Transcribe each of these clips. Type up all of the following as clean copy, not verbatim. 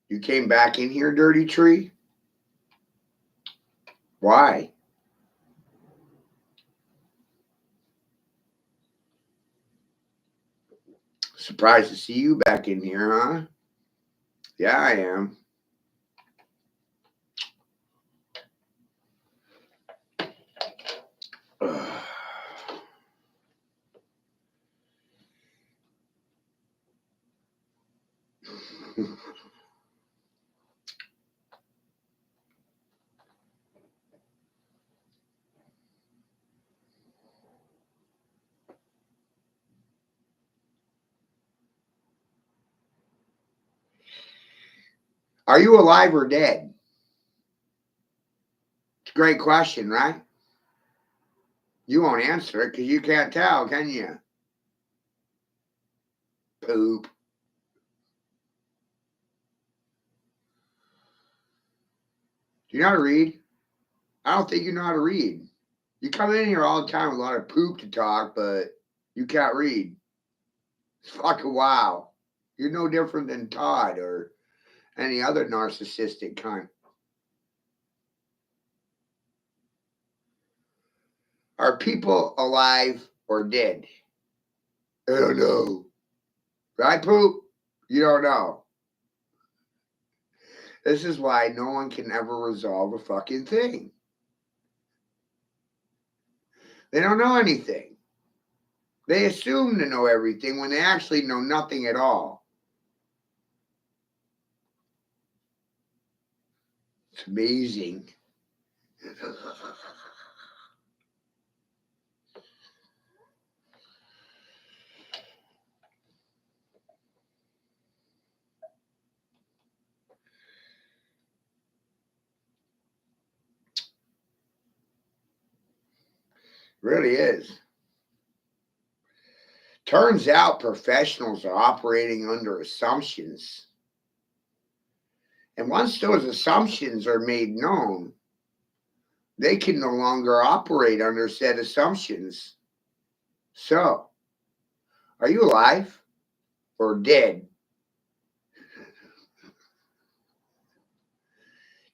You came back in here, dirty tree? Why? Surprised to see you back in here, huh? Yeah, I am. Are you alive or dead? It's a great question, right? You won't answer it because you can't tell, can you? Poop. Do you know how to read? I don't think you know how to read. You come in here all the time with a lot of poop to talk, but you can't read. It's fucking wow. You're no different than Todd or any other narcissistic cunt. Are people alive or dead? I don't know. Right, poop? You don't know. This is why no one can ever resolve a fucking thing. They don't know anything. They assume to know everything when they actually know nothing at all. It's amazing. Really is. Turns out professionals are operating under assumptions. And once those assumptions are made known, they can no longer operate under said assumptions. So, are you alive or dead?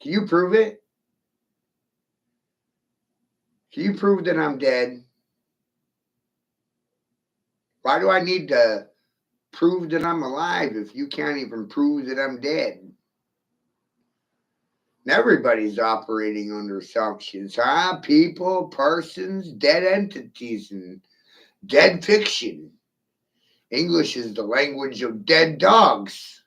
Can you prove it? Can you prove that I'm dead? Why do I need to prove that I'm alive if you can't even prove that I'm dead? And everybody's operating under assumptions, huh? People, persons, dead entities, and dead fiction. English is the language of dead dogs.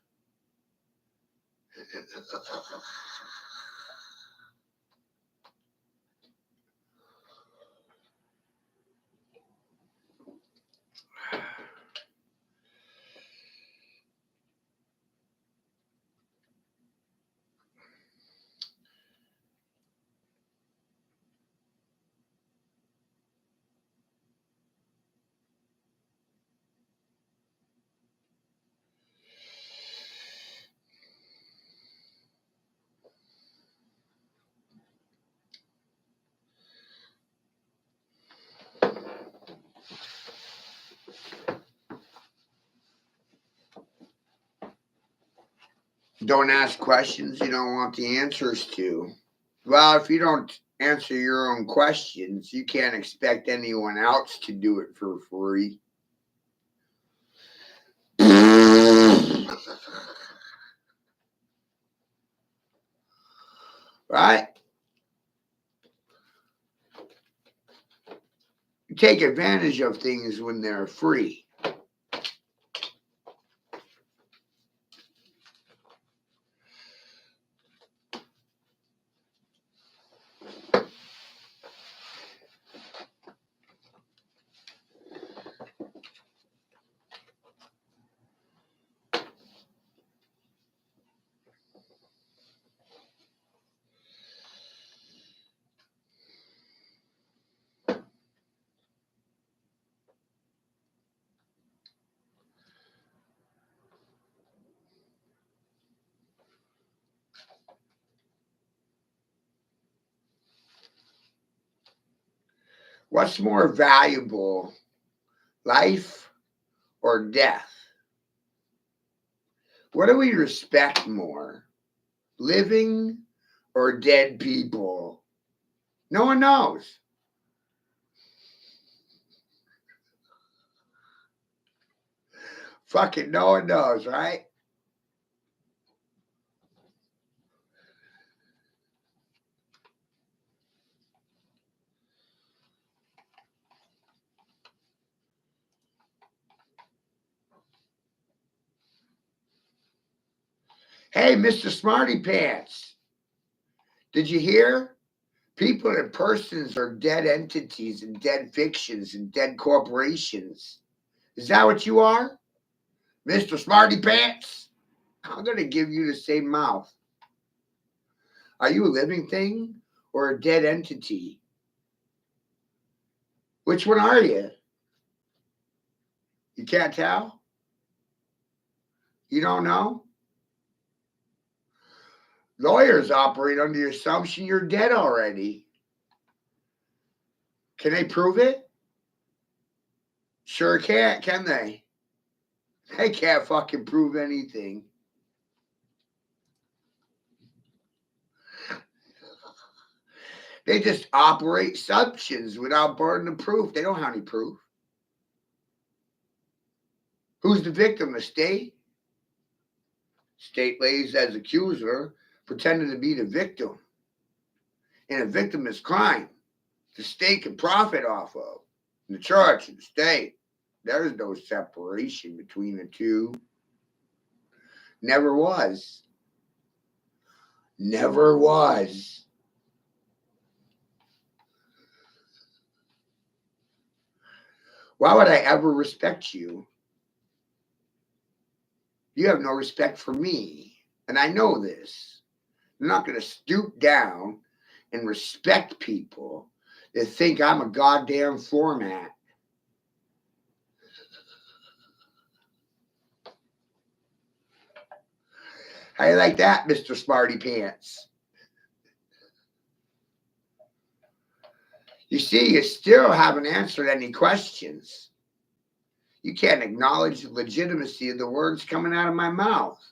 Don't ask questions you don't want the answers to. Well, if you don't answer your own questions, you can't expect anyone else to do it for free. Right? You take advantage of things when they're free. What's more valuable, life or death? What do we respect more? Living or dead people? No one knows. Fucking no one knows, right? Hey, Mr. Smarty Pants, did you hear? People and persons are dead entities and dead fictions and dead corporations. Is that what you are? Mr. Smarty Pants? I'm going to give you the same mouth. Are you a living thing or a dead entity? Which one are you? You can't tell? You don't know? Lawyers operate under the assumption you're dead already. Can they prove it? Sure can't, can they? They can't fucking prove anything. They just operate assumptions without burden of proof. They don't have any proof. Who's the victim? The state? State lays as accuser, pretending to be the victim. And a victim is crime. The state can profit off of. The church and the state. There's no separation between the two. Never was. Never was. Why would I ever respect you? You have no respect for me. And I know this. I'm not going to stoop down and respect people that think I'm a goddamn format. How you like that, Mr. Smarty Pants? You see, you still haven't answered any questions. You can't acknowledge the legitimacy of the words coming out of my mouth.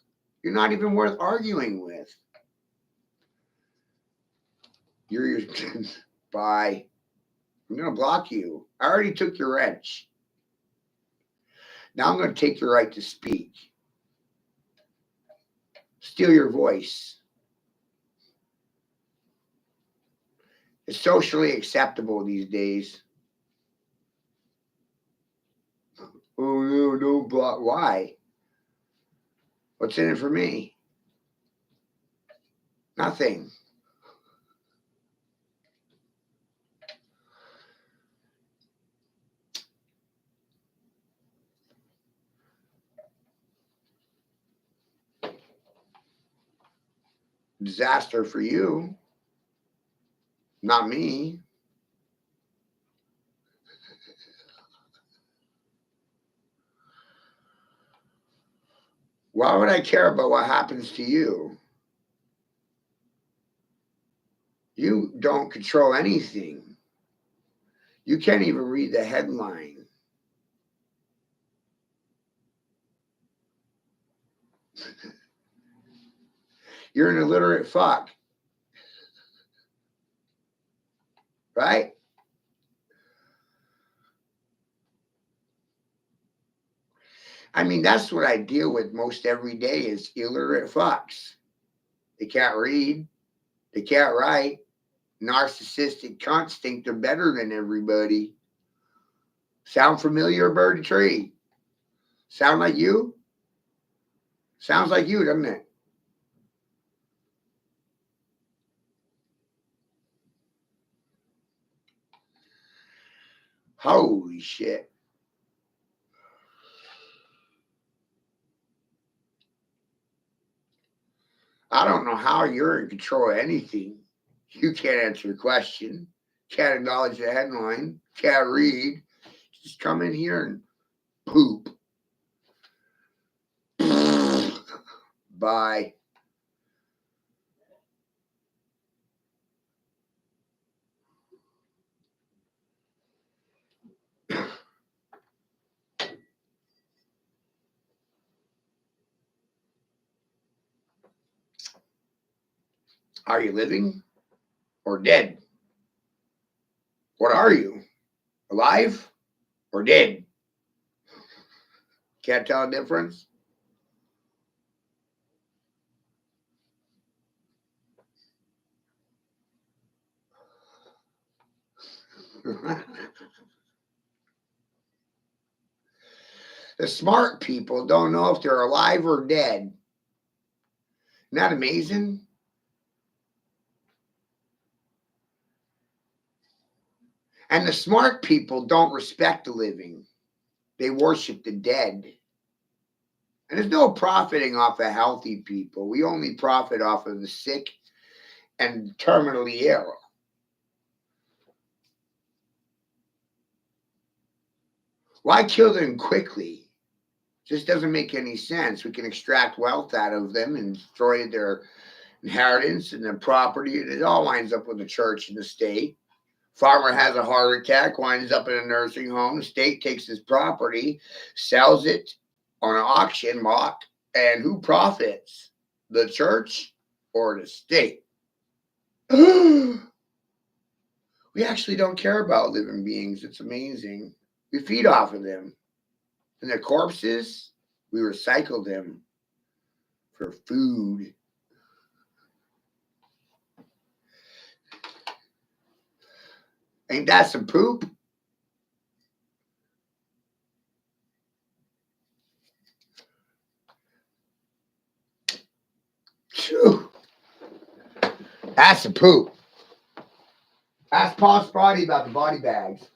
You're not even worth arguing with. You're bye. I'm going to block you. I already took your wrench. Now I'm going to take your right to speak. Steal your voice. It's socially acceptable these days. Oh, no, don't block. Why? What's in it for me? Nothing. Disaster for you. Not me. Why would I care about what happens to you? You don't control anything. You can't even read the headline. You're an illiterate fuck. Right? I mean, that's what I deal with most every day is illiterate fucks. They can't read. They can't write. Narcissistic cunts think they're better than everybody. Sound familiar, Birdie Tree? Sound like you? Sounds like you, doesn't it? Holy shit. I don't know how you're in control of anything. You can't answer the question, can't acknowledge the headline, can't read. Just come in here and poop. Bye. Are you living or dead? What are you? Alive or dead? Can't tell the difference? The smart people don't know if they're alive or dead. Isn't that amazing? And the smart people don't respect the living. They worship the dead. And there's no profiting off of healthy people. We only profit off of the sick and terminally ill. Why kill them quickly? Just doesn't make any sense. We can extract wealth out of them and destroy their inheritance and their property. It all winds up with the church and the state. Farmer has a heart attack, winds up in a nursing home. The state takes his property, sells it on an auction block, and who profits? The church or the state? We actually don't care about living beings. It's amazing. We feed off of them. And their corpses, we recycle them for food. Ain't that some poop? Phew. That's some poop. Ask Paul Sprotty about the body bags.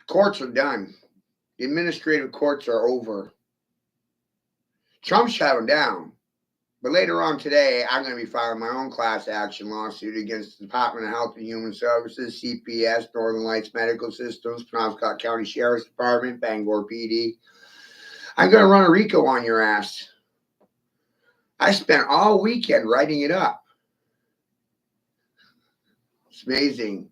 Courts are done. The administrative courts are over. Trump shut them down. But later on today, I'm going to be filing my own class action lawsuit against the Department of Health and Human Services, CPS, Northern Lights Medical Systems, Penobscot County Sheriff's Department, Bangor PD. I'm going to run a RICO on your ass. I spent all weekend writing it up. It's amazing.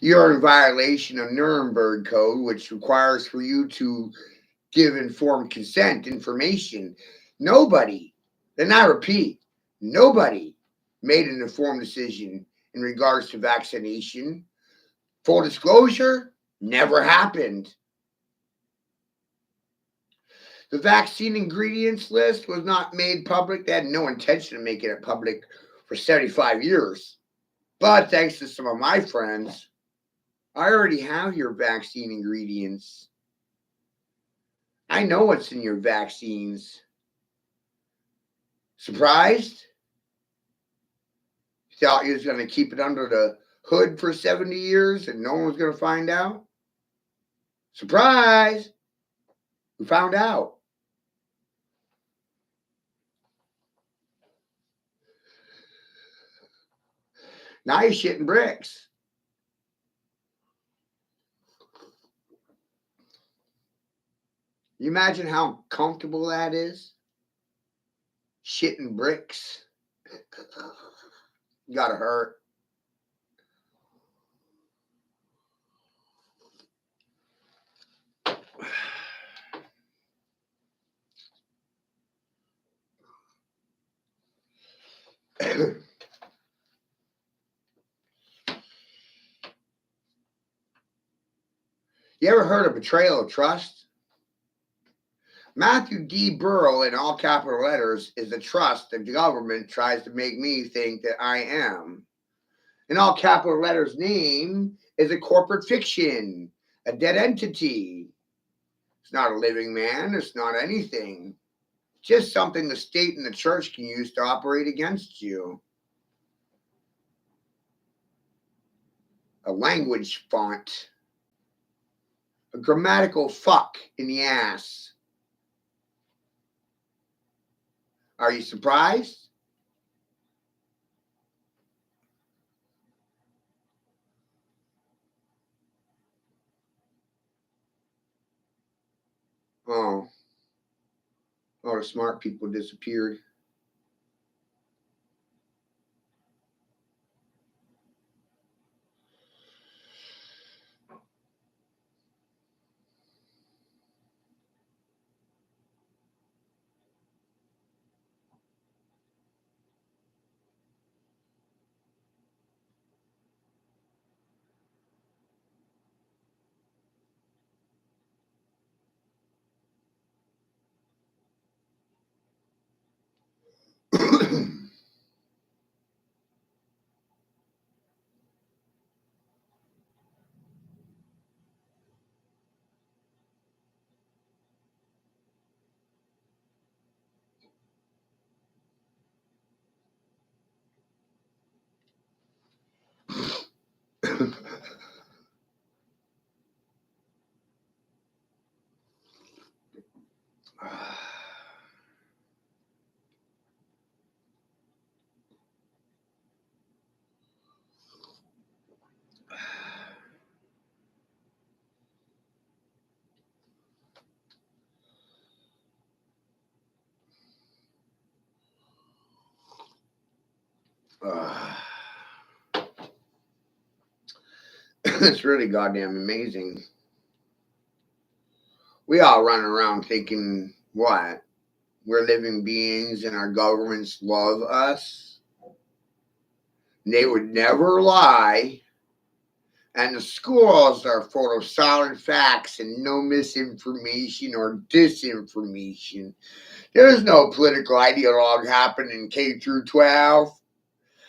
You're in violation of Nuremberg Code, which requires for you to give informed consent information. Nobody, and I repeat, nobody made an informed decision in regards to vaccination. Full disclosure, never happened. The vaccine ingredients list was not made public. They had no intention of making it public for 75 years. But thanks to some of my friends, I already have your vaccine ingredients. I know what's in your vaccines. Surprised? You thought you was going to keep it under the hood for 70 years and no one was going to find out? Surprise! We found out. Now you're shitting bricks. You imagine how comfortable that is? Shitting bricks. Gotta hurt. You ever heard of betrayal of trust? Matthew D. Burrell, in all capital letters, is the trust that the government tries to make me think that I am. In all capital letters, name is a corporate fiction, a dead entity. It's not a living man. It's not anything. Just something the state and the church can use to operate against you. A language font. A grammatical fuck in the ass. Are you surprised? Oh, all the smart people disappeared. It's really goddamn amazing. We all run around thinking, what? We're living beings and our governments love us. They would never lie. And the schools are full of solid facts and no misinformation or disinformation. There's no political ideologue happening in K through 12.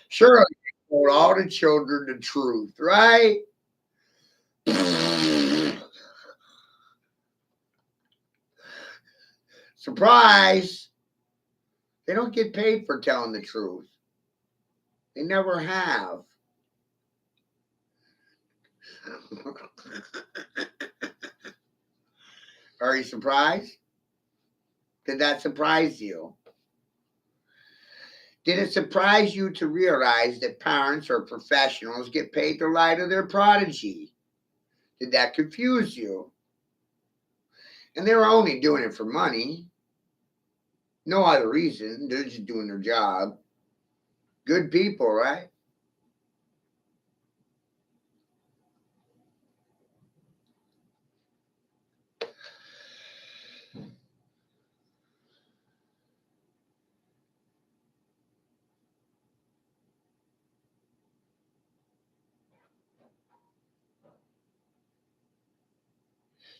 Surely they told all the children the truth, right? Surprise! They don't get paid for telling the truth. They never have. Are you surprised? Did that surprise you? Did it surprise you to realize that parents or professionals get paid to lie to their prodigy? Did that confuse you? And they were only doing it for money. No other reason. They're just doing their job. Good people, right?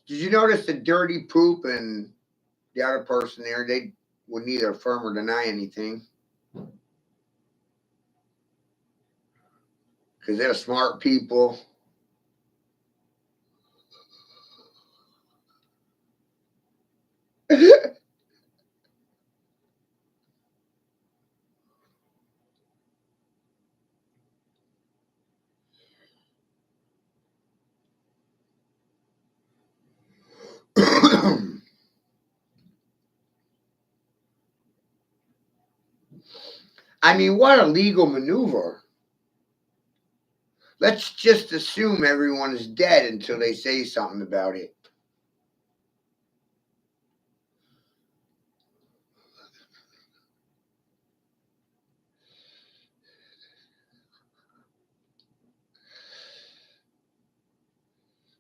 Did you notice the dirty poop and the other person there? They would neither affirm or deny anything because they're smart people. I mean, what a legal maneuver. Let's just assume everyone is dead until they say something about it.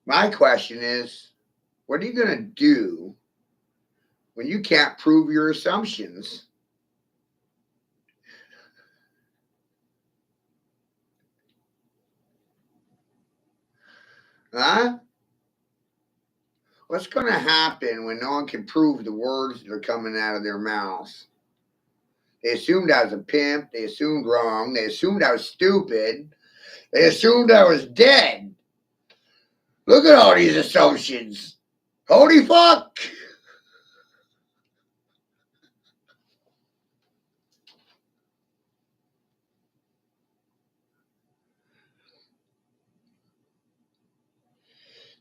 My question is, what are you going to do when you can't prove your assumptions? Huh? What's going to happen when no one can prove the words that are coming out of their mouths? They assumed I was a pimp. They assumed wrong. They assumed I was stupid. They assumed I was dead. Look at all these assumptions. Holy fuck!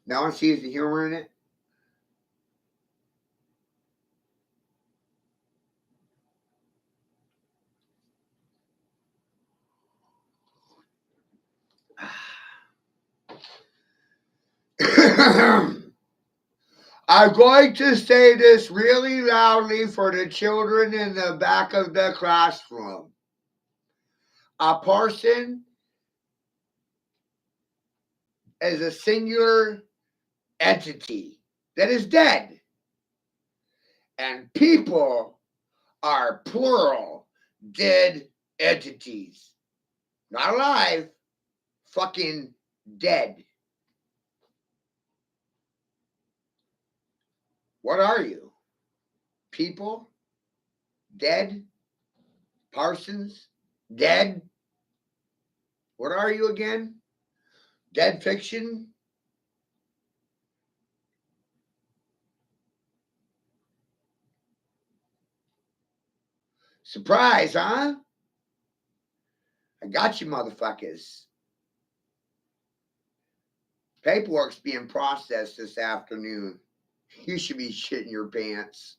No one sees the humor in it? I'm going to say this really loudly for the children in the back of the classroom. A person is a singular entity that is dead. And people are plural dead entities. Not alive, fucking dead. What are you? People? Dead? Parsons? Dead? What are you again? Dead fiction? Surprise, huh? I got you, motherfuckers. Paperwork's being processed this afternoon. You should be shitting your pants.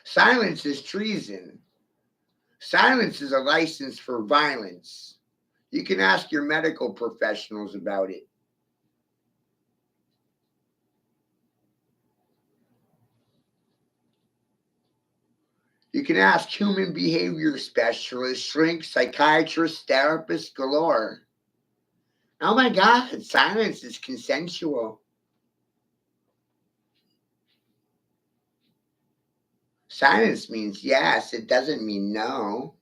Silence is treason. Silence is a license for violence. You can ask your medical professionals about it. You can ask human behavior specialists, shrinks, psychiatrists, therapists galore. Oh my God, silence is consensual. Silence means yes, it doesn't mean no.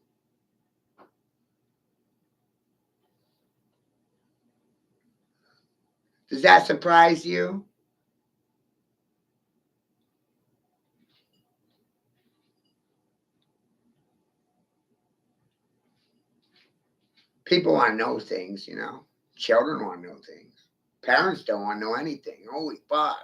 Does that surprise you? People want to know things, you know. Children want to know things. Parents don't want to know anything. Holy fuck.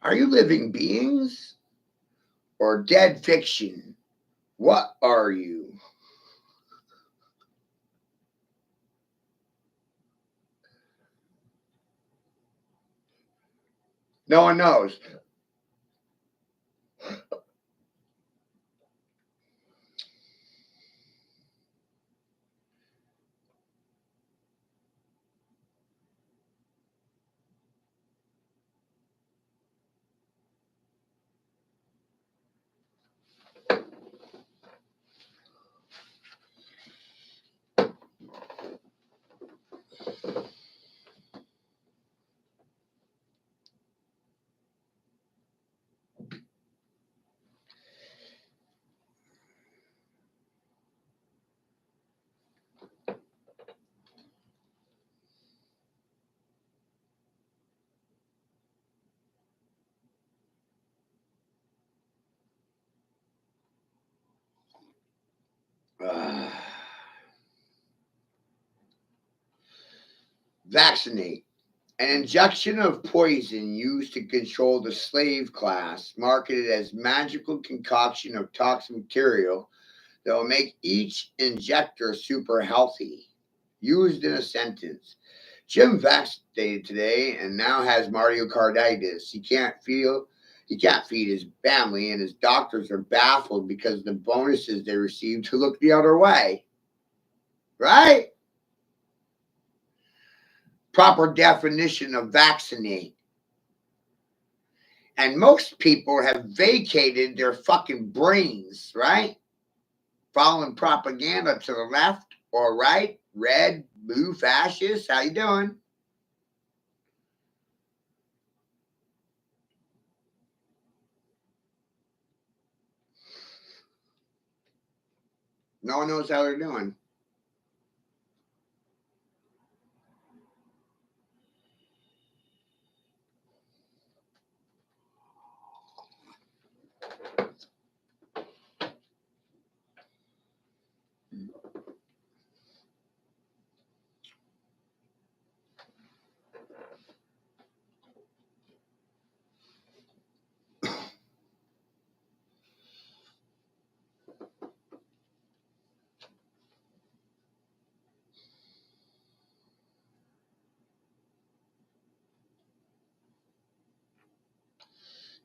Are you living beings or dead fiction? What are you? No one knows. Vaccinate. An injection of poison used to control the slave class, marketed as magical concoction of toxic material that will make each injector super healthy. Used in a sentence. Jim vaccinated today and now has myocarditis. He can't feed his family, and his doctors are baffled because of the bonuses they receive to look the other way. Right? Proper definition of vaccinate. And most people have vacated their fucking brains, right? Following propaganda to the left. All right, red, blue fascists, how you doing? No one knows how they're doing.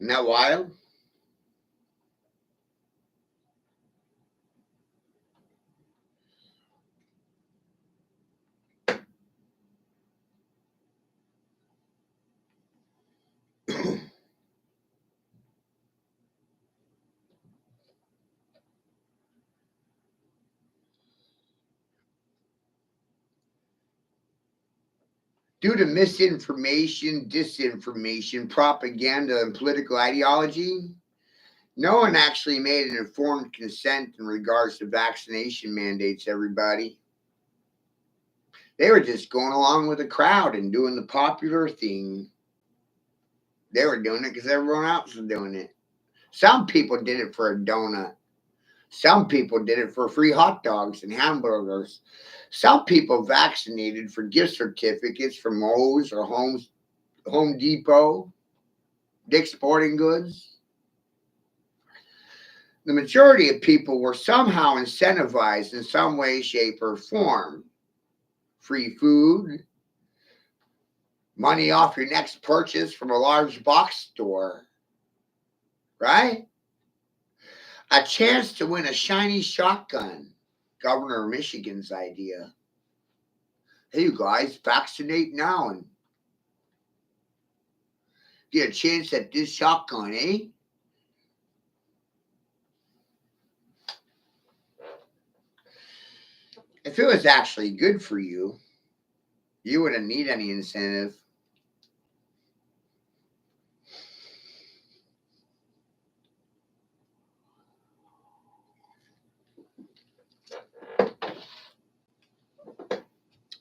Isn't that wild? Due to misinformation, disinformation, propaganda, and political ideology, no one actually made an informed consent in regards to vaccination mandates, everybody. They were just going along with the crowd and doing the popular thing. They were doing it because everyone else was doing it. Some people did it for a donut. Some people did it for free hot dogs and hamburgers. Some people vaccinated for gift certificates from Lowe's or Home Depot, Dick's Sporting Goods. The majority of people were somehow incentivized in some way, shape, or form. Free food, money off your next purchase from a large box store, right? A chance to win a shiny shotgun. Governor of Michigan's idea. Hey, you guys, vaccinate now and get a chance at this shotgun, eh? If it was actually good for you, you wouldn't need any incentive.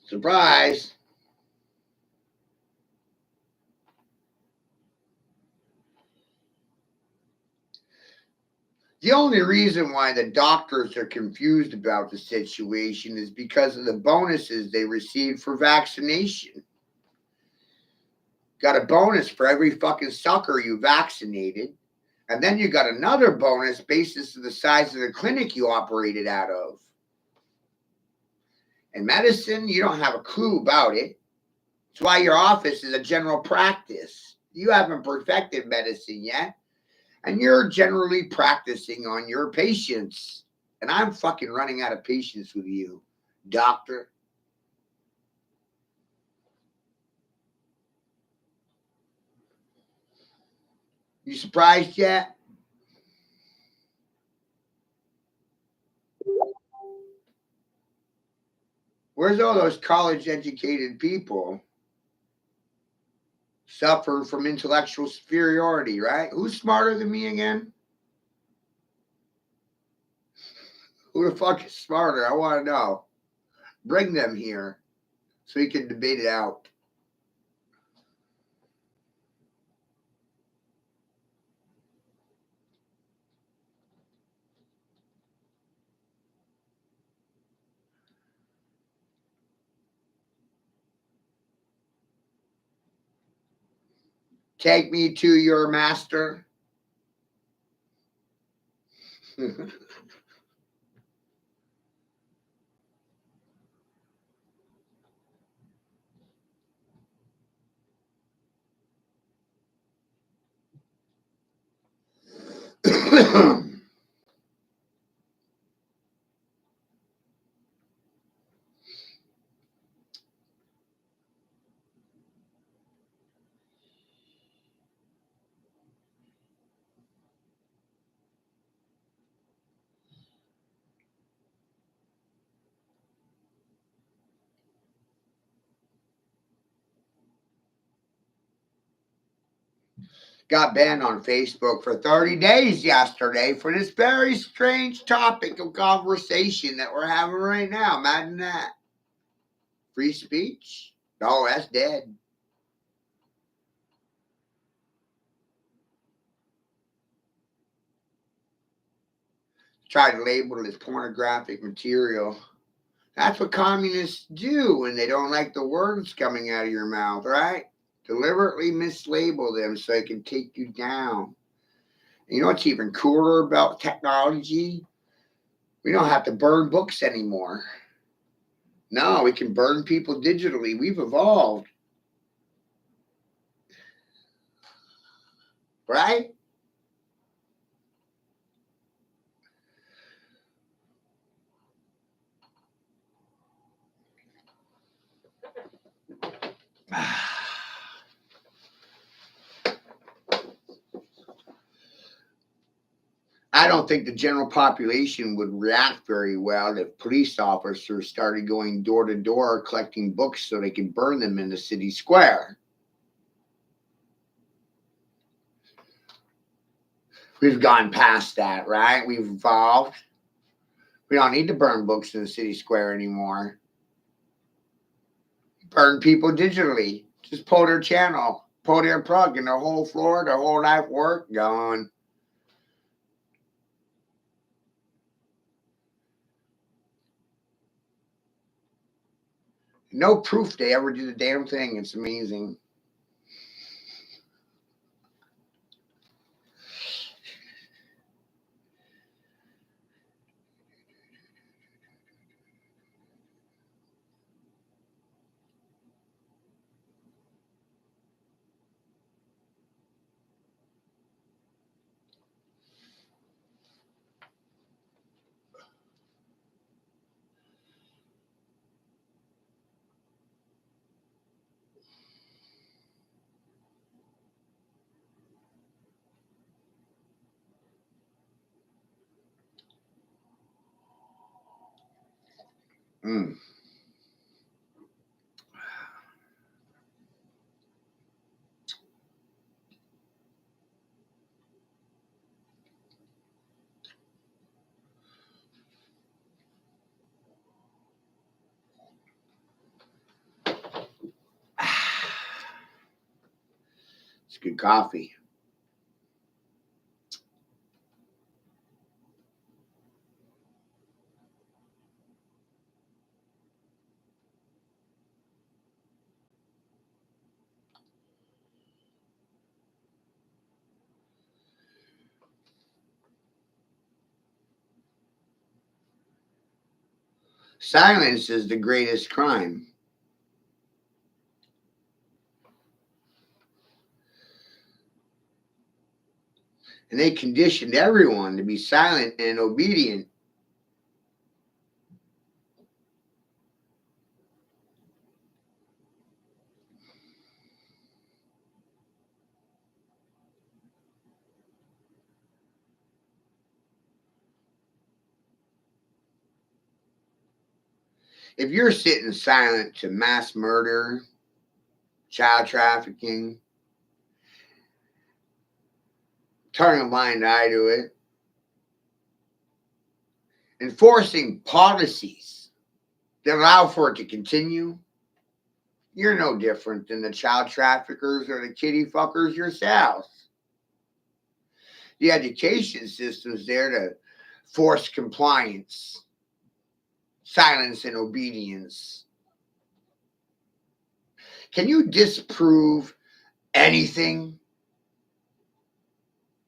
Surprise! The only reason why the doctors are confused about the situation is because of the bonuses they received for vaccination. Got a bonus for every fucking sucker you vaccinated. And then you got another bonus basis to the size of the clinic you operated out of. In medicine, you don't have a clue about it. That's why your office is a general practice. You haven't perfected medicine yet. And you're generally practicing on your patients. And I'm fucking running out of patience with you, doctor. You surprised yet? Where's all those college educated people suffer from intellectual superiority, right? Who's smarter than me again? Who the fuck is smarter? I want to know. Bring them here so we can debate it out. Take me to your master. got banned on Facebook for 30 days yesterday for this very strange topic of conversation that we're having right now. Imagine that. Free speech? No, that's dead. Tried to label it as pornographic material. That's what communists do when they don't like the words coming out of your mouth, right? Deliberately mislabel them so they can take you down. You know what's even cooler about technology? We don't have to burn books anymore. No, we can burn people digitally. We've evolved. Right? I don't think the general population would react very well if police officers started going door to door collecting books so they can burn them in the city square. We've gone past that, right? We've evolved. We don't need to burn books in the city square anymore. Burn people digitally. Just pull their channel, pull their plug, and their whole floor, their whole life work gone. No proof they ever did a damn thing. It's amazing. Mm. It's good coffee. Silence is the greatest crime. And they conditioned everyone to be silent and obedient. If you're sitting silent to mass murder, child trafficking, turning a blind eye to it, enforcing policies that allow for it to continue, you're no different than the child traffickers or the kitty fuckers yourselves. The education system's there to force compliance, silence, and obedience. Can you disprove anything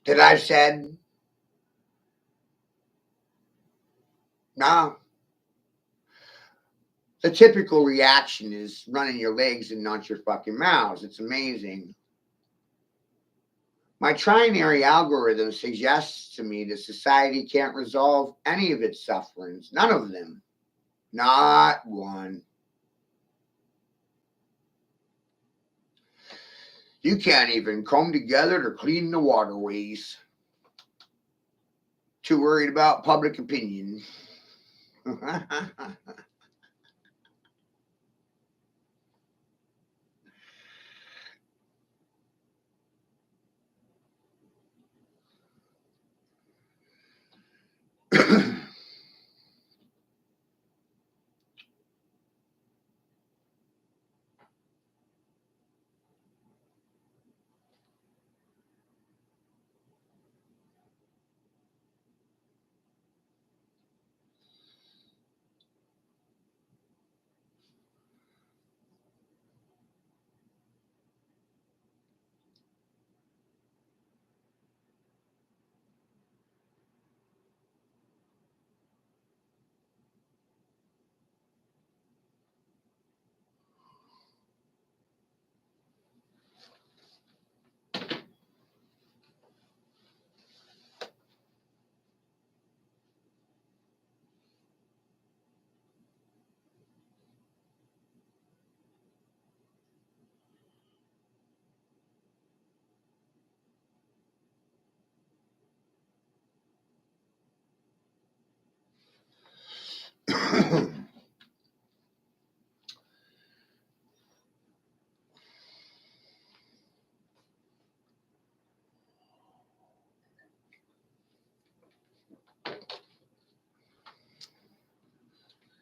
that I've said? No. The typical reaction is running your legs and not your fucking mouths. It's amazing. My trinary algorithm suggests to me that society can't resolve any of its sufferings. None of them. Not one. You can't even come together to clean the waterways. Too worried about public opinion.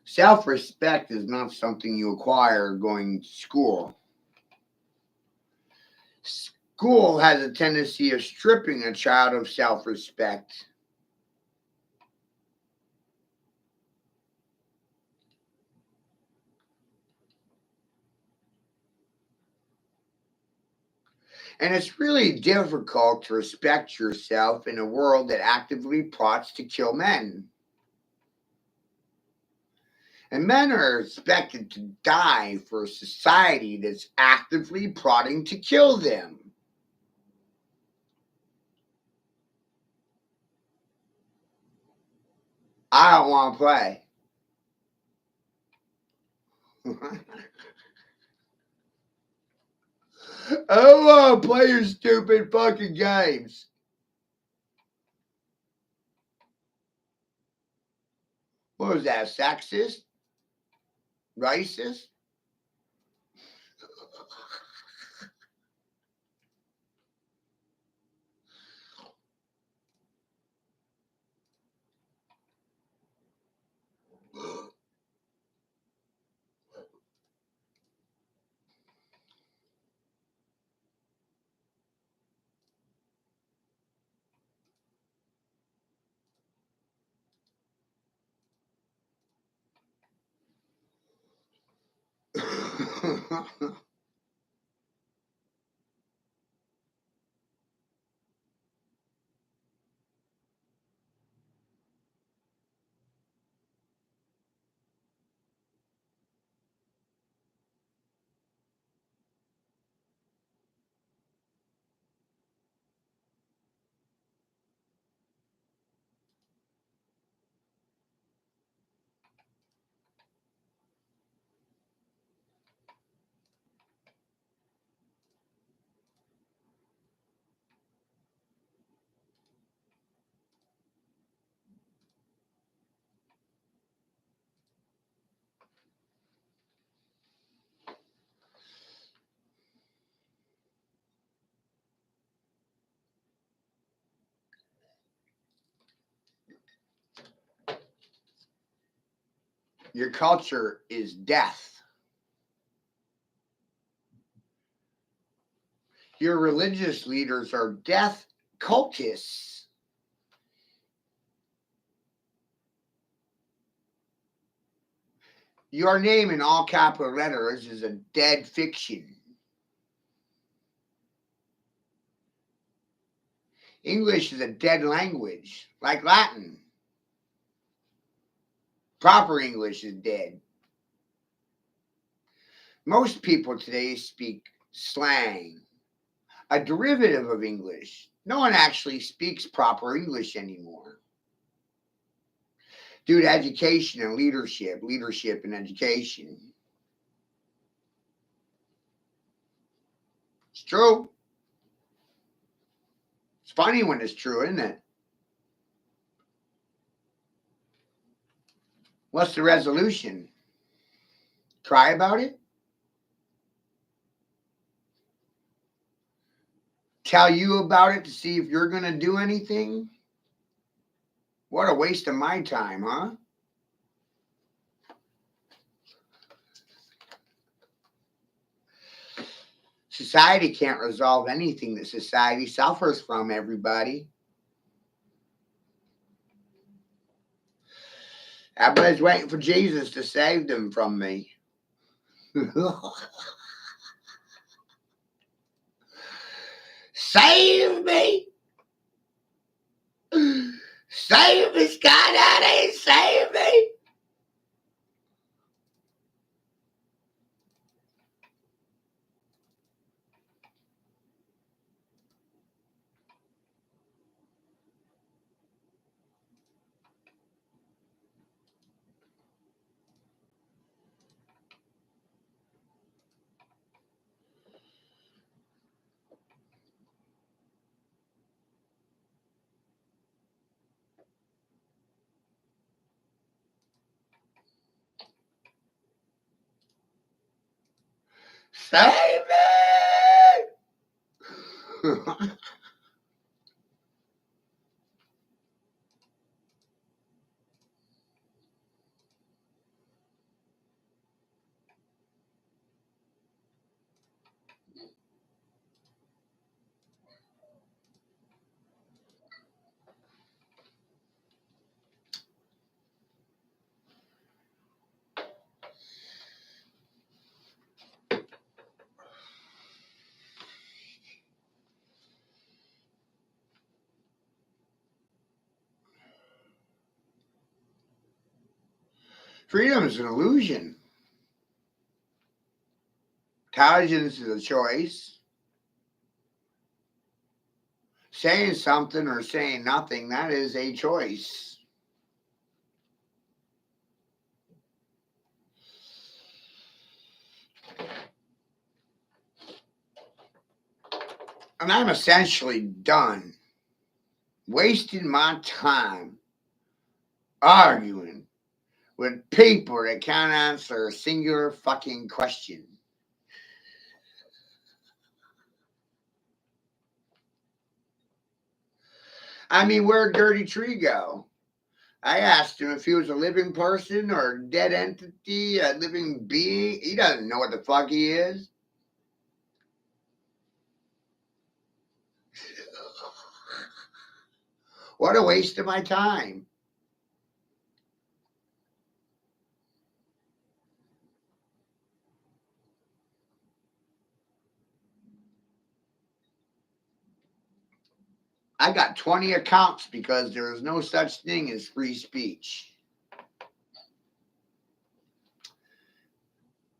Self-respect is not something you acquire going to school. School has a tendency of stripping a child of self-respect. And it's really difficult to respect yourself in a world that actively plots to kill men. And men are expected to die for a society that's actively plotting to kill them. I don't want to play. I don't want to play your stupid fucking games. What was that? Sexist? Racist? Your culture is death. Your religious leaders are death cultists. Your name in all capital letters is a dead fiction. English is a dead language, like Latin. Proper English is dead. Most people today speak slang, a derivative of English. No one actually speaks proper English anymore. Due to education and leadership and education. It's true. It's funny when it's true, isn't it? What's the resolution? Cry about it? Tell you about it to see if you're going to do anything? What a waste of my time, huh? Society can't resolve anything that society suffers from, everybody. Everybody's waiting for Jesus to save them from me. Save me! Save me, Scott Daddy! Save me! Save me! Freedom is an illusion. Intelligence is a choice. Saying something or saying nothing, that is a choice. And I'm essentially done wasting my time arguing with people that can't answer a singular fucking question. I mean, where'd Dirty Tree go? I asked him if he was a living person or a dead entity, a living being. He doesn't know what the fuck he is. What a waste of my time. I got 20 accounts because there is no such thing as free speech.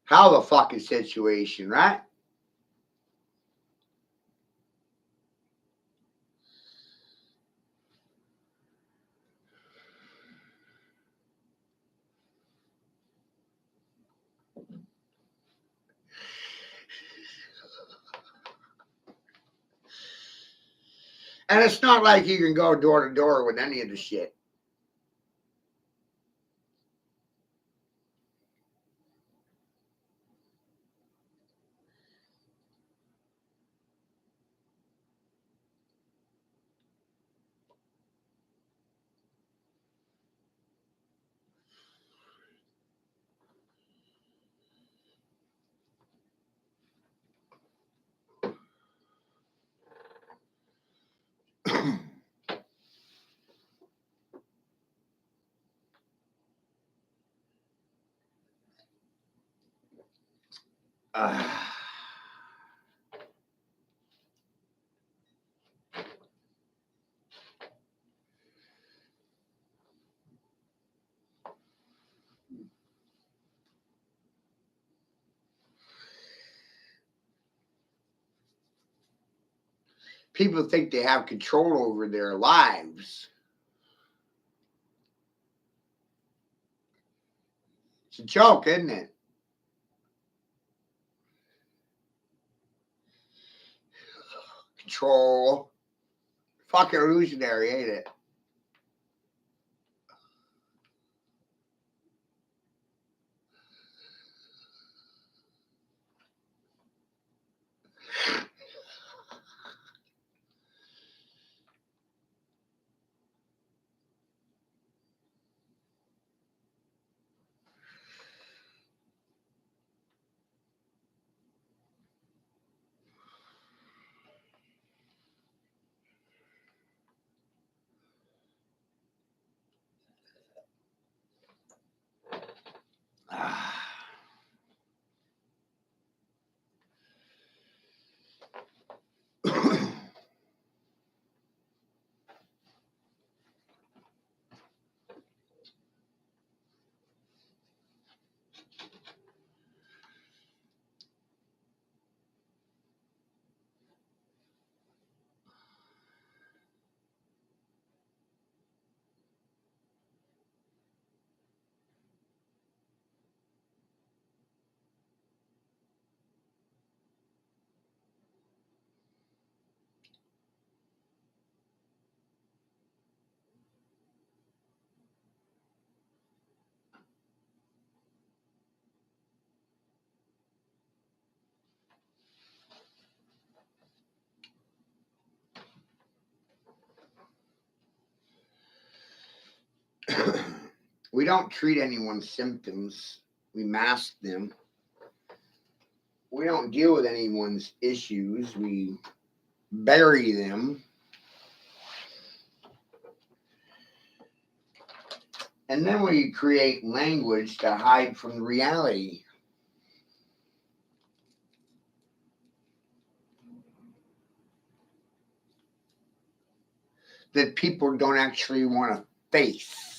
How the fucking situation, right? And it's not like you can go door to door with any of the shit. People think they have control over their lives. It's a joke, isn't it? Control. Fucking illusionary, ain't it? We don't treat anyone's symptoms. We mask them. We don't deal with anyone's issues. We bury them. And then we create language to hide from reality. That people don't actually want to face.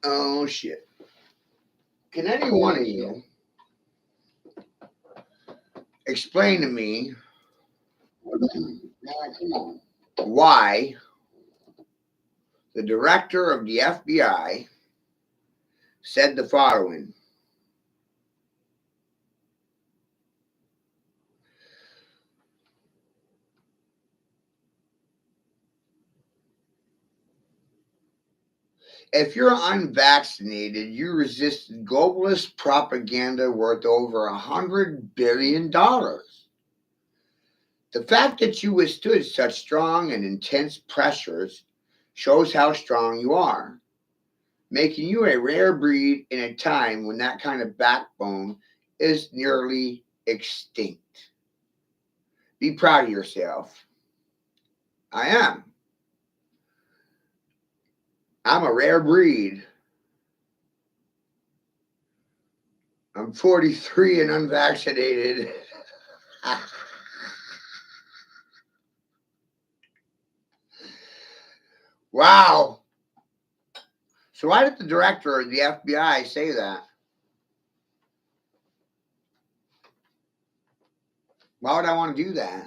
Oh, shit. Can any one of you explain to me why the director of the FBI said the following? If you're unvaccinated, you resisted globalist propaganda worth over $100 billion. The fact that you withstood such strong and intense pressures shows how strong you are, making you a rare breed in a time when that kind of backbone is nearly extinct. Be proud of yourself. I am. I'm a rare breed. I'm 43 and unvaccinated. Wow. So why did the director of the FBI say that? Why would I want to do that?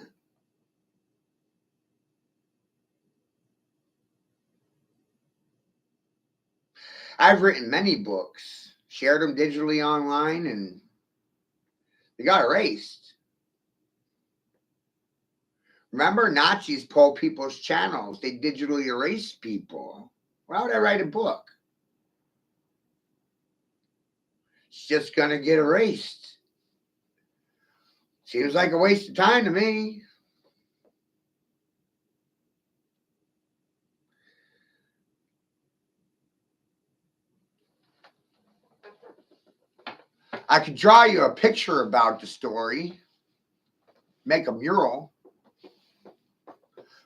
I've written many books, shared them digitally online, and they got erased. Remember, Nazis pull people's channels. They digitally erase people. Why would I write a book? It's just going to get erased. Seems like a waste of time to me. I could draw you a picture about the story, make a mural,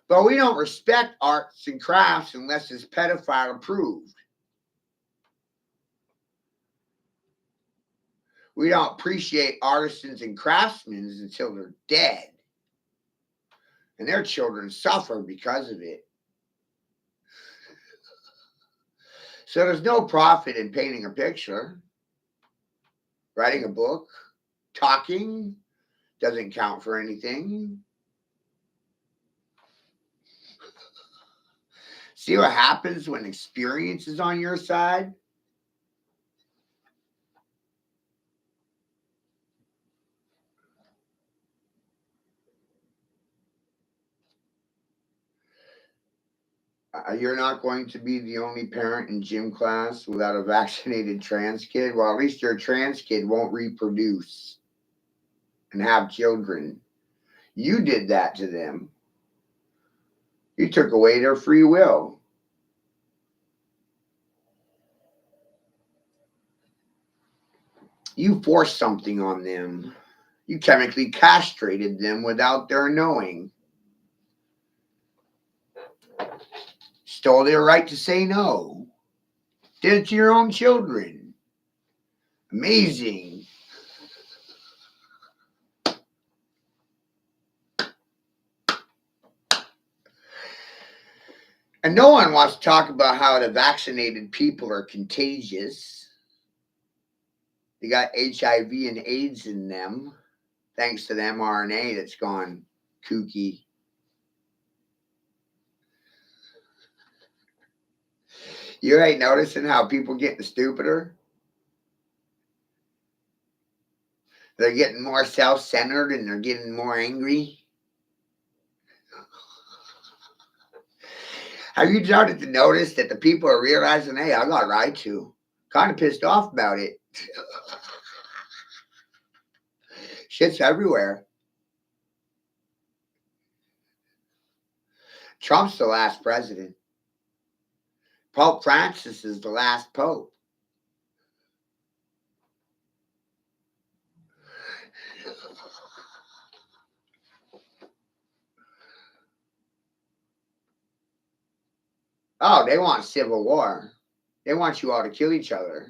but we don't respect arts and crafts unless it's pedophile approved. We don't appreciate artisans and craftsmen until they're dead, and their children suffer because of it. So there's no profit in painting a picture, writing a book, talking doesn't count for anything. See what happens when experience is on your side? You're not going to be the only parent in gym class without a vaccinated trans kid. Well, at least your trans kid won't reproduce and have children. You did that to them. You took away their free will. You forced something on them. You chemically castrated them without their knowing. Stole their right to say no. Did it to your own children. Amazing. And no one wants to talk about how the vaccinated people are contagious. They got HIV and AIDS in them, thanks to the mRNA that's gone kooky. You ain't noticing how people getting stupider? They're getting more self-centered and they're getting more angry. Have you started to notice that the people are realizing, hey, I got lied to? Kind of pissed off about it. Shit's everywhere. Trump's the last president. Pope Francis is the last pope. Oh, they want civil war. They want you all to kill each other.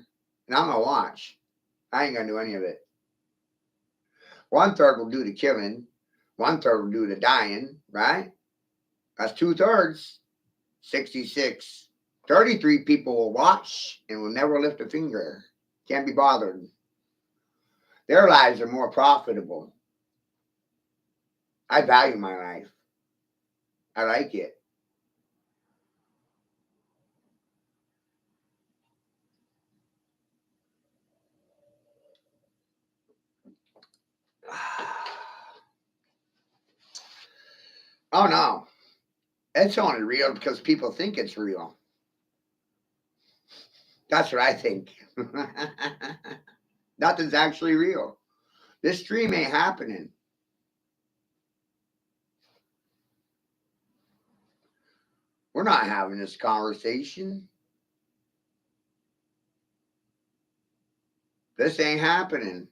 And I'm going to watch. I ain't going to do any of it. 1/3 will do the killing. 1/3 will do the dying, right? That's 2/3. 66 33 people will watch and will never lift a finger. Can't be bothered. Their lives are more profitable. I value my life. I like it. Oh no. It's only real because people think it's real. That's what I think. Nothing's actually real. This dream ain't happening. We're not having this conversation. This ain't happening.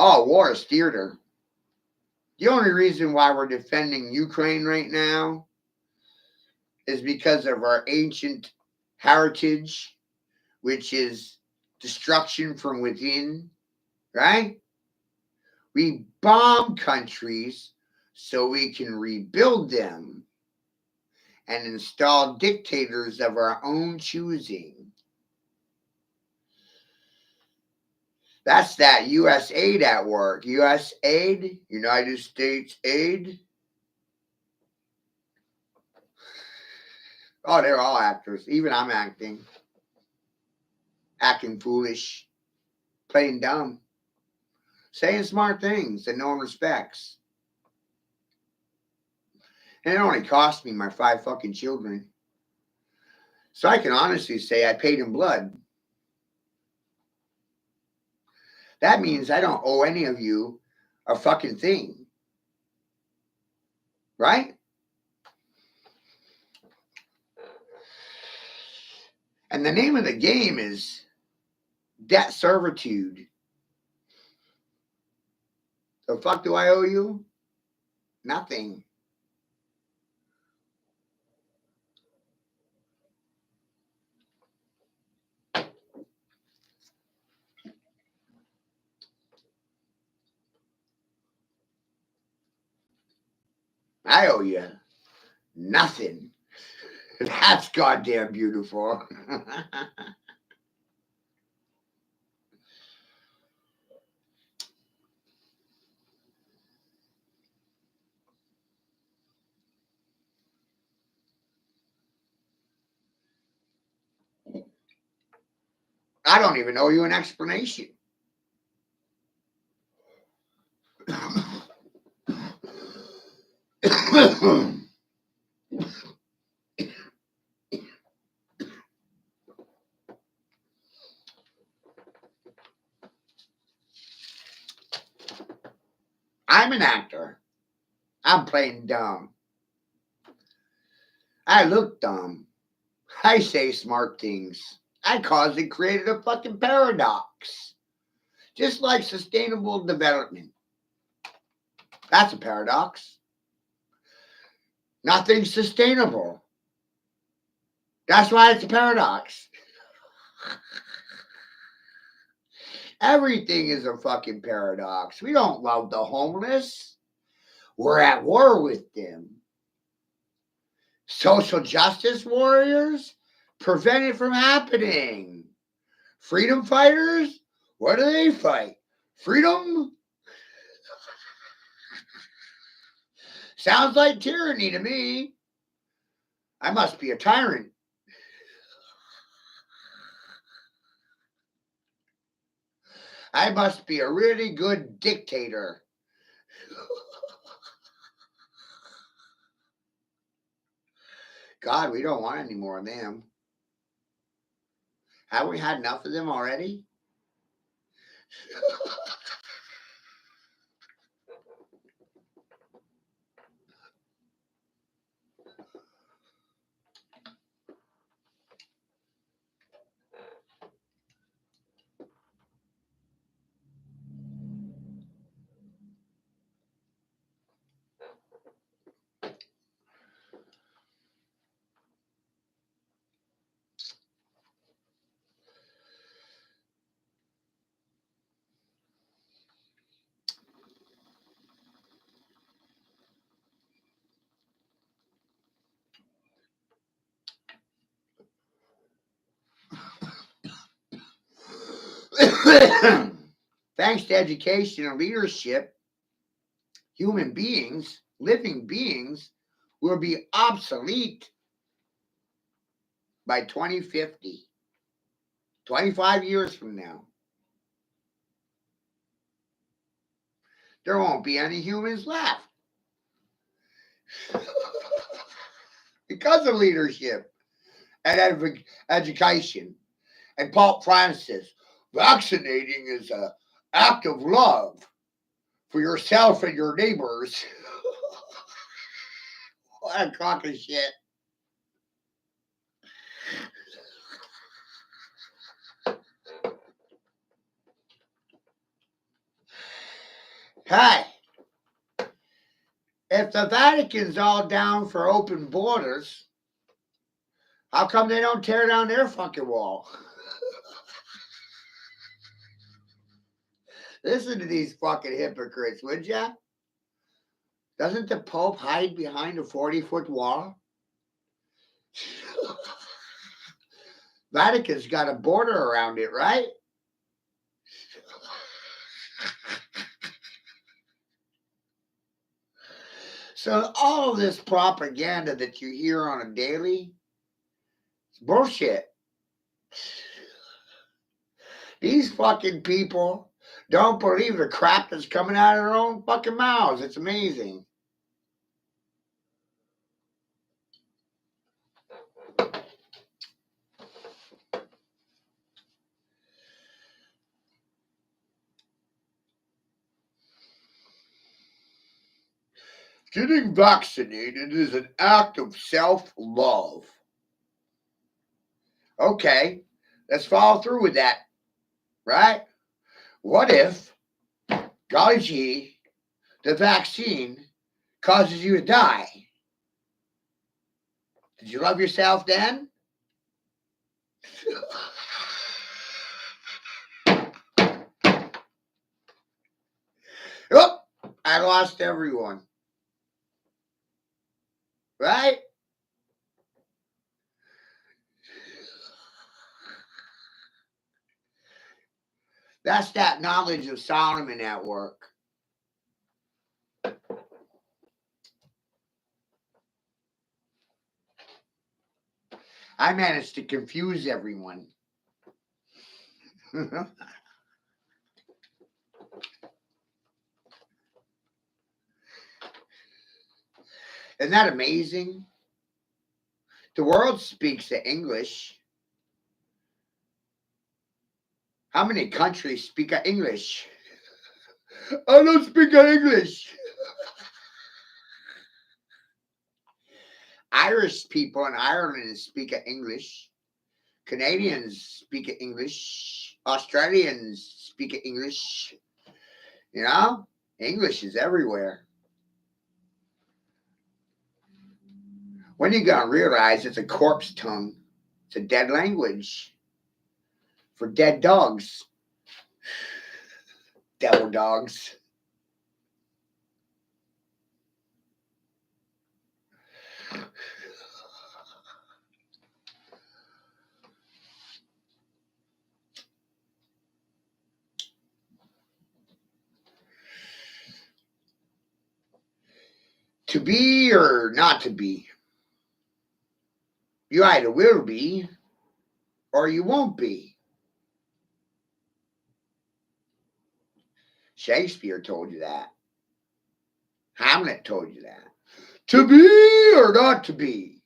Oh, war is theater. The only reason why we're defending Ukraine right now is because of our ancient heritage, which is destruction from within, right? We bomb countries so we can rebuild them and install dictators of our own choosing. That's that U.S. aid at work. U.S. aid, United States aid. Oh, they're all actors. Even I'm acting. Acting foolish. Playing dumb. Saying smart things that no one respects. And it only cost me my 5 fucking children. So I can honestly say I paid in blood. That means I don't owe any of you a fucking thing. Right? And the name of the game is debt servitude. The fuck do I owe you? Nothing. I owe you nothing. That's goddamn beautiful. I don't even owe you an explanation. I'm an actor. I'm playing dumb. I look dumb. I say smart things. I caused and created a fucking paradox. Just like sustainable development. That's a paradox. Nothing's sustainable. That's why it's a paradox. Everything is a fucking paradox. We don't love the homeless. We're at war with them. Social justice warriors prevent it from happening. Freedom fighters, what do they fight? Freedom? Sounds like tyranny to me. I must be a tyrant. I must be a really good dictator. God, we don't want any more of them. Have we had enough of them already? Thanks to education and leadership, human beings, living beings, will be obsolete by 2050, 25 years from now. There won't be any humans left because of leadership and education. And Pope Francis, vaccinating is an act of love for yourself and your neighbors. What a crock of shit. Hey, if the Vatican's all down for open borders, how come they don't tear down their fucking wall? Listen to these fucking hypocrites, would ya? Doesn't the Pope hide behind a 40-foot wall? Vatican's got a border around it, right? So all of this propaganda that you hear on a daily, it's bullshit. These fucking people don't believe the crap that's coming out of their own fucking mouths. It's amazing. Getting vaccinated is an act of self-love. Okay, let's follow through with that, right? What if, golly gee, the vaccine causes you to die? Did you love yourself then? Oh, I lost everyone. Right? That's that knowledge of Solomon at work. I managed to confuse everyone. Isn't that amazing? The world speaks English. How many countries speak English? I don't speak English. Irish people in Ireland speak English. Canadians speak English. Australians speak English. You know, English is everywhere. When you gonna realize it's a corpse tongue? It's a dead language for dead dogs. Devil dogs. To be or not to be. You either will be or you won't be. Shakespeare told you that. Hamlet told you that. To be or not to be.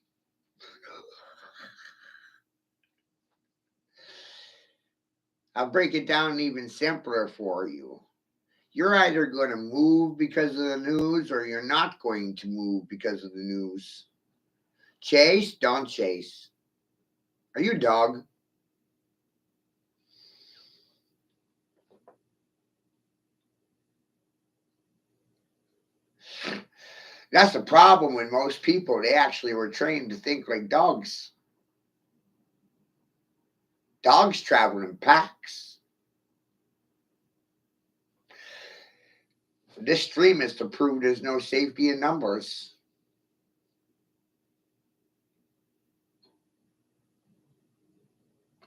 I'll break it down even simpler for you. You're either going to move because of the news or you're not going to move because of the news. Chase, don't chase. Are you a dog? That's the problem with most people. They actually were trained to think like dogs. Dogs travel in packs. This stream is to prove there's no safety in numbers.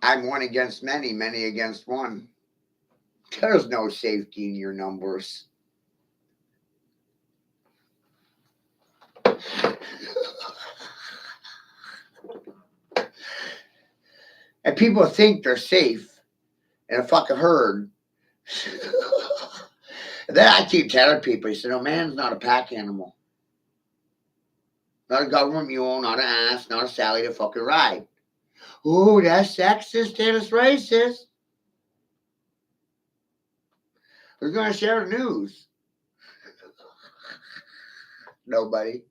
I'm one against many, many against one. There's no safety in your numbers. And people think they're safe in a fucking herd. Then I keep telling people, he said, no, man's not a pack animal. Not a government mule, not an ass, not a Sally to fucking ride. Ooh, that's sexist and it's racist. Who's going to share the news? Nobody.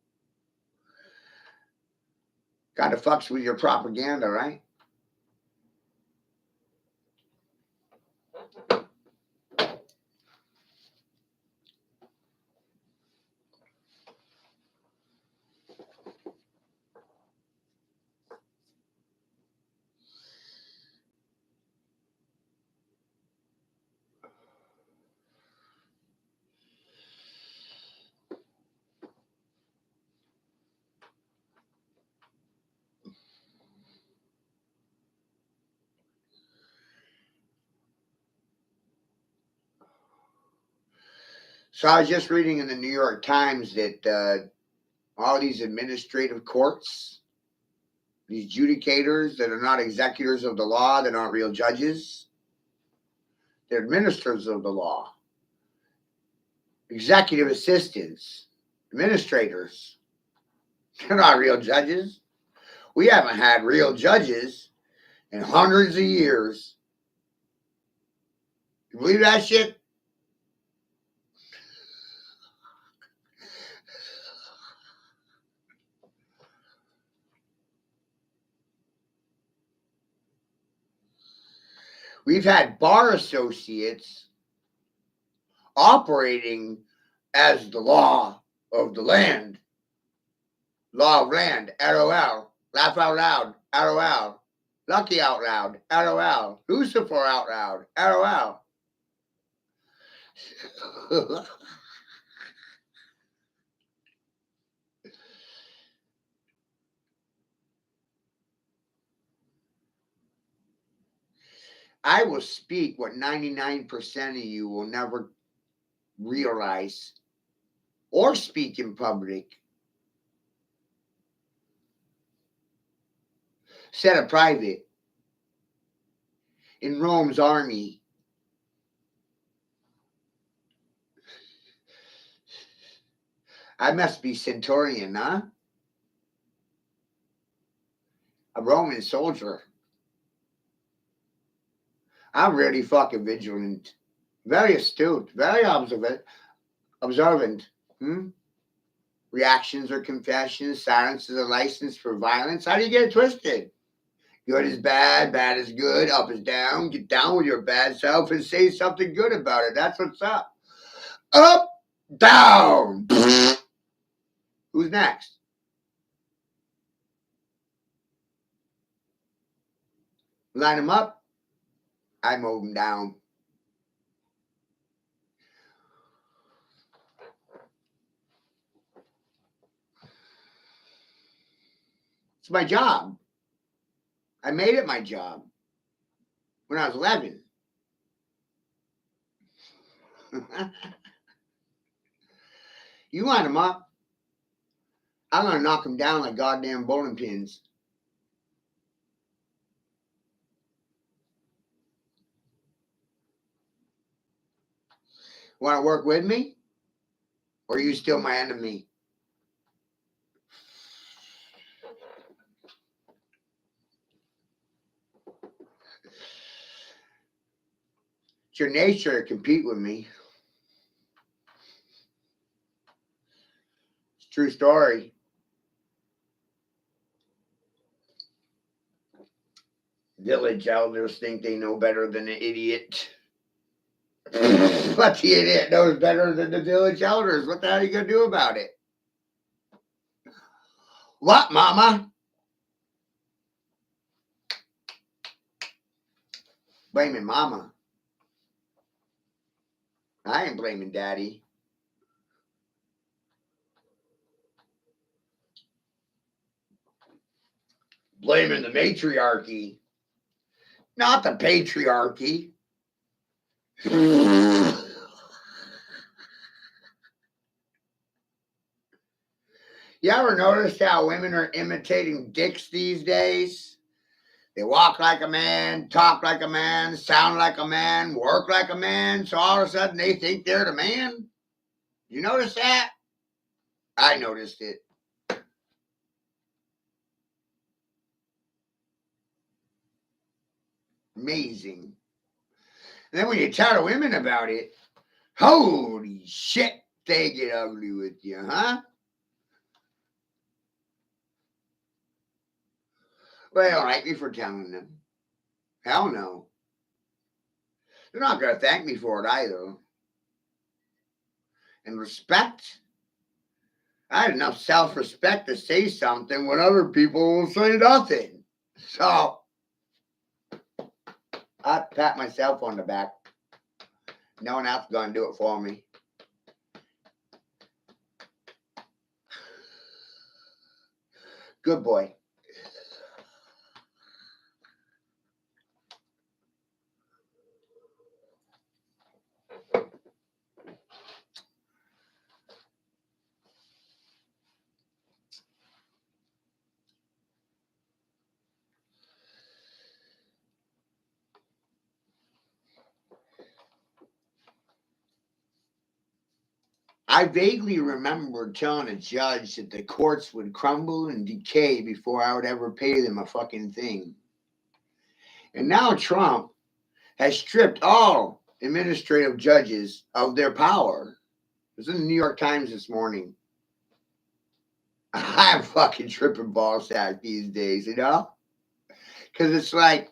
Kind of fucks with your propaganda, right? So I was just reading in the New York Times that all these administrative courts, these adjudicators that are not executors of the law, that aren't real judges, they're administrators of the law, executive assistants, administrators. They're not real judges. We haven't had real judges in hundreds of years. You believe that shit? We've had bar associates operating as the law of the land. Law of land, LOL. Laugh out loud, LOL. Lucky out loud, LOL. Lucifer out loud, LOL. I will speak what 99% of you will never realize or speak in public. Said a private in Rome's army. I must be centurion, huh? A Roman soldier. I'm really fucking vigilant. Very astute. Very observant. Reactions or confessions. Silence is a license for violence. How do you get it twisted? Good is bad. Bad is good. Up is down. Get down with your bad self and say something good about it. That's what's up. Up, down. Who's next? Line them up. I mow them down. It's my job. I made it my job when I was 11. You line them up. I'm going to knock them down like goddamn bowling pins. Want to work with me? Or are you still my enemy? It's your nature to compete with me. It's a true story. Village elders think they know better than the idiot. But the idiot knows better than the village elders. What the hell are you going to do about it? What, mama? Blaming mama. I ain't blaming daddy. Blaming the matriarchy. Not the patriarchy. You ever notice how women are imitating dicks these days? They walk like a man, talk like a man, sound like a man, work like a man, so all of a sudden they think they're the man? You notice that? I noticed it. Amazing. And then when you tell the women about it, holy shit, they get ugly with you, huh? Well, they don't like me for telling them. Hell no. They're not going to thank me for it either. And respect? I had enough self-respect to say something when other people will say nothing. So, I pat myself on the back. No one else is going to do it for me. Good boy. I vaguely remember telling a judge that the courts would crumble and decay before I would ever pay them a fucking thing. And now Trump has stripped all administrative judges of their power. It was in the New York Times this morning. I'm fucking tripping ball sack these days, you know? Because it's like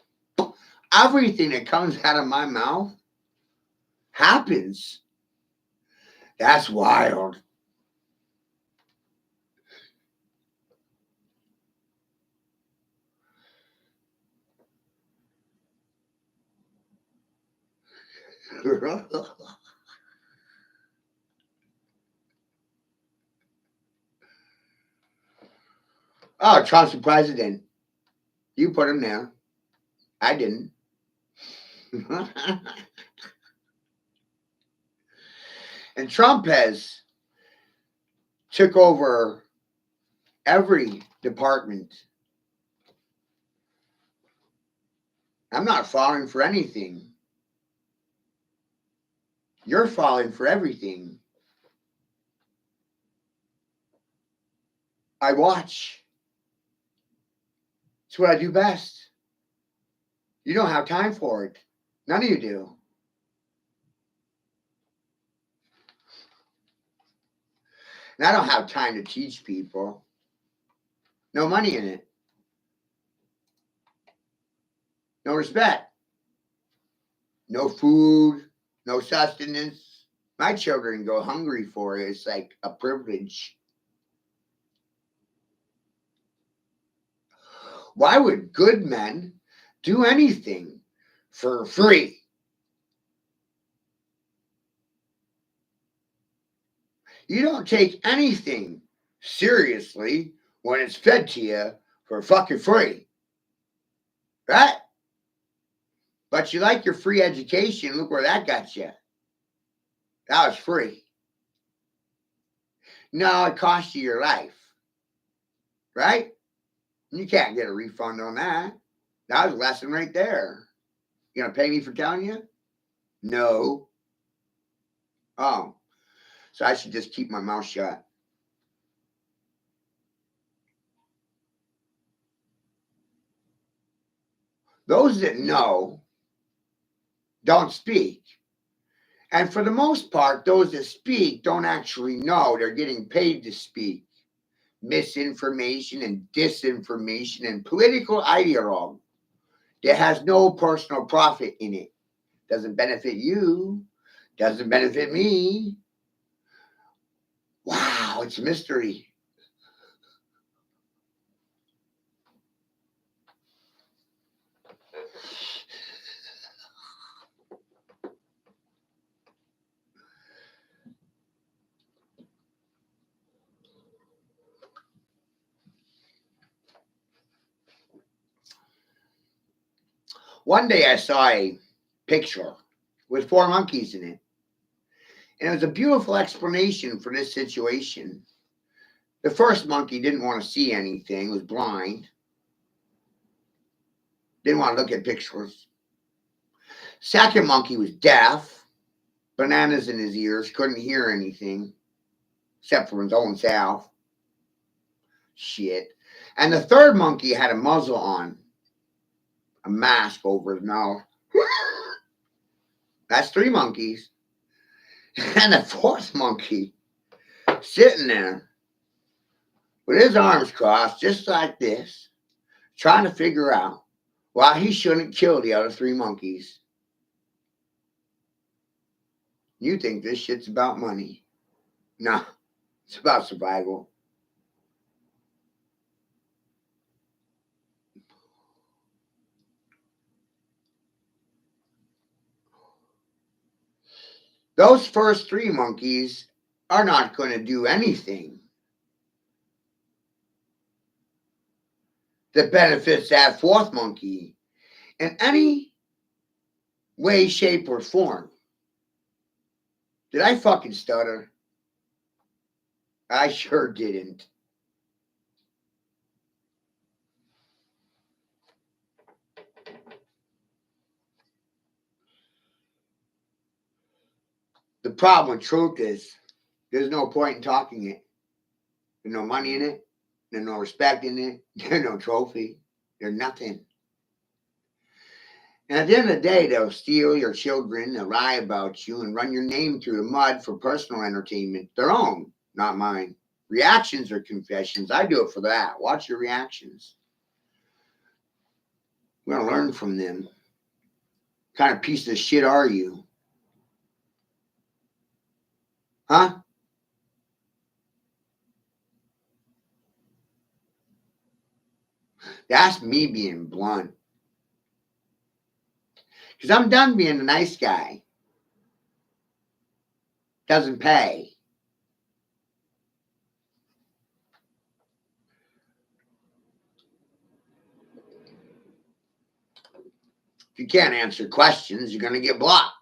everything that comes out of my mouth happens. That's wild. Oh, Trump's the president. You put him there. I didn't. And Trump has took over every department. I'm not falling for anything. You're falling for everything. I watch. It's what I do best. You don't have time for it. None of you do. And I don't have time to teach people. No money in it. No respect. No food. No sustenance. My children go hungry for it. It's like a privilege. Why would good men do anything for free? You don't take anything seriously when it's fed to you for fucking free. Right? But you like your free education. Look where that got you. That was free. No, it cost you your life. Right? You can't get a refund on that. That was a lesson right there. You gonna pay me for telling you? No. Oh. So I should just keep my mouth shut. Those that know don't speak. And for the most part, those that speak don't actually know. They're getting paid to speak. Misinformation and disinformation and political ideologue that has no personal profit in it. Doesn't benefit you. Doesn't benefit me. Wow, it's a mystery. One day I saw a picture with 4 monkeys in it. And it was a beautiful explanation for this situation. The first monkey didn't want to see anything, was blind, didn't want to look at pictures. Second monkey was deaf, bananas in his ears, couldn't hear anything except for his own self. Shit. And the third monkey had a muzzle on, a mask over his mouth. That's 3 monkeys. And the fourth monkey sitting there with his arms crossed, just like this, trying to figure out why he shouldn't kill the other 3 monkeys. You think this shit's about money? No, it's about survival. Those first 3 monkeys are not going to do anything that benefits that fourth monkey in any way, shape, or form. Did I fucking stutter? I sure didn't. The problem with truth is there's no point in talking it. There's no money in it. There's no respect in it. There's no trophy. There's nothing. And at the end of the day, they'll steal your children, they'll lie about you, and run your name through the mud for personal entertainment. Their own, not mine. Reactions are confessions. I do it for that. Watch your reactions. We're going to learn from them. What kind of piece of shit are you? Huh? That's me being blunt. Because I'm done being a nice guy. Doesn't pay. If you can't answer questions, you're going to get blocked.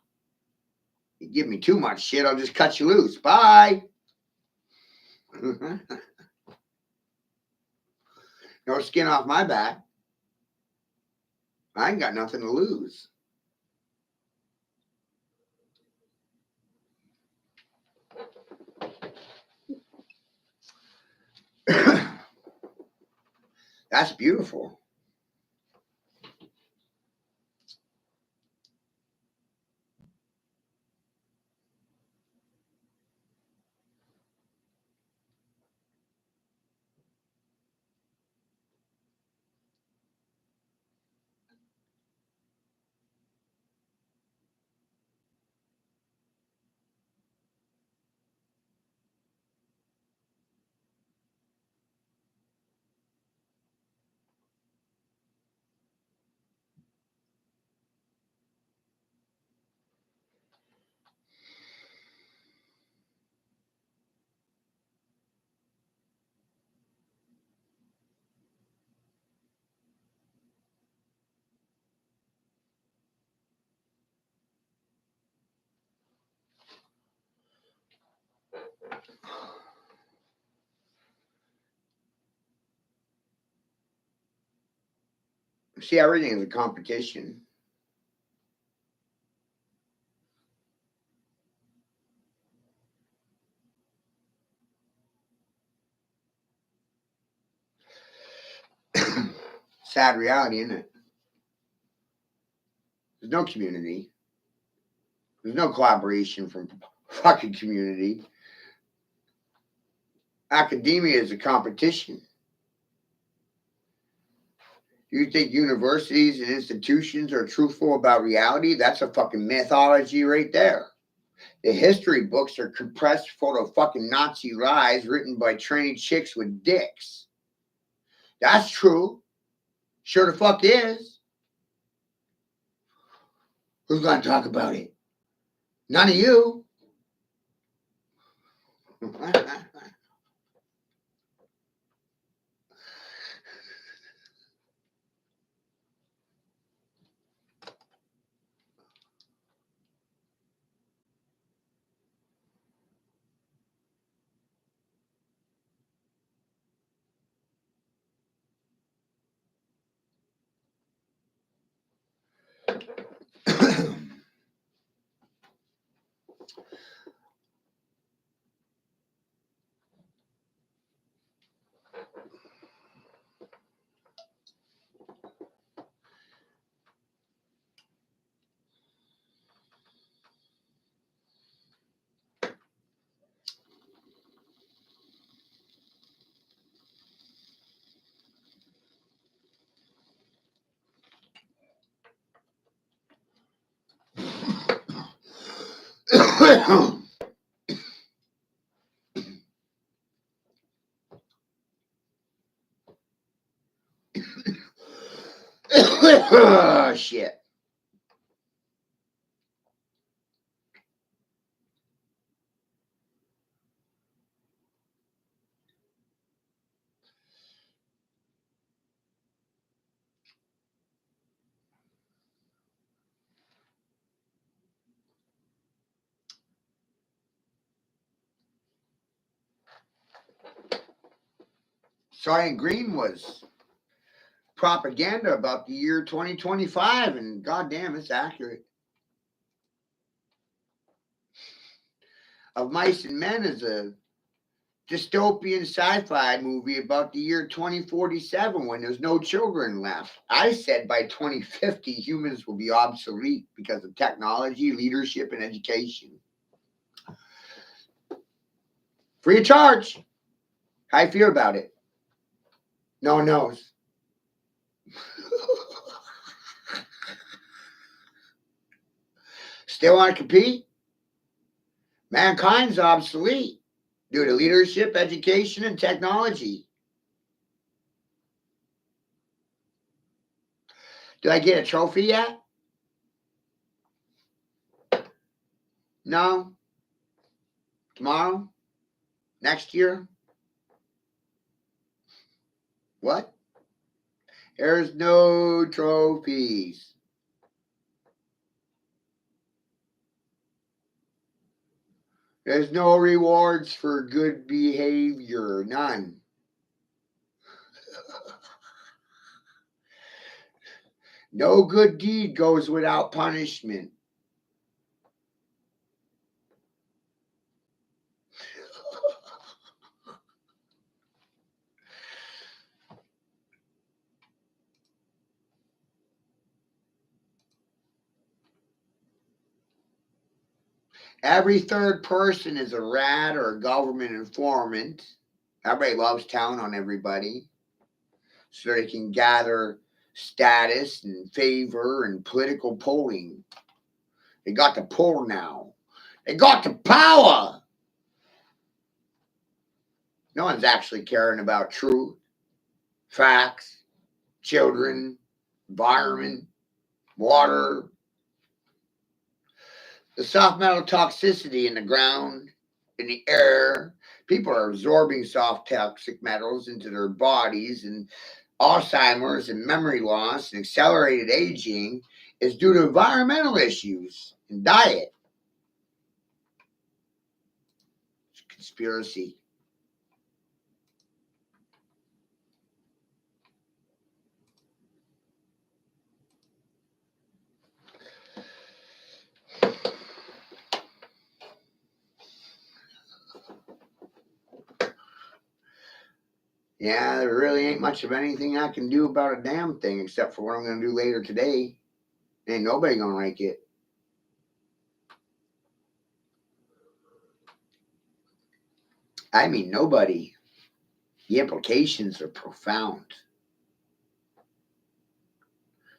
You give me too much shit, I'll just cut you loose. Bye. No skin off my back. I ain't got nothing to lose. That's beautiful. See, everything is a competition. Sad reality, isn't it? There's no community. There's no collaboration from fucking community. Academia is a competition. You think universities and institutions are truthful about reality? That's a fucking mythology right there. The history books are compressed full of fucking Nazi lies written by trained chicks with dicks. That's true. Sure the fuck is. Who's gonna talk about it? None of you. Shit. Sergeant Green was propaganda about the year 2025, and goddamn, it's accurate. Of Mice and Men is a dystopian sci-fi movie about the year 2047 when there's no children left. I said by 2050 humans will be obsolete because of technology, leadership, and education. Free of charge. How you feel about it? No one knows. Still want to compete? Mankind's obsolete due to leadership, education, and technology. Did I get a trophy yet? No. Tomorrow? Next year? What? There's no trophies. There's no rewards for good behavior. None. No good deed goes without punishment. Every third person is a rat or a government informant. Everybody loves town on everybody so they can gather status and favor and political polling. They got the pull now. They got the power. No one's actually caring about truth, facts, children, environment, water. The soft metal toxicity in the ground, in the air. People are absorbing soft toxic metals into their bodies, and Alzheimer's and memory loss and accelerated aging is due to environmental issues and diet. It's a conspiracy. Yeah, there really ain't much of anything I can do about a damn thing except for what I'm going to do later today. Ain't nobody going to like it. I mean, nobody. The implications are profound.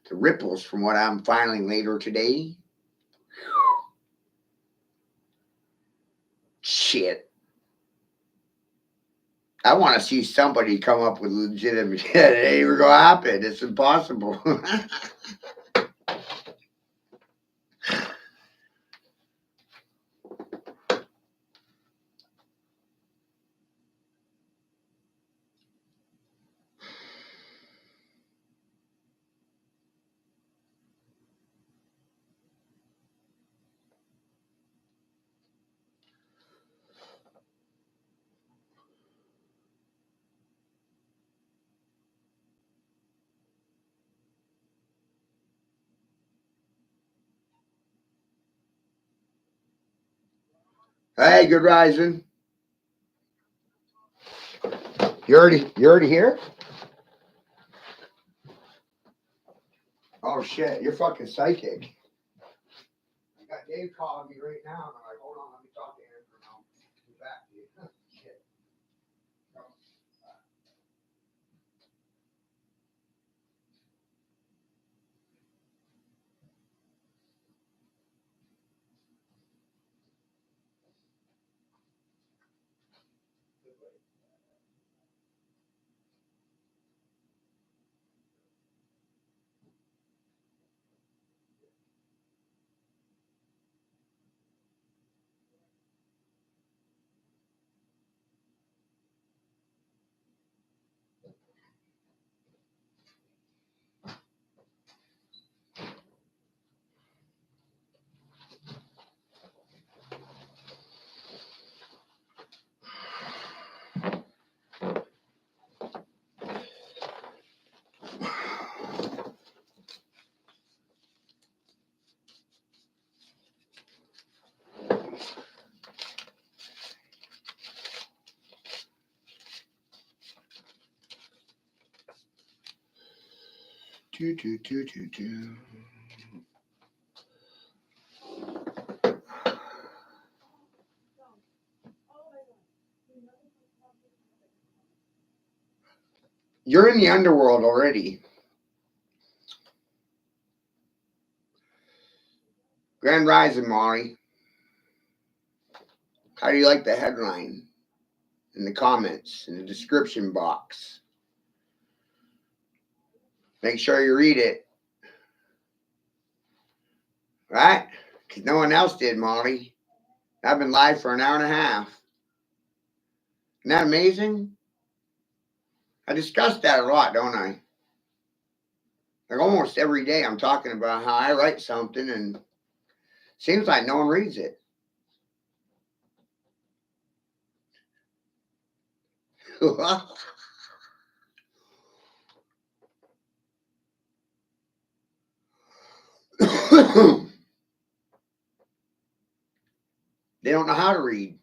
The ripples from what I'm filing later today. Shit. I want to see somebody come up with legitimate shit. It ain't even going to happen. It's impossible. Hey, good rising. You already here? Oh shit, you're fucking psychic. I got Dave calling me right now, and I'm like, hold on, let me talk to Andrew now. Get back to you. Shit. Do. You're in the underworld already. Grand Rising, Molly. How do you like the headline in the comments, in the description box? Make sure you read it. Right? Because no one else did, Molly. I've been live for an hour and a half. Isn't that amazing? I discuss that a lot, don't I? Like almost every day I'm talking about how I write something and seems like no one reads it. They don't know how to read.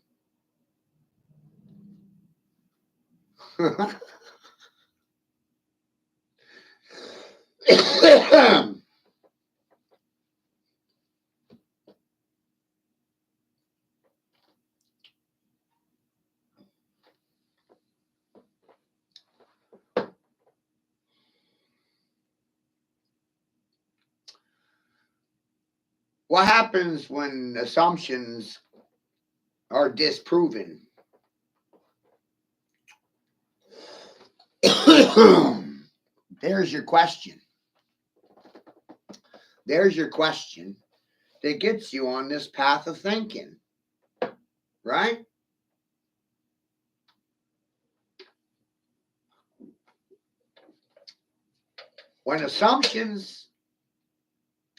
What happens when assumptions are disproven? There's your question. There's your question that gets you on this path of thinking, right? When assumptions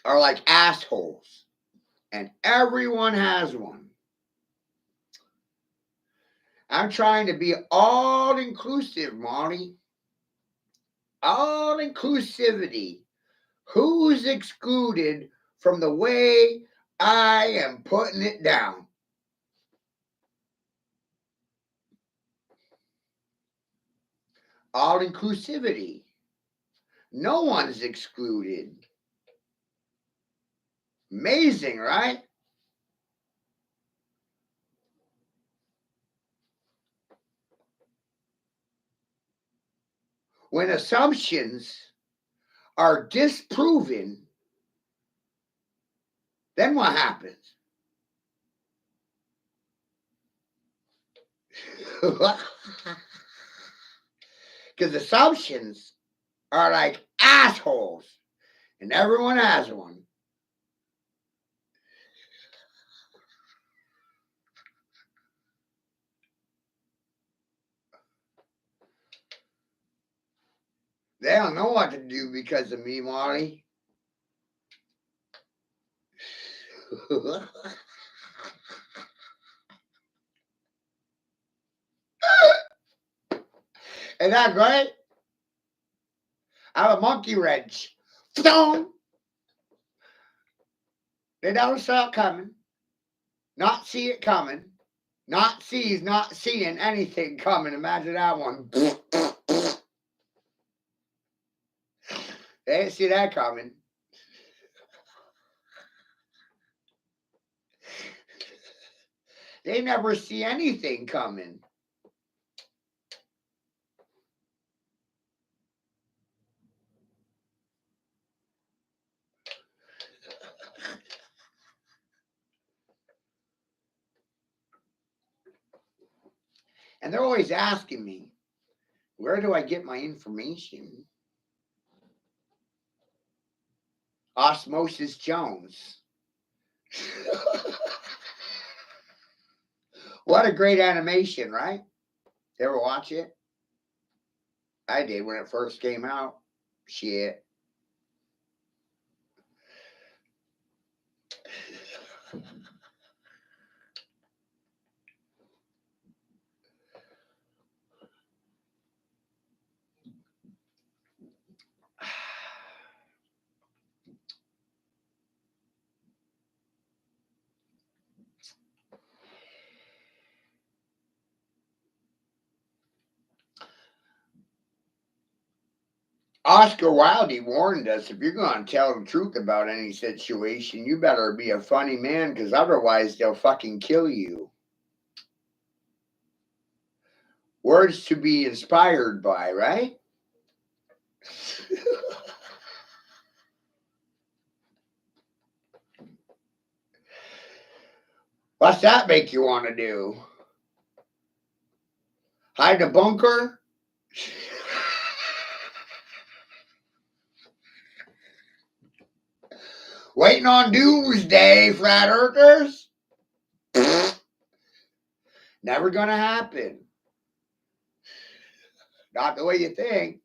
are like assholes, and everyone has one. I'm trying to be all inclusive, Marty. All inclusivity. Who's excluded from the way I am putting it down? All inclusivity. No one's excluded. Amazing, right? When assumptions are disproven, then what happens? Because assumptions are like assholes, and everyone has one. They don't know what to do because of me, Marty. Isn't that great? I have a monkey wrench. They don't saw it coming, not see it coming. Not seeing anything coming. Imagine that one. They didn't see that coming. They never see anything coming. And they're always asking me, where do I get my information? Osmosis Jones. What a great animation, right? You ever watch it? I did when it first came out. Shit. Oscar Wilde warned us, if you're going to tell the truth about any situation, you better be a funny man, because otherwise they'll fucking kill you. Words to be inspired by, right? What's that make you want to do? Hide a bunker? Waiting on doomsday, flat earthers? Never gonna happen. Not the way you think.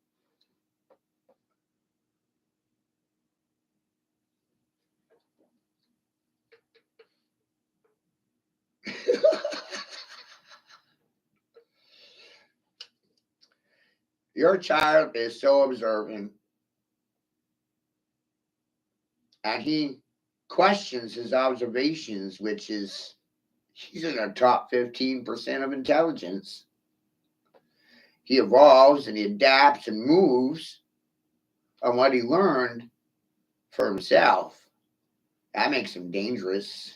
Your child is so observant, and he questions his observations, which is, he's in the top 15% of intelligence. He evolves and he adapts and moves on what he learned for himself. That makes him dangerous.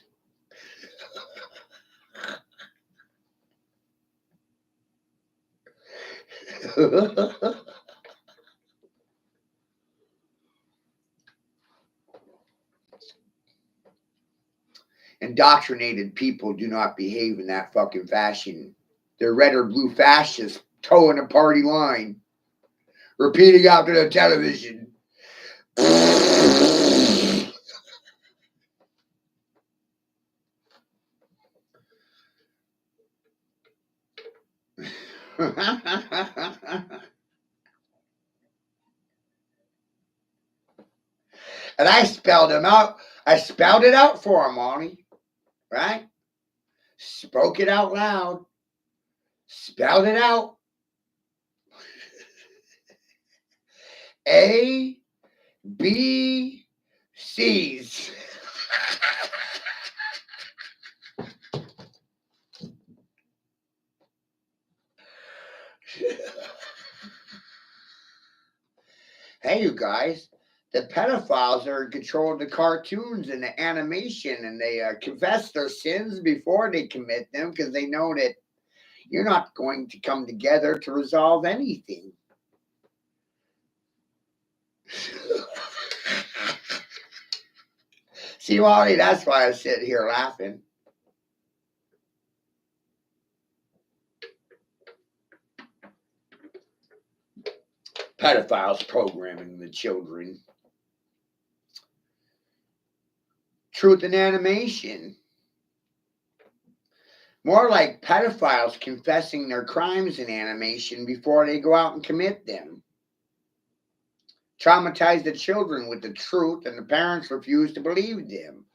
Indoctrinated people do not behave in that fucking fashion. They're red or blue fascists towing a party line, repeating after the television. And I spelled him out. I spelled it out for him, Monty. Right? Spoke it out loud. Spelled it out. A, B, C's. Hey, you guys. The pedophiles are in control of the cartoons and the animation, and they confess their sins before they commit them, because they know that you're not going to come together to resolve anything. See, Wally, that's why I sit here laughing. Pedophiles programming the children. Truth in animation. More like pedophiles confessing their crimes in animation before they go out and commit them. Traumatize the children with the truth, and the parents refuse to believe them.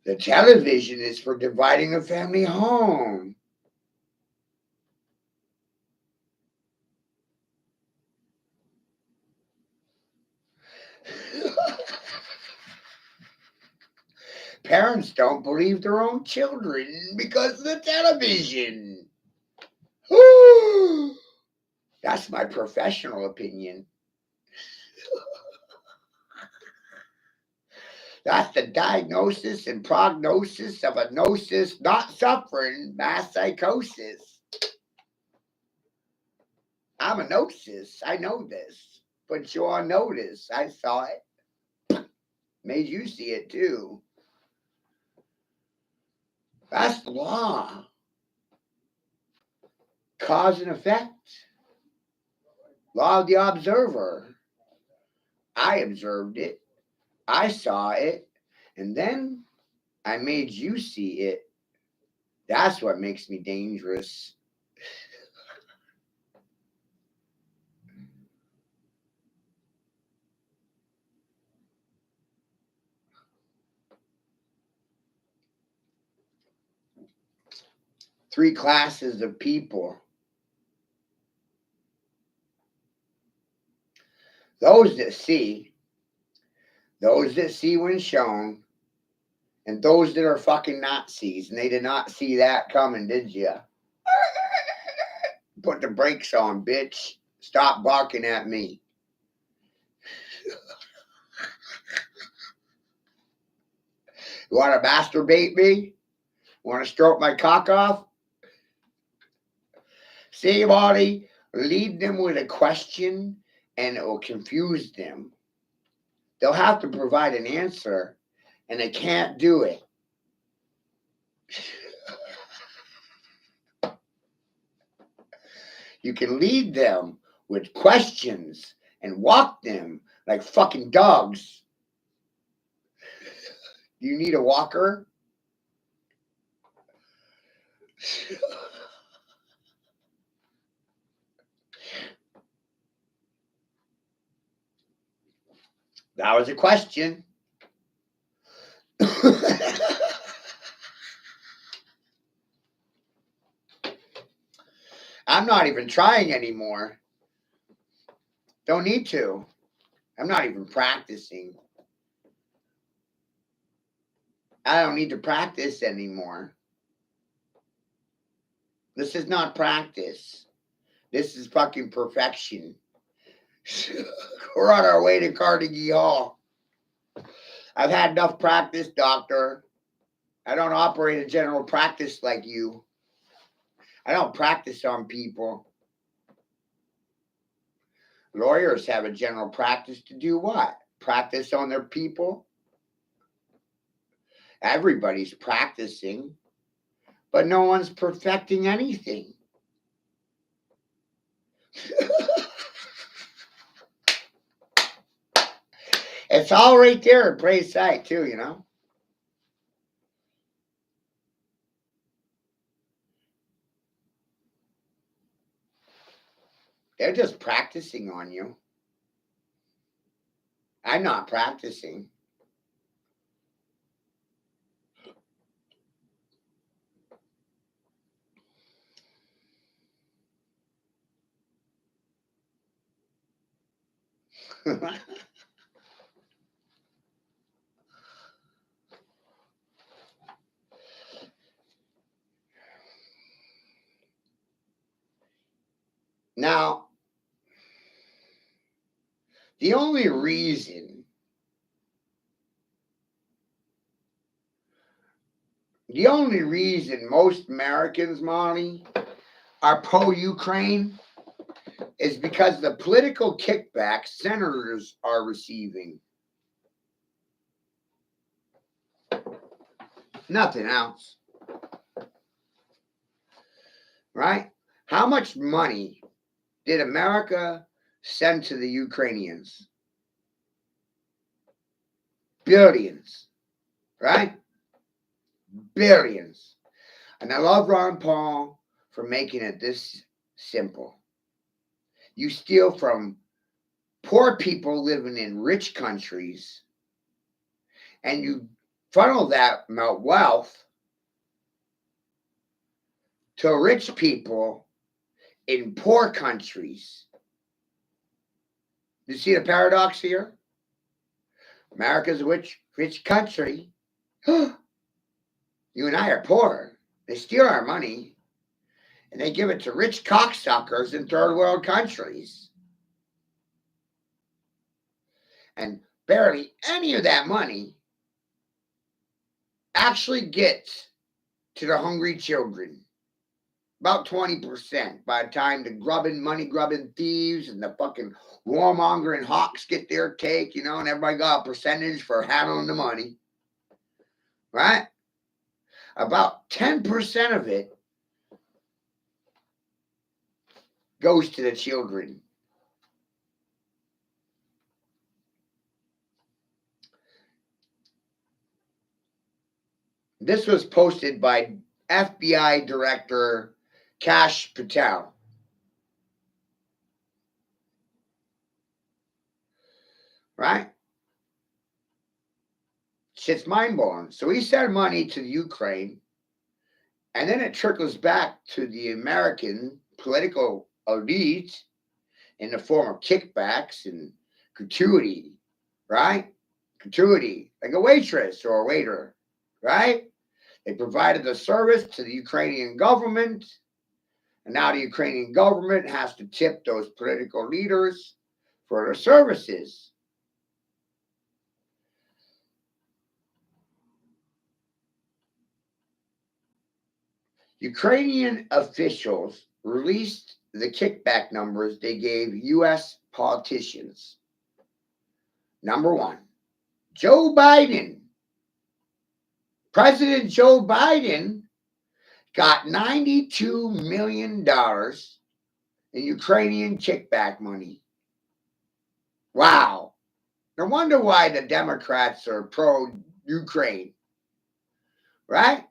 The television is for dividing the family home. Parents don't believe their own children because of the television. That's my professional opinion. That's the diagnosis and prognosis of a gnosis not suffering mass psychosis. I'm a gnosis. I know this. Put you on notice. I saw it. Made you see it too. That's the law. Cause and effect. Law of the observer. I observed it. I saw it. And then I made you see it. That's what makes me dangerous. Three classes of people. Those that see when shown, and those that are fucking Nazis, and they did not see that coming, did you? Put the brakes on, bitch. Stop barking at me. You want to masturbate me? Want to stroke my cock off? See, buddy, lead them with a question and it will confuse them. They'll have to provide an answer and they can't do it. You can lead them with questions and walk them like fucking dogs. You need a walker? That was a question. I'm not even trying anymore. Don't need to. I'm not even practicing. I don't need to practice anymore. This is not practice. This is fucking perfection. We're on our way to Carnegie Hall. I've had enough practice, doctor. I don't operate a general practice like you. I don't practice on people. Lawyers have a general practice to do what? Practice on their people? Everybody's practicing, but no one's perfecting anything. It's all right there at Praise Sight, too, you know? They're just practicing on you. I'm not practicing. Now, the only reason most Americans, Monty, are pro-Ukraine is because the political kickback senators are receiving. Nothing else. Right? How much money did America send to the Ukrainians? Billions. Right? Billions. And I love Ron Paul for making it this simple. You steal from poor people living in rich countries and you funnel that wealth to rich people in poor countries. You see the paradox here? America's a rich country. You and I are poor. They steal our money and they give it to rich cocksuckers in third world countries. And barely any of that money actually gets to the hungry children. About 20% by the time the money grubbing thieves and the fucking warmongering hawks get their cake, and everybody got a percentage for handling the money. Right? About 10% of it goes to the children. This was posted by FBI Director Kash Patel. Right? Shit's mind-blowing. So he sent money to the Ukraine, and then it trickles back to the American political elite in the form of kickbacks and gratuity, right? Gratuity, like a waitress or a waiter, right? They provided the service to the Ukrainian government, and now the Ukrainian government has to tip those political leaders for their services. Ukrainian officials released the kickback numbers they gave U.S. politicians. Number one, Joe Biden. President Joe Biden got $92 million in Ukrainian kickback money. Wow. No wonder why the Democrats are pro-Ukraine. Right?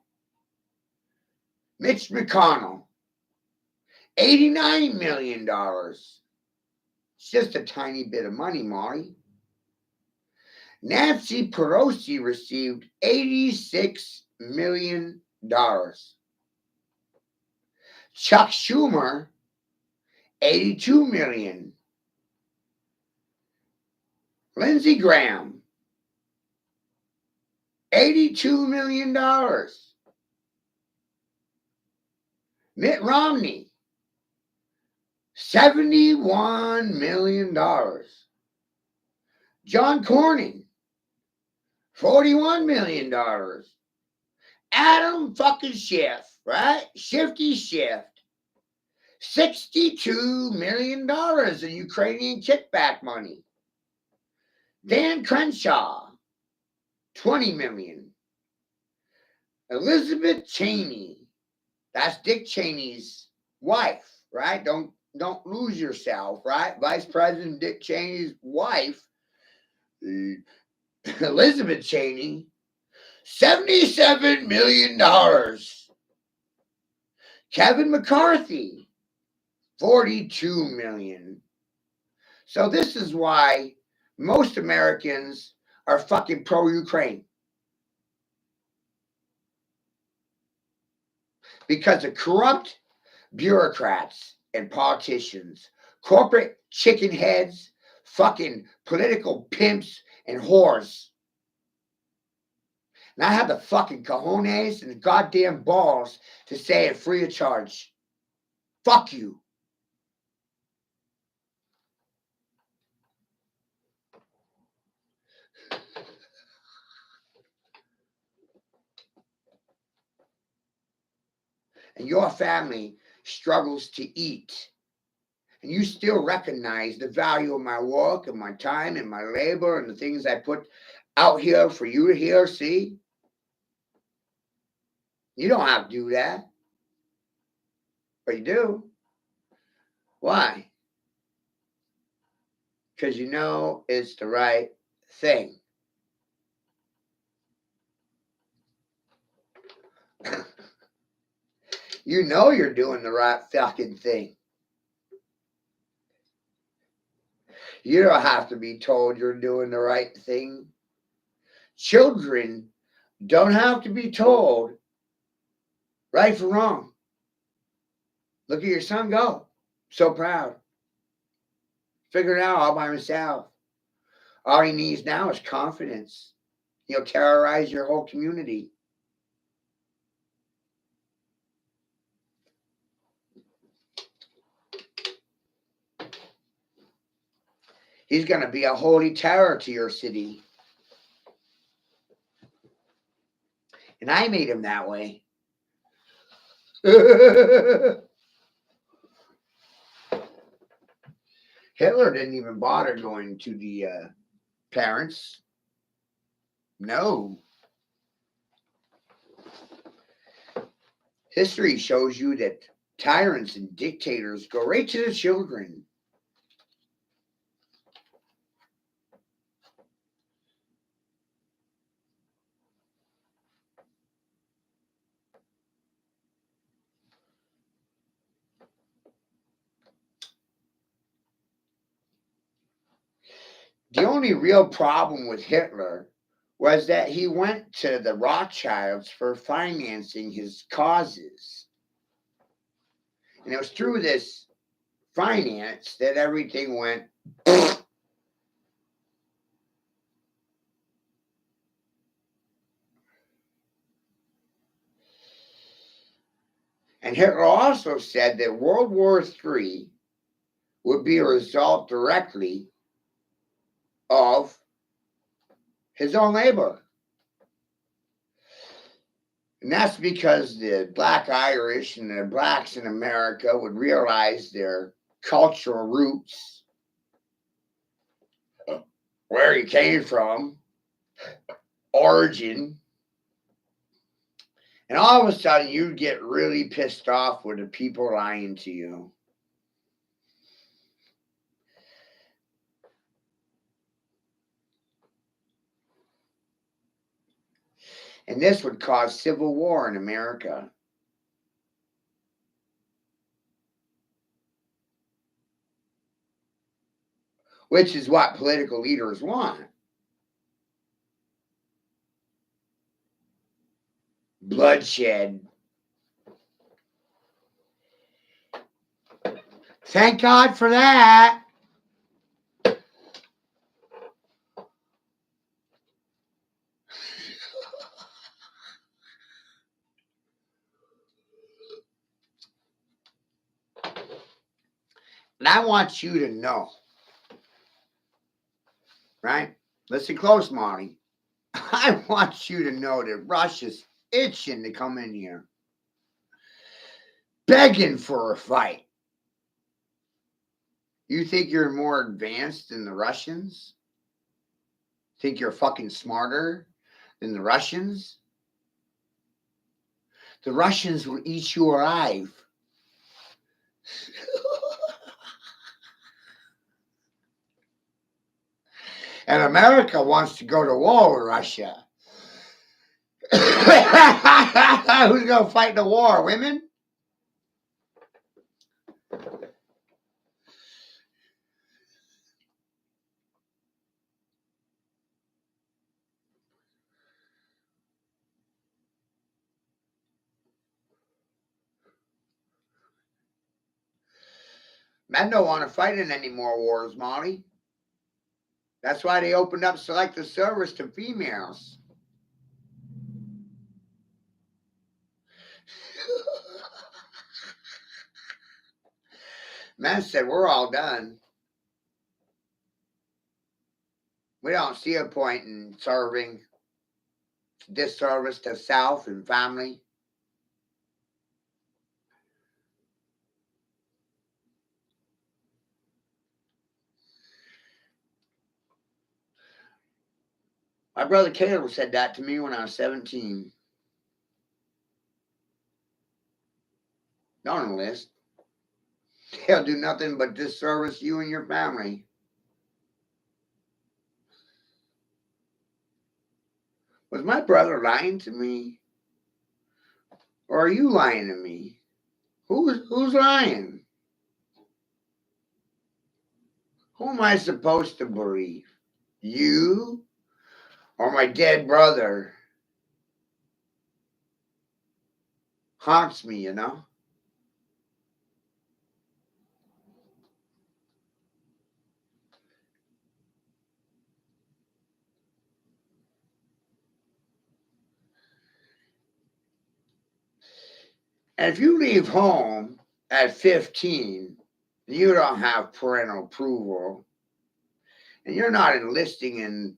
Mitch McConnell, $89 million. It's just a tiny bit of money, Molly. Nancy Pelosi received $86 million. Chuck Schumer, $82 million. Lindsey Graham, $82 million. Mitt Romney, $71 million. John Cornyn, $41 million. Adam fucking Schiff, right? Shifty Schiff, $62 million in Ukrainian kickback money. Dan Crenshaw, $20 million. Elizabeth Cheney, that's Dick Cheney's wife, right? Don't lose yourself, right? Vice President Dick Cheney's wife, Elizabeth Cheney, $77 million. Kevin McCarthy, $42 million. So this is why most Americans are fucking pro-Ukraine. Because of corrupt bureaucrats and politicians, corporate chicken heads, fucking political pimps and whores. And I have the fucking cojones and the goddamn balls to say it free of charge. Fuck you. And your family struggles to eat, and you still recognize the value of my work and my time and my labor and the things I put out here for you to hear, see? You don't have to do that. But you do. Why? Because you know it's the right thing. You know you're doing the right fucking thing. You don't have to be told you're doing the right thing. Children don't have to be told right from wrong. Look at your son go. So proud. Figured it out all by himself. All he needs now is confidence. He'll terrorize your whole community. He's going to be a holy terror to your city. And I made him that way. Hitler didn't even bother going to the parents. No. History shows you that tyrants and dictators go right to the children. The only real problem with Hitler was that he went to the Rothschilds for financing his causes. And it was through this finance that everything went. And Hitler also said that World War III would be a result directly of his own labor. And that's because the Black Irish and the blacks in America would realize their cultural roots, where you came from, origin. And all of a sudden, you'd get really pissed off with the people lying to you. And this would cause civil war in America. Which is what political leaders want. Bloodshed. Thank God for that. And I want you to know, right? Listen close, Marty. I want you to know that Russia's itching to come in here, begging for a fight. You think you're more advanced than the Russians? Think you're fucking smarter than the Russians? The Russians will eat you alive. And America wants to go to war with Russia. Who's going to fight the war? Women? Men don't want to fight in any more wars, Molly. That's why they opened up selective service to females. Men said, we're all done. We don't see a point in serving disservice to self and family. My brother Caleb said that to me when I was 17. Don't enlist. They'll do nothing but disservice you and your family. Was my brother lying to me? Or are you lying to me? Who's lying? Who am I supposed to believe? You or my dead brother? Haunts me, you know? And if you leave home at 15, you don't have parental approval, and you're not enlisting in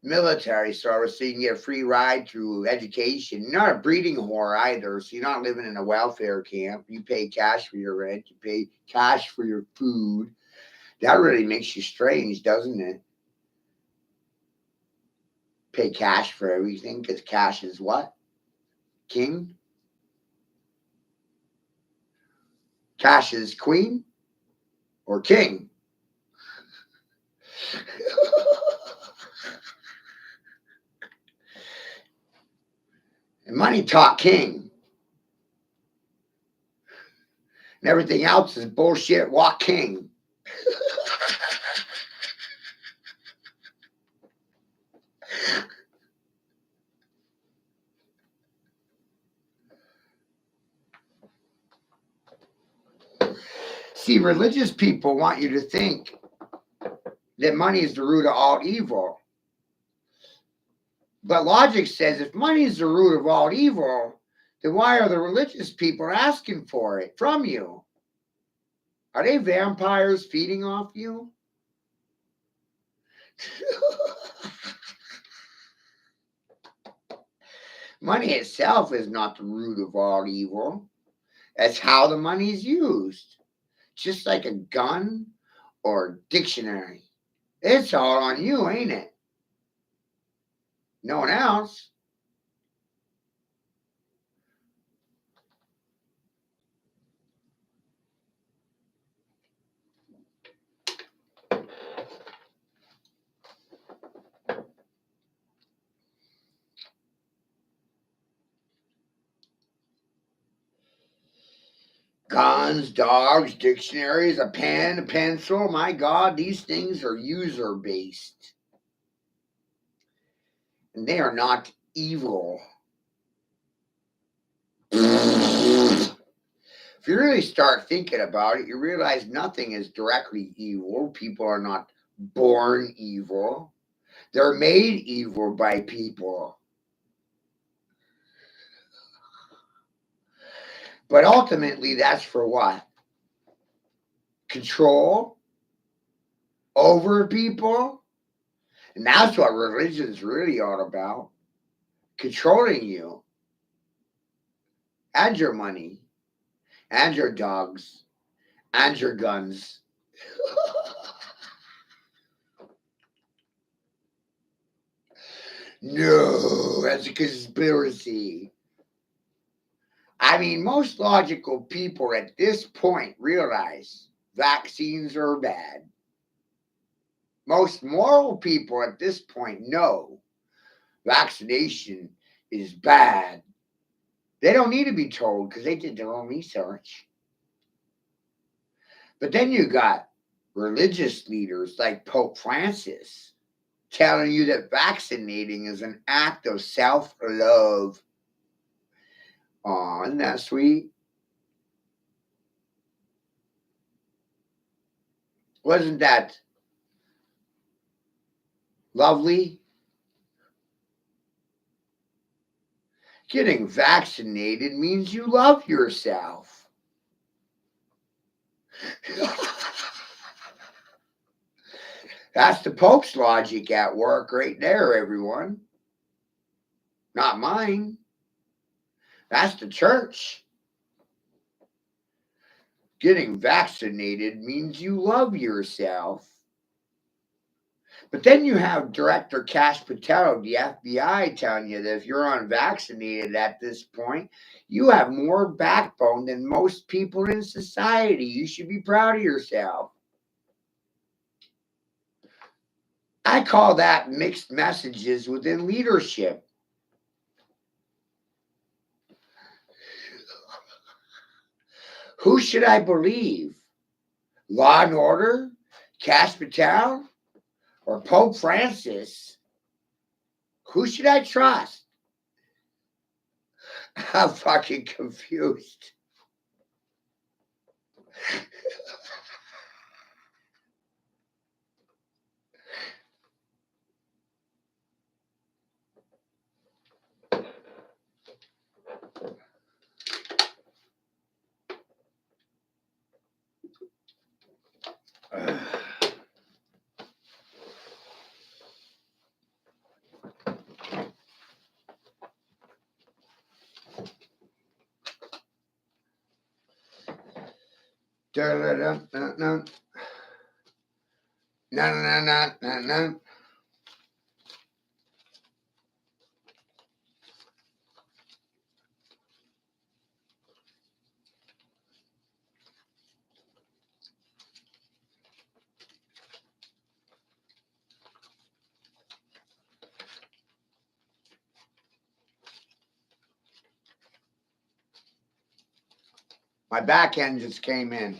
military service so you can get a free ride through education. You're not a breeding whore either, so you're not living in a welfare camp. You pay cash for your rent, you pay cash for your food. That really makes you strange, doesn't it? Pay cash for everything because cash is what? King? Cash is queen or king? And money talk king. And everything else is bullshit walk king. See, religious people want you to think that money is the root of all evil. But logic says if money is the root of all evil, then why are the religious people asking for it from you? Are they vampires feeding off you? Money itself is not the root of all evil. That's how the money is used. Just like a gun or a dictionary. It's all on you, ain't it? No one else. Guns, dogs, dictionaries, a pen, a pencil. My God, these things are user based. And they are not evil. If you really start thinking about it, you realize nothing is directly evil. People are not born evil, they're made evil by people. But ultimately, that's for what? Control over people. And that's what religion's really all about, controlling you and your money and your dogs and your guns. No, that's a conspiracy. I mean, most logical people at this point realize vaccines are bad. Most moral people at this point know vaccination is bad. They don't need to be told because they did their own research. But then you got religious leaders like Pope Francis telling you that vaccinating is an act of self love. Aw, isn't that sweet? Wasn't that lovely? Getting vaccinated means you love yourself. That's the Pope's logic at work right there, everyone. Not mine. That's the church. Getting vaccinated means you love yourself. But then you have Director Kash Patel of the FBI telling you that if you're unvaccinated at this point, you have more backbone than most people in society. You should be proud of yourself. I call that mixed messages within leadership. Who should I believe? Law and Order? Kash Patel? Or Pope Francis? Who should I trust? I'm fucking confused. No. No. My back end just came in.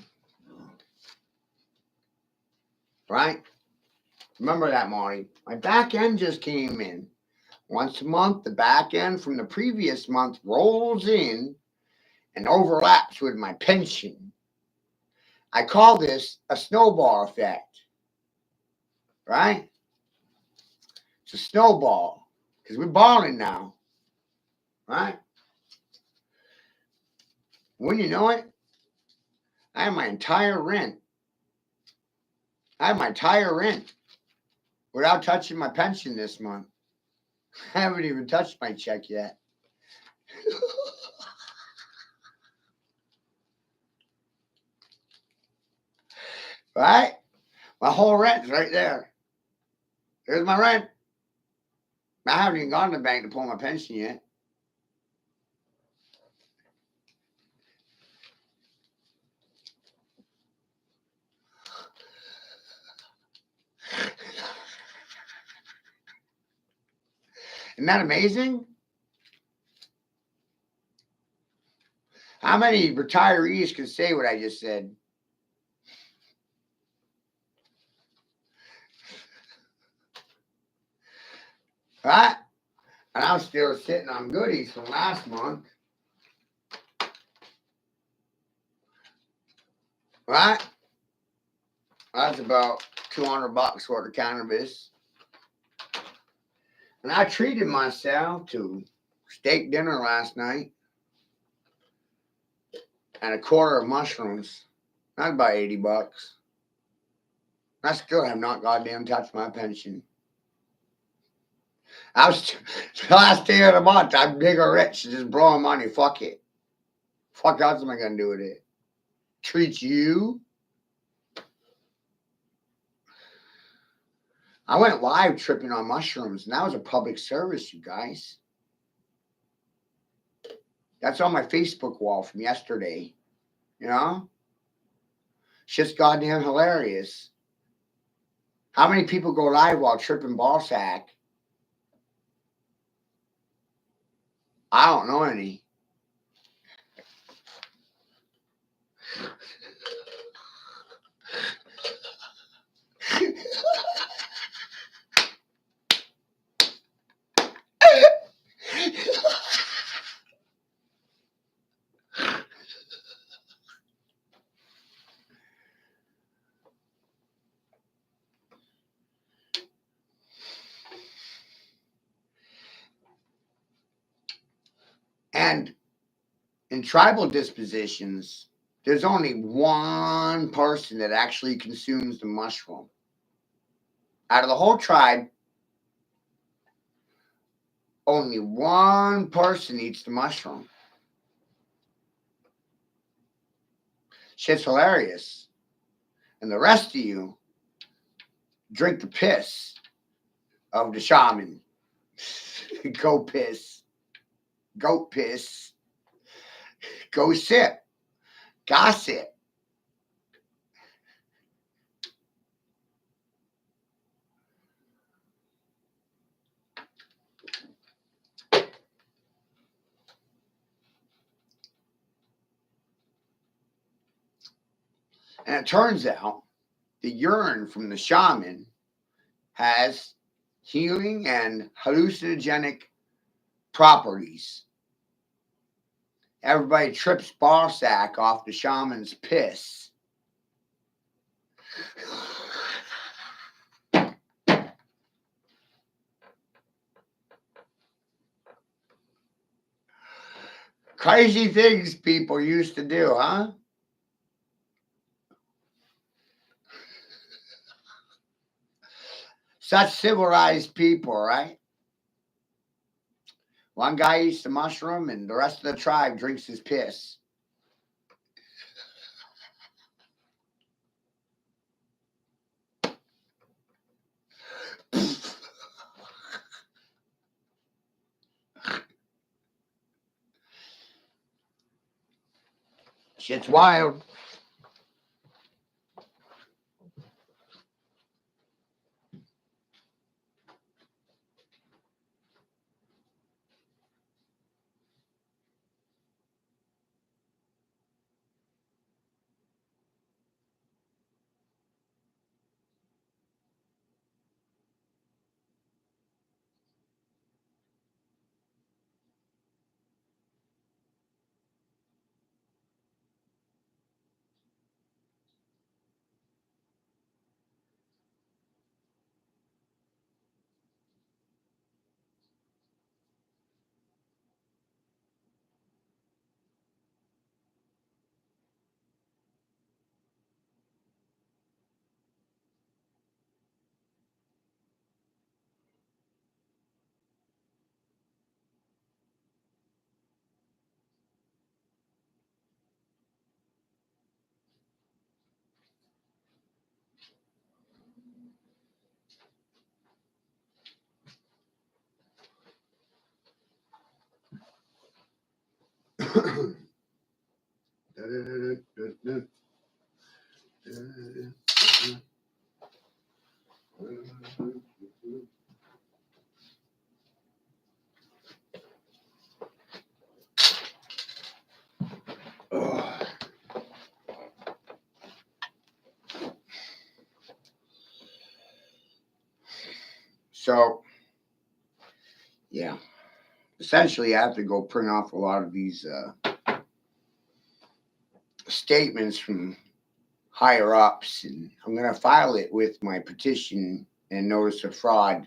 Right? Remember that, Marty. My back end just came in. Once a month, the back end from the previous month rolls in and overlaps with my pension. I call this a snowball effect. Right? It's a snowball. Because we're balling now. Right? When you know it, I have my entire rent. Without touching my pension this month. I haven't even touched my check yet. Right? My whole rent's right there. There's my rent. I haven't even gone to the bank to pull my pension yet. Isn't that amazing? How many retirees can say what I just said? Right? And I'm still sitting on goodies from last month. Right? That's about $200 worth of cannabis. And I treated myself to steak dinner last night and a quarter of mushrooms. That's about $80. I still have not goddamn touched my pension. I was the last day of the month. I'm big or rich, just blowing money. Fuck it. Fuck else am I gonna do with it? Treat you? I went live tripping on mushrooms, and that was a public service, you guys. That's on my Facebook wall from yesterday. You know? Shit's goddamn hilarious. How many people go live while tripping ball sack? I don't know any. And in tribal dispositions, there's only one person that actually consumes the mushroom. Out of the whole tribe, only one person eats the mushroom. Shit's hilarious. And the rest of you drink the piss of the shaman. Go piss. Goat piss. Go sip. Gossip. And it turns out the urine from the shaman has healing and hallucinogenic properties. Everybody trips ball sack off the shaman's piss. Crazy things people used to do, huh? Such civilized people, right? One guy eats the mushroom and the rest of the tribe drinks his piss. Shit's wild. So, yeah. Essentially, I have to go print off a lot of these statements from higher ups, and I'm going to file it with my petition and notice of fraud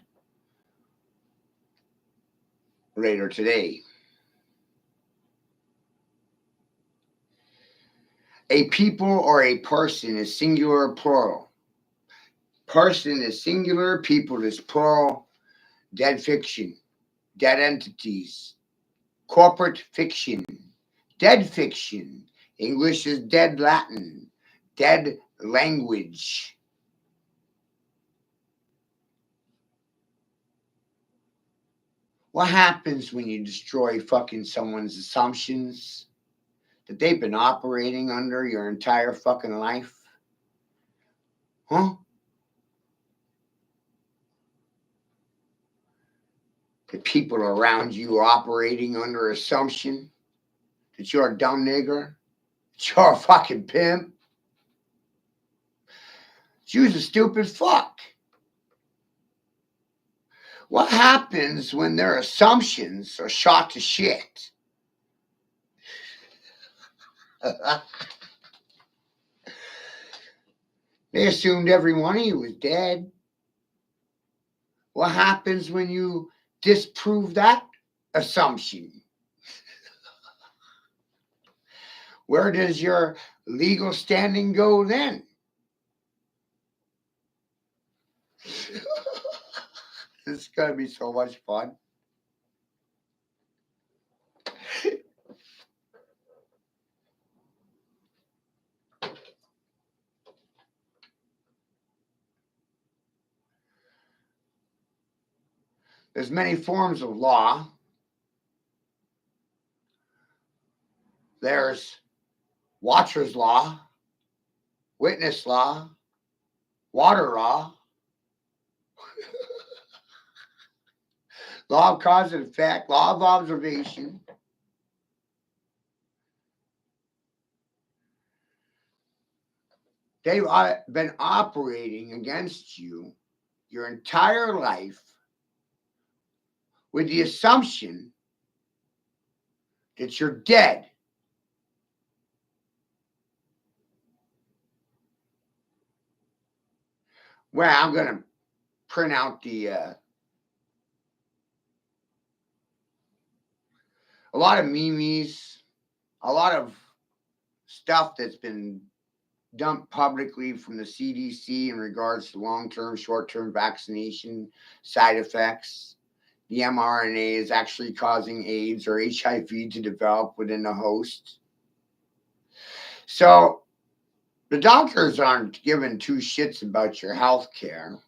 later today. A people or a person is singular or plural. Person is singular, people is plural. Dead fiction, dead entities, corporate fiction, dead fiction. English is dead Latin, dead language. What happens when you destroy fucking someone's assumptions that they've been operating under your entire fucking life? Huh? The people around you operating under assumption that you're a dumb nigger, that you're a fucking pimp. You're a stupid fuck. What happens when their assumptions are shot to shit? They assumed every one of you was dead. What happens when you disprove that assumption? Where does your legal standing go then? This is going to be so much fun. There's many forms of law. There's watcher's law, witness law, water law, law of cause and effect, law of observation. They've been operating against you your entire life with the assumption that you're dead. Well, I'm going to print out a lot of memes, a lot of stuff that's been dumped publicly from the CDC in regards to long-term, short-term vaccination side effects. The mRNA is actually causing AIDS or HIV to develop within the host. So the doctors aren't giving two shits about your health care.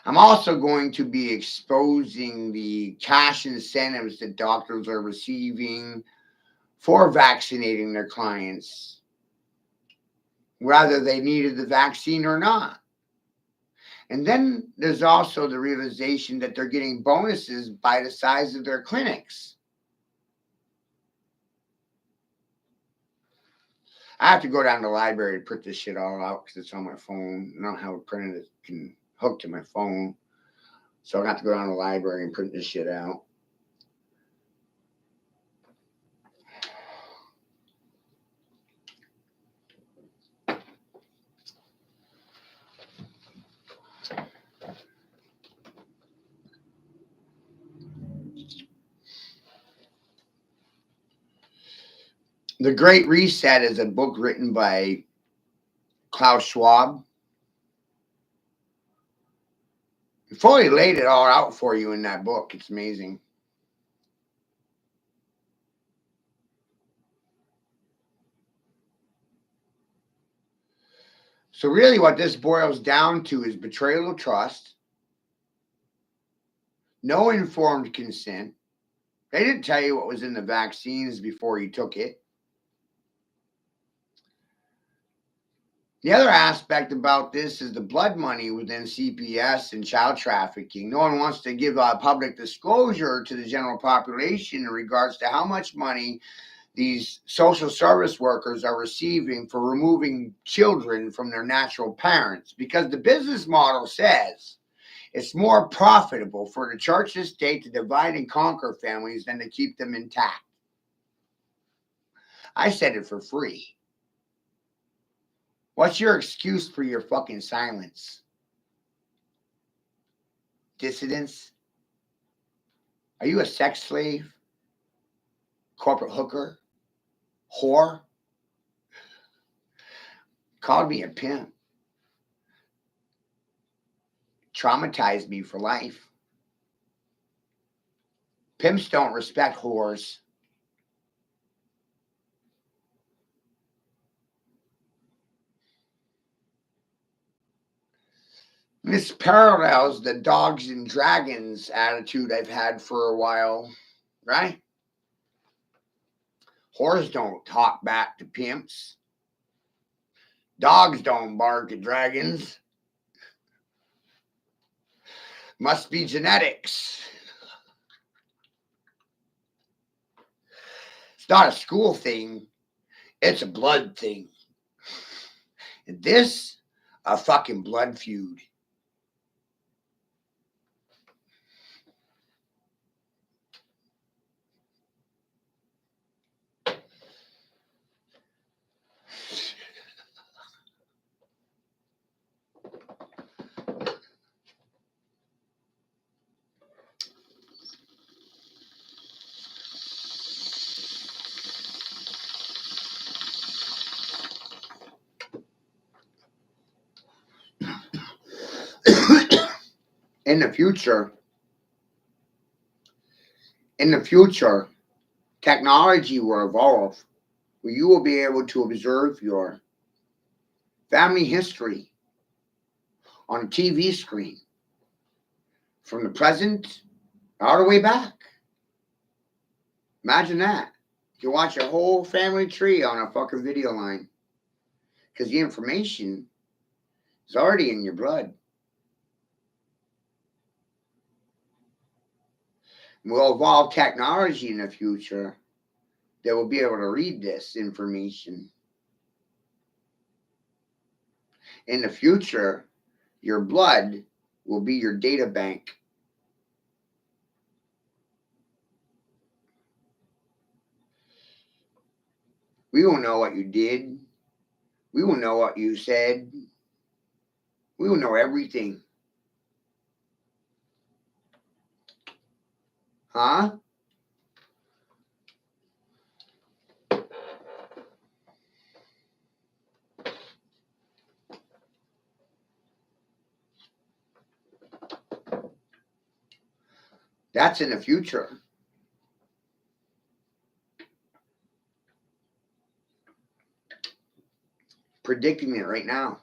I'm also going to be exposing the cash incentives that doctors are receiving for vaccinating their clients, whether they needed the vaccine or not. And then there's also the realization that they're getting bonuses by the size of their clinics. I have to go down to the library to print this shit all out because it's on my phone. I don't have it printed that can hook to my phone. So I'm going to have to go down to the library and print this shit out. The Great Reset is a book written by Klaus Schwab. He fully laid it all out for you in that book. It's amazing. So really what this boils down to is betrayal of trust, no informed consent. They didn't tell you what was in the vaccines before you took it. The other aspect about this is the blood money within CPS and child trafficking. No one wants to give public disclosure to the general population in regards to how much money these social service workers are receiving for removing children from their natural parents, because the business model says it's more profitable for the church and state to divide and conquer families than to keep them intact. I said it for free. What's your excuse for your fucking silence? Dissidents? Are you a sex slave? Corporate hooker? Whore? Called me a pimp. Traumatized me for life. Pimps don't respect whores. This parallels the dogs and dragons attitude I've had for a while, right? Whores don't talk back to pimps. Dogs don't bark at dragons. Must be genetics. It's not a school thing. It's a blood thing. And this, a fucking blood feud. In the future, technology will evolve where you will be able to observe your family history on a TV screen from the present all the way back. Imagine that. You can watch your whole family tree on a fucking video line because the information is already in your blood. We'll evolve technology in the future that will be able to read this information. In the future, your blood will be your data bank. We will know what you did. We will know what you said. We will know everything. Huh? That's in the future. Predicting it right now.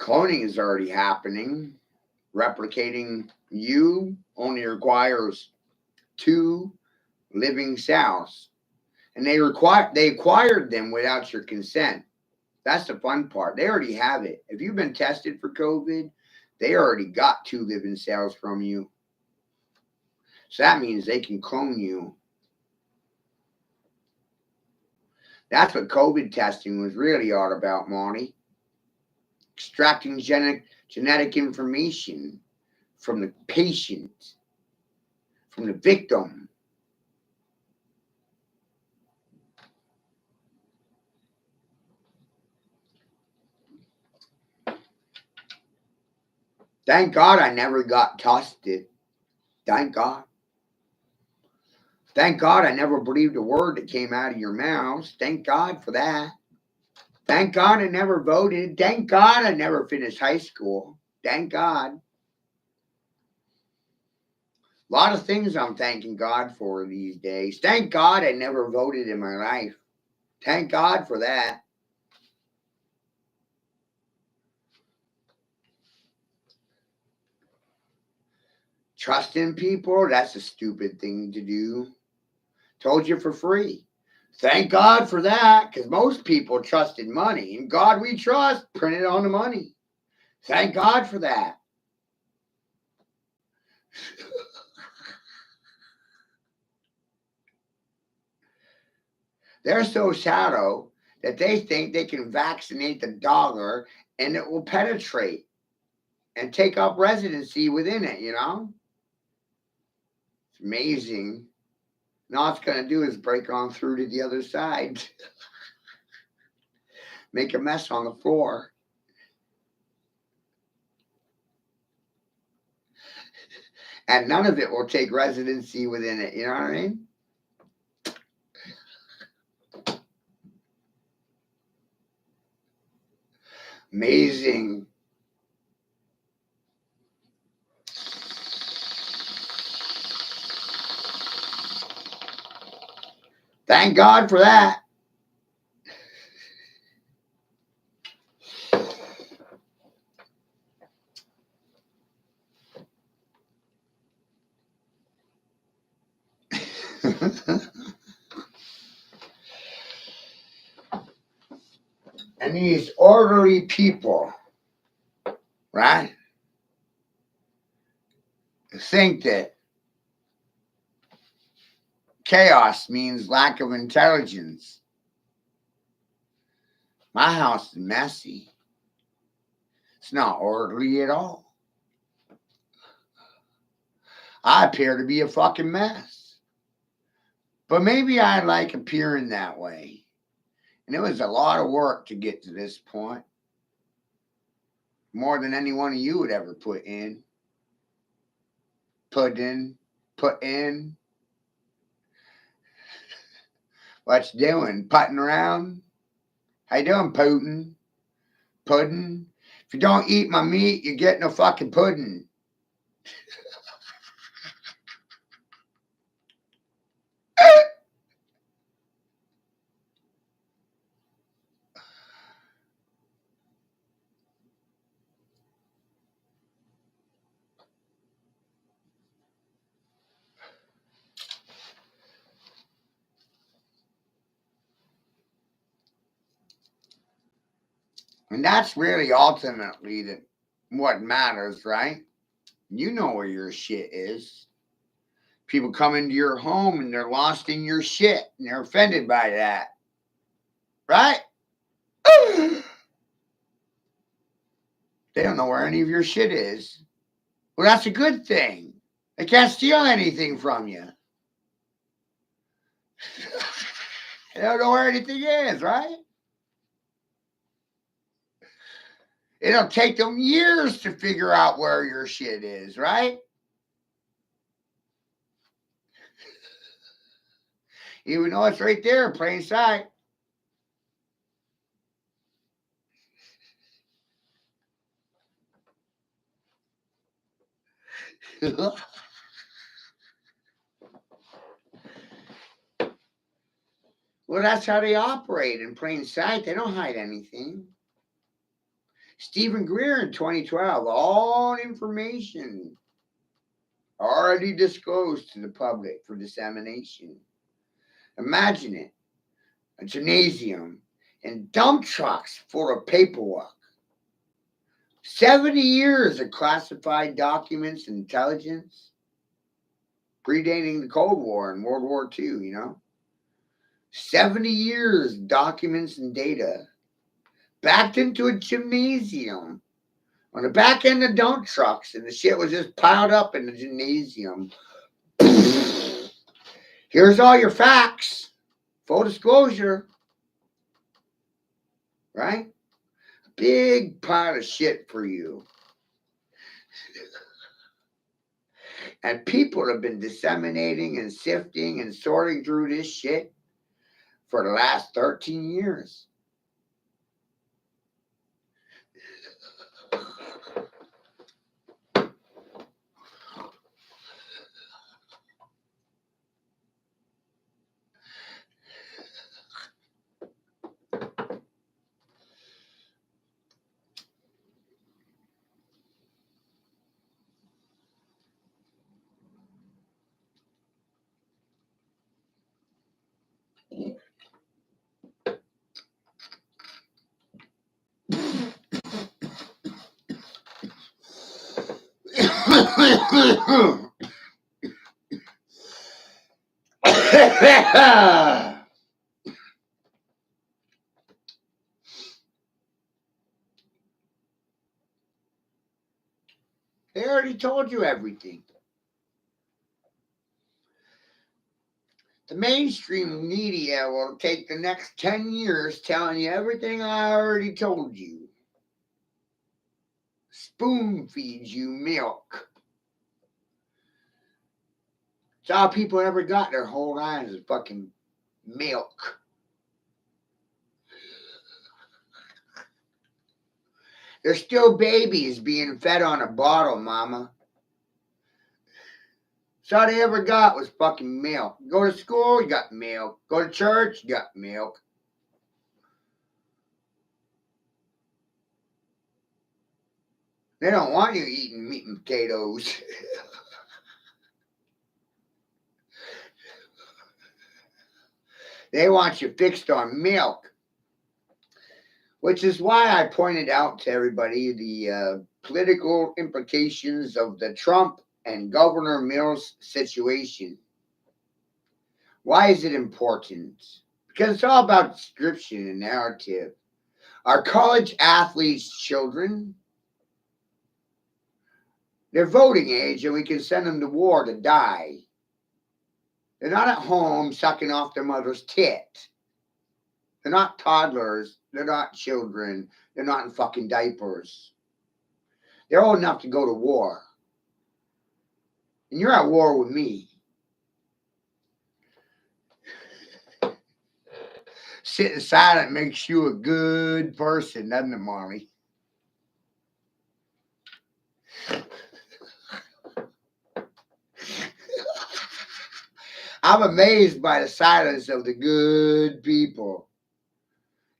Cloning is already happening. Replicating you only requires 2 living cells. And they acquired them without your consent. That's the fun part. They already have it. If you've been tested for COVID, they already got 2 living cells from you. So that means they can clone you. That's what COVID testing was really all about, Monty. Extracting genetic information from the patient, from the victim. Thank God I never got tested. Thank God. Thank God I never believed a word that came out of your mouths. Thank God for that. Thank God I never voted. Thank God I never finished high school. Thank God. A lot of things I'm thanking God for these days. Thank God I never voted in my life. Thank God for that. Trusting people, that's a stupid thing to do. Told you for free. Thank God for that, because most people trusted money. And God we trust, printed on the money. Thank God for that. They're so shallow that they think they can vaccinate the dollar and it will penetrate and take up residency within it, you know? It's amazing. And all it's going to do is break on through to the other side, make a mess on the floor. And none of it will take residency within it, you know what I mean? Amazing. Thank God for that. And these orderly people, right, think that chaos means lack of intelligence. My house is messy. It's not orderly at all. I appear to be a fucking mess. But maybe I like appearing that way. And it was a lot of work to get to this point. More than any one of you would ever put in. Put in. What you doing? Putting around? How you doing, Putin? Pudding? If you don't eat my meat, you're getting a fucking pudding. And that's really ultimately what matters, right? You know where your shit is. People come into your home and they're lost in your shit and they're offended by that. Right? They don't know where any of your shit is. Well, that's a good thing. They can't steal anything from you. They don't know where anything is, right? It'll take them years to figure out where your shit is, right? Even though it's right there, plain sight. Well, that's how they operate in plain sight. They don't hide anything. Stephen Greer in 2012, all information already disclosed to the public for dissemination. Imagine it, a gymnasium and dump trucks full of paperwork. 70 years of classified documents and intelligence, predating the Cold War and World War II, 70 years documents and data backed into a gymnasium on the back end of dump trucks, and the shit was just piled up in the gymnasium. Here's all your facts. Full disclosure. Right? Big pile of shit for you. And people have been disseminating and sifting and sorting through this shit for the last 13 years. They already told you everything. The mainstream media will take the next 10 years telling you everything I already told you. Spoon feeds you milk. It's all people ever got their whole lives is fucking milk. They're still babies being fed on a bottle, mama. That's all they ever got was fucking milk. Go to school, you got milk. Go to church, you got milk. They don't want you eating meat and potatoes. They want you fixed on milk. Which is why I pointed out to everybody the political implications of the Trump and Governor Mills situation. Why is it important? Because it's all about description and narrative. Our college athletes' children, they're voting age and we can send them to war to die. They're not at home sucking off their mother's tit. They're not toddlers. They're not children. They're not in fucking diapers. They're old enough to go to war. And you're at war with me. Sitting silent makes you a good person, doesn't it, Mommy? I'm amazed by the silence of the good people.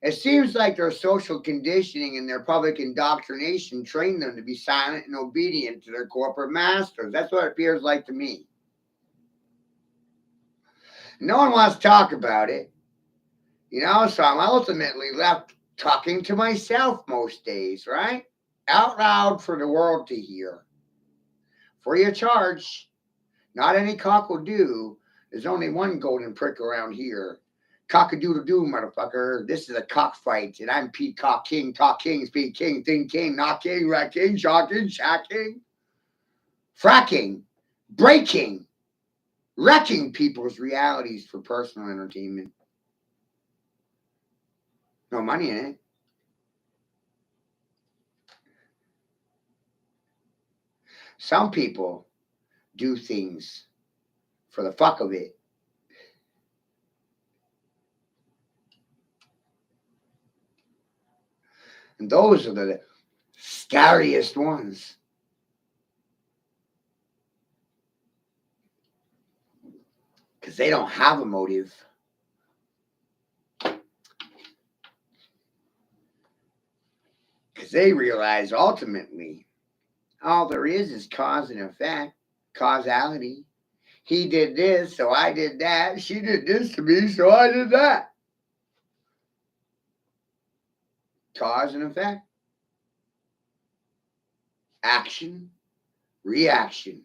It seems like their social conditioning and their public indoctrination trained them to be silent and obedient to their corporate masters. That's what it appears like to me. No one wants to talk about it, so I'm ultimately left talking to myself most days, right? Out loud for the world to hear. Free of charge. Not any cock will do. There's only one golden prick around here. Cock-a-doodle-doo, motherfucker. This is a cockfight, and I'm Peacock King, Talk King, Speed King, Think King, Knock King, Rat King, Shocking, Shacking, fracking, breaking, wrecking people's realities for personal entertainment. No money in it. Some people do things for the fuck of it. And those are the scariest ones. Because they don't have a motive. Because they realize ultimately all there is cause and effect. Causality. He did this, so I did that. She did this to me, so I did that. Cause and effect. Action, reaction.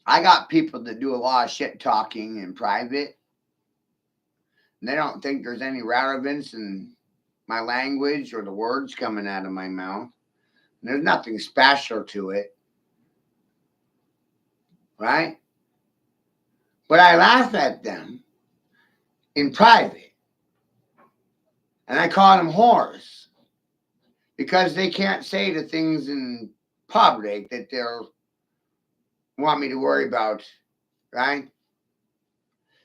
I got people that do a lot of shit talking in private. And they don't think there's any relevance in my language or the words coming out of my mouth. And there's nothing special to it. Right? But I laugh at them in private. And I call them whores. Because they can't say the things in public that they'll want me to worry about. Right?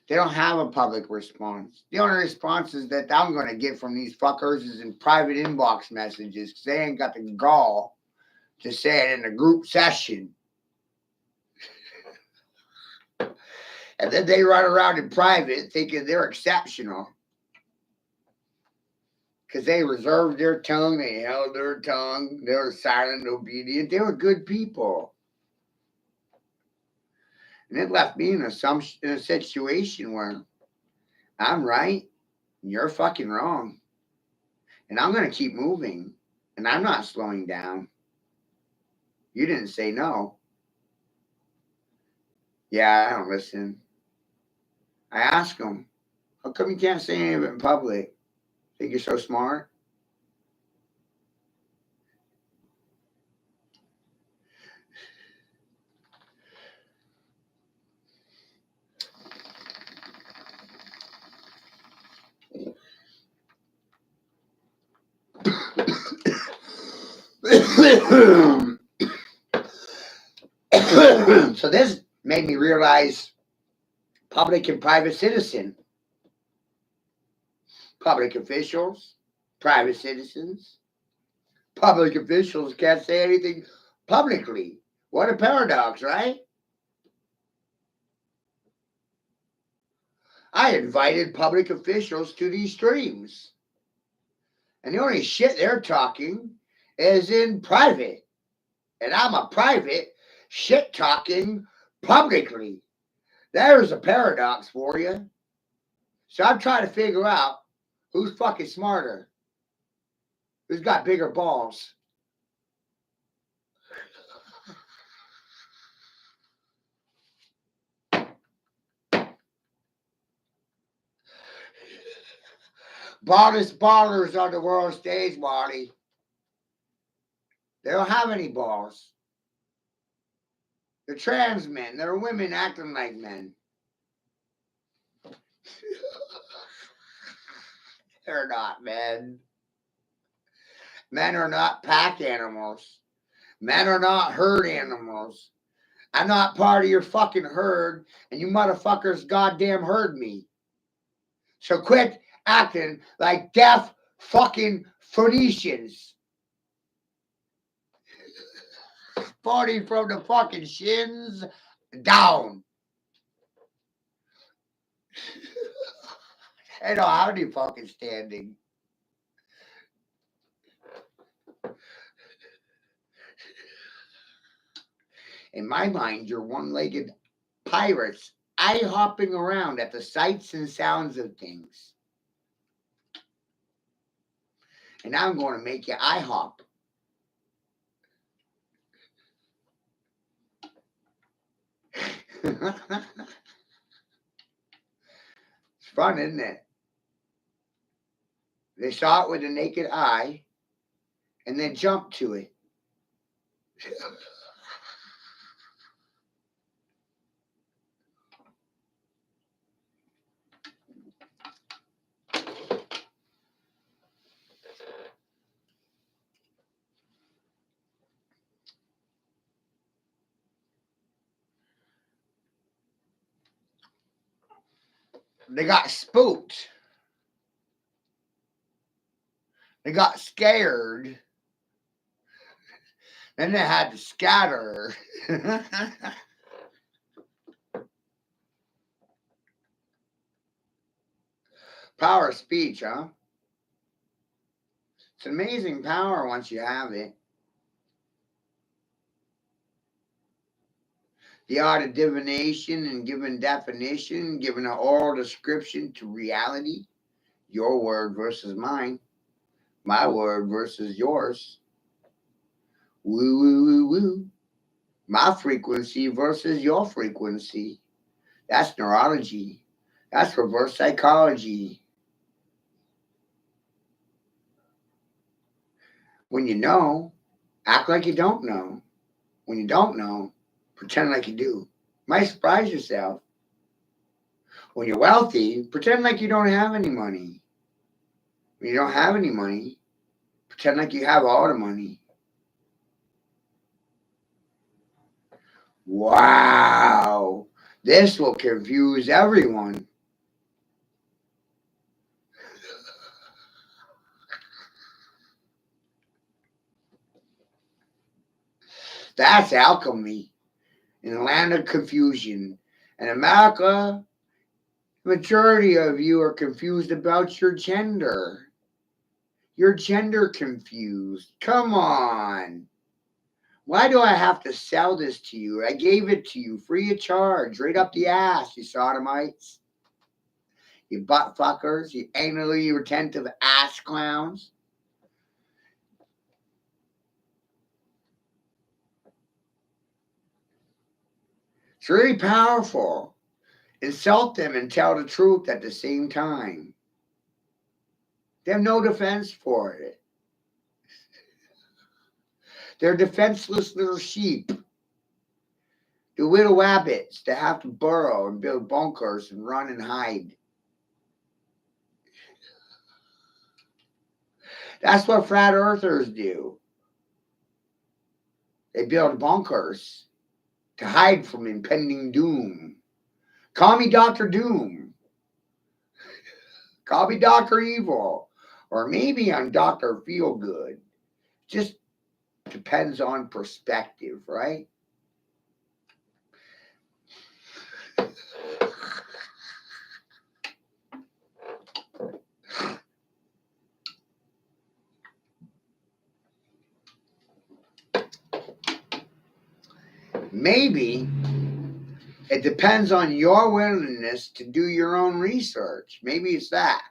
They don't have a public response. The only responses that I'm going to get from these fuckers is in private inbox messages because they ain't got the gall to say it in a group session. And then they run around in private thinking they're exceptional because they reserved their tongue, they held their tongue, they were silent, obedient. They were good people. And it left me in a situation where I'm right and you're fucking wrong. And I'm going to keep moving. And I'm not slowing down. You didn't say no. Yeah, I don't listen. I ask them, how come you can't say any of it in public? Think you're so smart? So this made me realize public and private citizen, public officials, private citizens. Public officials can't say anything publicly. What a paradox, right? I invited public officials to these streams. And the only shit they're talking is in private. And I'm a private shit talking publicly. There's a paradox for you. So I'm trying to figure out who's fucking smarter. Who's got bigger balls? Baldest ballers on the world stage, Marty. They don't have any balls. They're trans men. They're women acting like men. They're not men. Men are not pack animals. Men are not herd animals. I'm not part of your fucking herd, and you motherfuckers goddamn herd me. So quit acting like deaf fucking Phoenicians. Farting from the fucking shins down. I don't have any fucking standing. In my mind, you're one-legged pirates eye-hopping around at the sights and sounds of things. And I'm going to make you eye-hop. It's fun, isn't it? They saw it with the naked eye and then jumped to it. They got spooked. They got scared. Then they had to scatter. Power of speech, huh? It's amazing power once you have it. The art of divination and giving definition, giving an oral description to reality. Your word versus mine. My word versus yours. Woo, woo, woo, woo. My frequency versus your frequency. That's neurology. That's reverse psychology. When you know, act like you don't know. When you don't know, pretend like you do. Might surprise yourself. When you're wealthy, pretend like you don't have any money. When you don't have any money, pretend like you have all the money. Wow. This will confuse everyone. That's alchemy in the land of confusion. In America, the majority of you are confused about your gender. You're gender confused. Come on. Why do I have to sell this to you? I gave it to you free of charge, right up the ass, you sodomites. You butt fuckers, you anally retentive ass clowns. It's really powerful. Insult them and tell the truth at the same time. They have no defense for it. They're defenseless little sheep. The little rabbits that have to burrow and build bunkers and run and hide. That's what flat earthers do. They build bunkers to hide from impending doom. Call me Dr. Doom. Call me Dr. Evil. Or maybe I'm Dr. Feelgood. Just depends on perspective, right? Maybe it depends on your willingness to do your own research. Maybe it's that.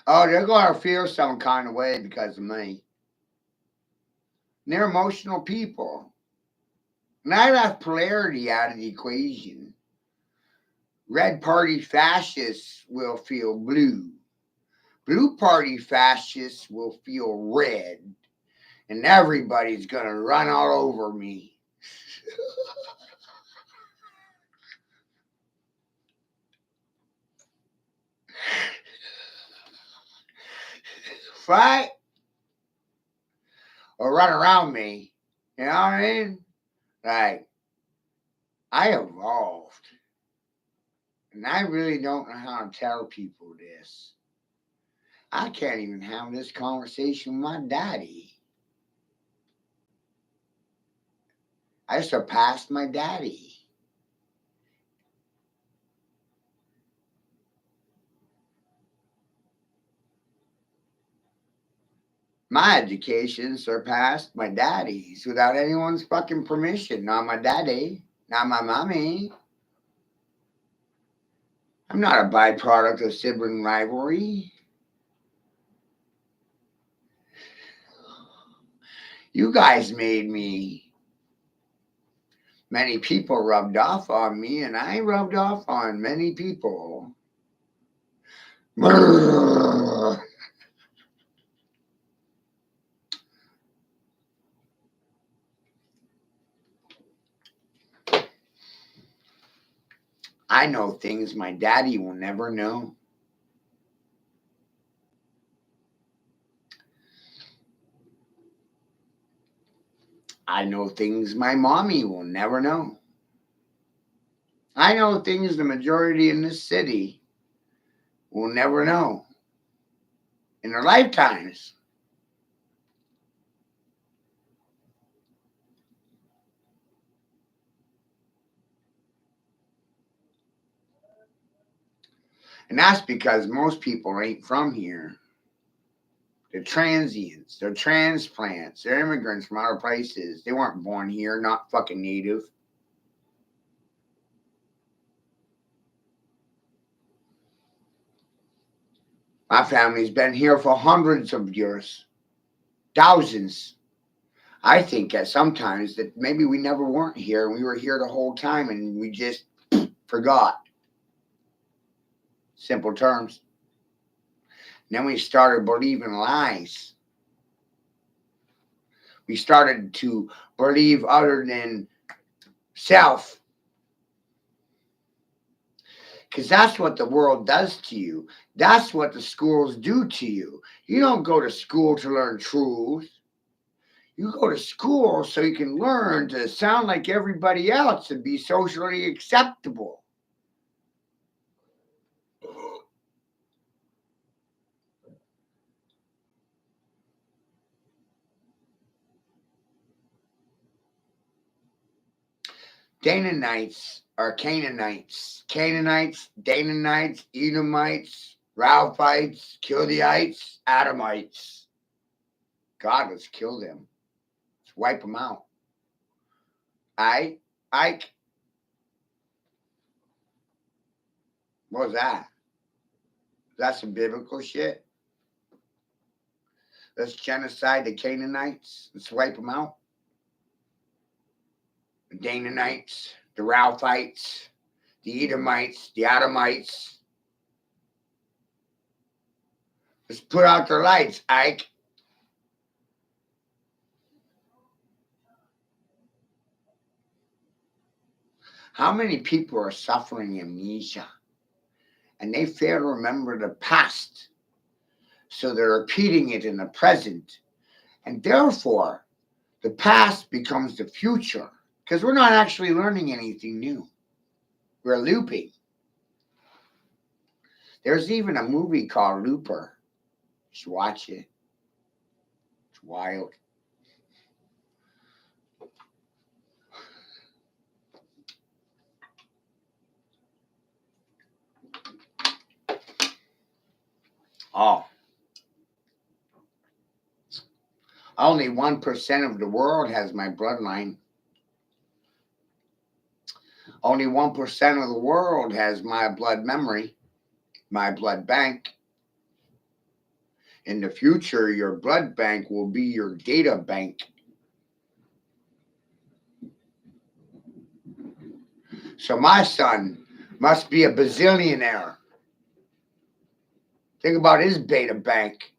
Oh, they're going to feel some kind of way because of me. And they're emotional people. And I left polarity out of the equation. Red party fascists will feel blue. Blue party fascists will feel red. And everybody's going to run all over me. Fight or run around me. You know what I mean? Like, I evolved. And I really don't know how to tell people this. I can't even have this conversation with my daddy. I surpassed my daddy. My education surpassed my daddy's without anyone's fucking permission. Not my daddy, not my mommy. I'm not a byproduct of sibling rivalry. You guys made me. Many people rubbed off on me, and I rubbed off on many people. I know things my daddy will never know. I know things my mommy will never know. I know things the majority in this city will never know in their lifetimes. And that's because most people ain't from here. They're transients, they're transplants, they're immigrants from other places. They weren't born here, not fucking native. My family's been here for hundreds of years, thousands. I think at sometimes that maybe we never weren't here and we were here the whole time and we just forgot. Simple terms. And then we started believing lies. We started to believe other than self. Because that's what the world does to you. That's what the schools do to you. You don't go to school to learn truth. You go to school so you can learn to sound like everybody else and be socially acceptable. Dananites are Canaanites. Canaanites, Dananites, Edomites, Ralphites, Childeites, Adamites. God, let's kill them. Let's wipe them out. Ike, what was that? That's some biblical shit. Let's genocide the Canaanites. Let's wipe them out. The Dananites, the Ralphites, the Edomites, the Adamites. Let's put out their lights, Ike. How many people are suffering amnesia and they fail to remember the past? So they're repeating it in the present. And therefore, the past becomes the future because we're not actually learning anything new. We're looping. There's even a movie called Looper. You should watch it. It's wild. Oh, only 1% of the world has my bloodline. Only 1% of the world has my blood memory, my blood bank. In the future, your blood bank will be your data bank. So my son must be a bazillionaire. Think about his data bank.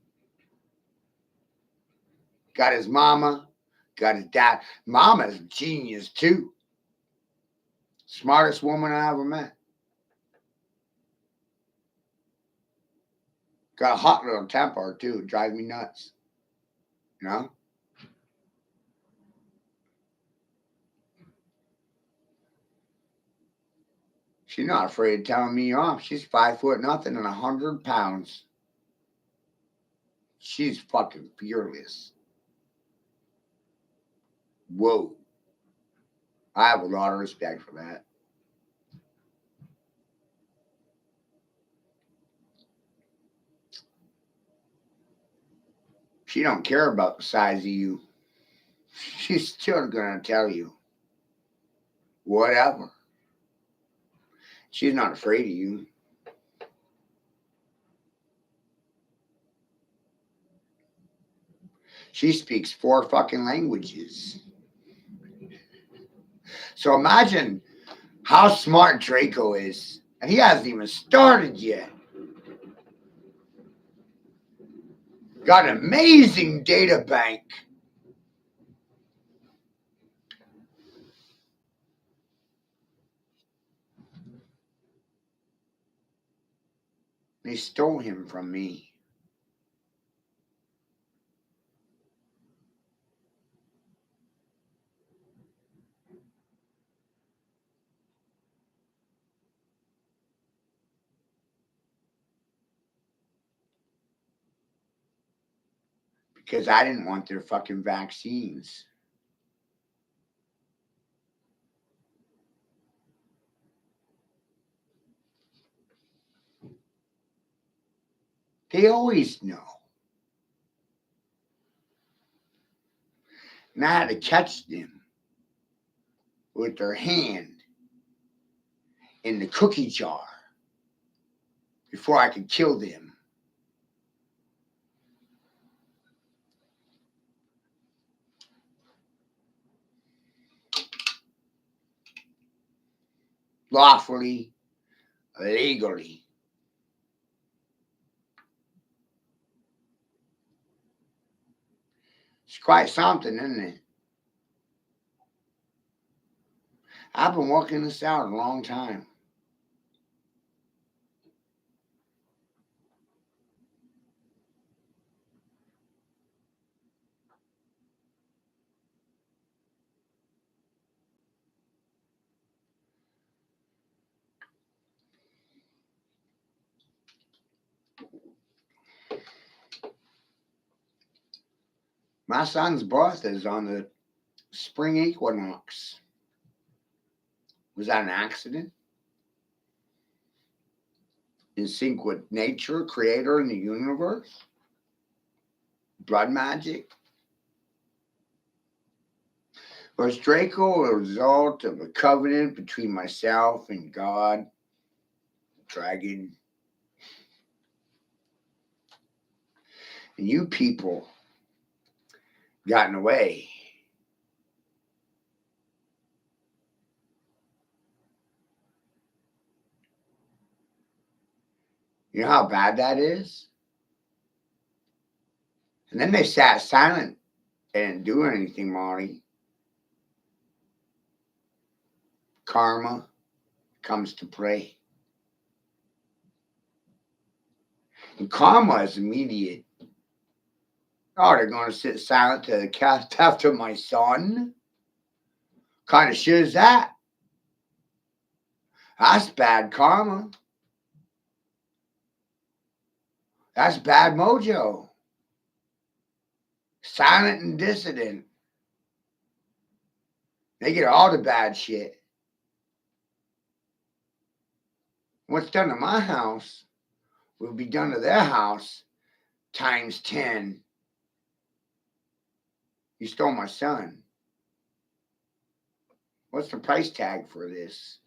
Got his mama, got his dad. Mama's a genius too. Smartest woman I ever met. Got a hot little temper too. Drives me nuts. You know? She's not afraid of telling me off. She's 5 foot nothing and 100 pounds. She's fucking fearless. Whoa. I have a lot of respect for that. She don't care about the size of you. She's still gonna tell you whatever. She's not afraid of you. She speaks 4 fucking languages. So imagine how smart Draco is. And he hasn't even started yet. Got an amazing data bank. They stole him from me. Because I didn't want their fucking vaccines. They always know. And I had to catch them with their hand in the cookie jar before I could kill them. Lawfully, legally. It's quite something, isn't it? I've been working this out a long time. My son's birth is on the spring equinox. Was that an accident? In sync with nature, creator, and the universe? Blood magic? Was Draco a result of a covenant between myself and God, dragon, and you people got in the way? You know how bad that is? And then they sat silent and didn't do anything, Marty. Karma comes to play. And karma is immediate. Oh, they're going to sit silent to the cast after my son? Kind of shit is that? That's bad karma. That's bad mojo. Silent and dissident. They get all the bad shit. What's done to my house will be done to their house times 10. You stole my son. What's the price tag for this?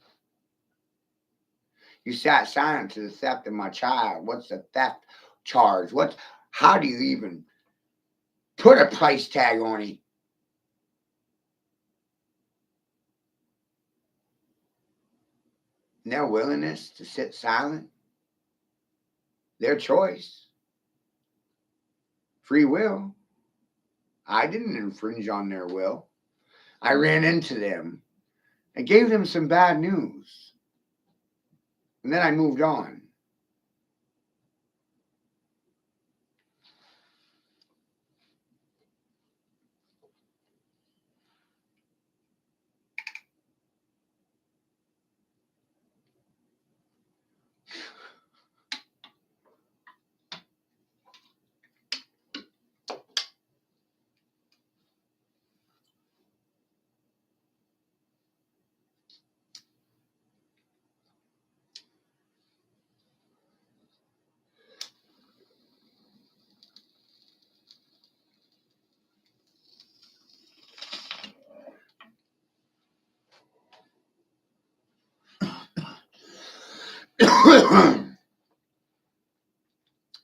You sat silent to the theft of my child. What's the theft charge? How do you even put a price tag on it? And their willingness to sit silent, their choice, free will. I didn't infringe on their will. I ran into them and gave them some bad news. And then I moved on.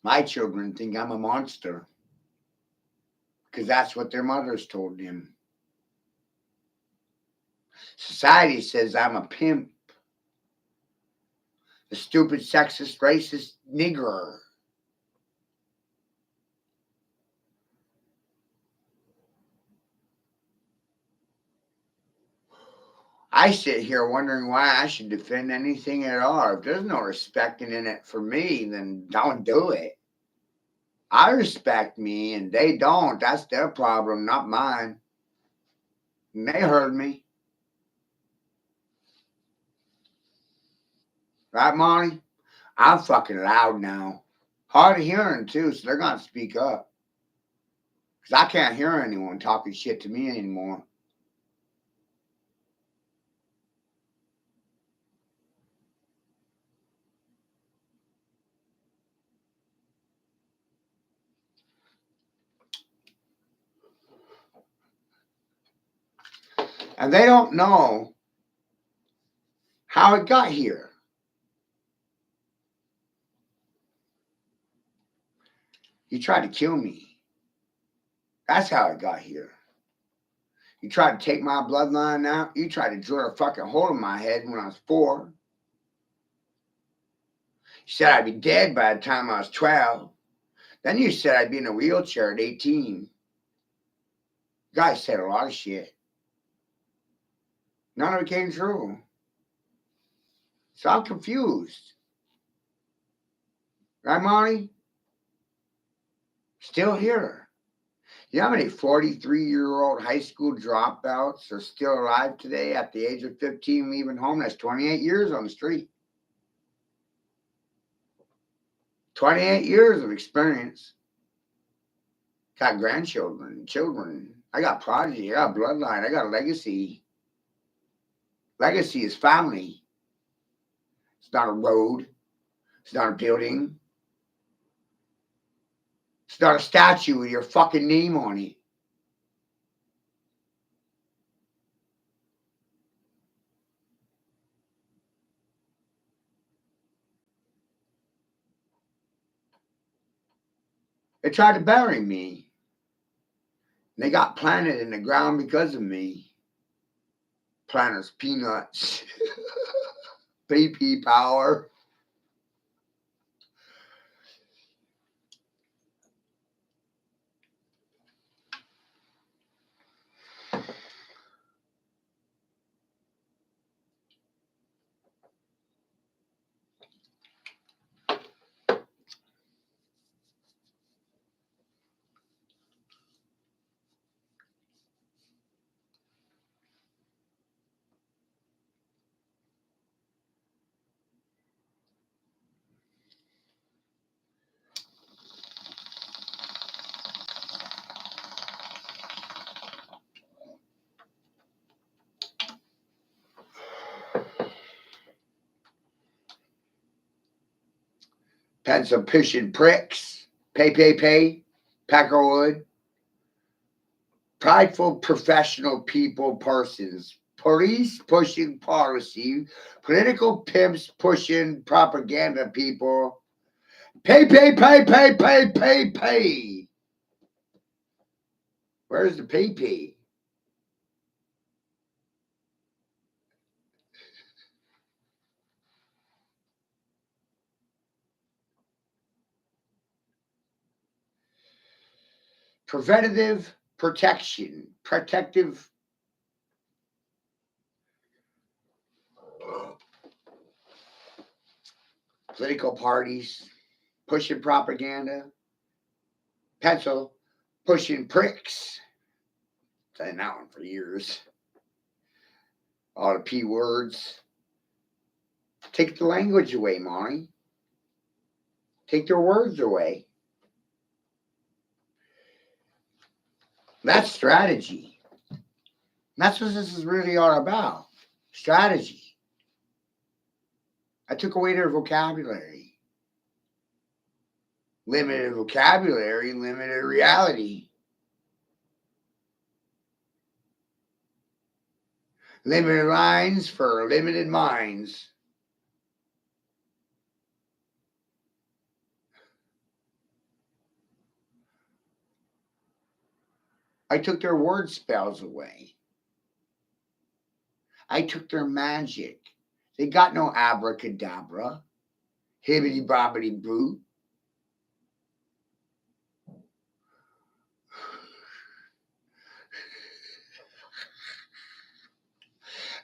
My children think I'm a monster because that's what their mothers told them. Society says I'm a pimp, a stupid, sexist, racist nigger. I sit here wondering why I should defend anything at all. If there's no respecting in it for me, then don't do it. I respect me and they don't. That's their problem, not mine. And they heard me. Right, Monty? I'm fucking loud now. Hard of hearing, too, so they're going to speak up. Because I can't hear anyone talking shit to me anymore. And they don't know how it got here. You tried to kill me. That's how it got here. You tried to take my bloodline out. You tried to drill a fucking hole in my head when I was 4. You said I'd be dead by the time I was 12. Then you said I'd be in a wheelchair at 18. You guys said a lot of shit. None of it came true. So I'm confused. Right, Monty? Still here. You know how many 43-year-old high school dropouts are still alive today at the age of 15 leaving home? That's 28 years on the street. 28 years of experience. Got grandchildren, children. I got progeny. I got bloodline. I got a legacy. Legacy is family. It's not a road. It's not a building. It's not a statue with your fucking name on it. They tried to bury me. They got planted in the ground because of me. Planters, peanuts, PP power. Pencil pushing pricks. Pay. Peckerwood. Prideful professional people persons. Police pushing policy. Political pimps pushing propaganda people. Pay. Where's the pay? Preventative protection. Protective. Political parties pushing propaganda. Pencil pushing pricks. Saying that one for years. All the P words. Take the language away, Monty. Take their words away. That's strategy. That's what this is really all about. Strategy. I took away their vocabulary. Limited vocabulary, limited reality. Limited lines for limited minds. I took their word spells away. I took their magic. They got no abracadabra, hibbity bobbity boo.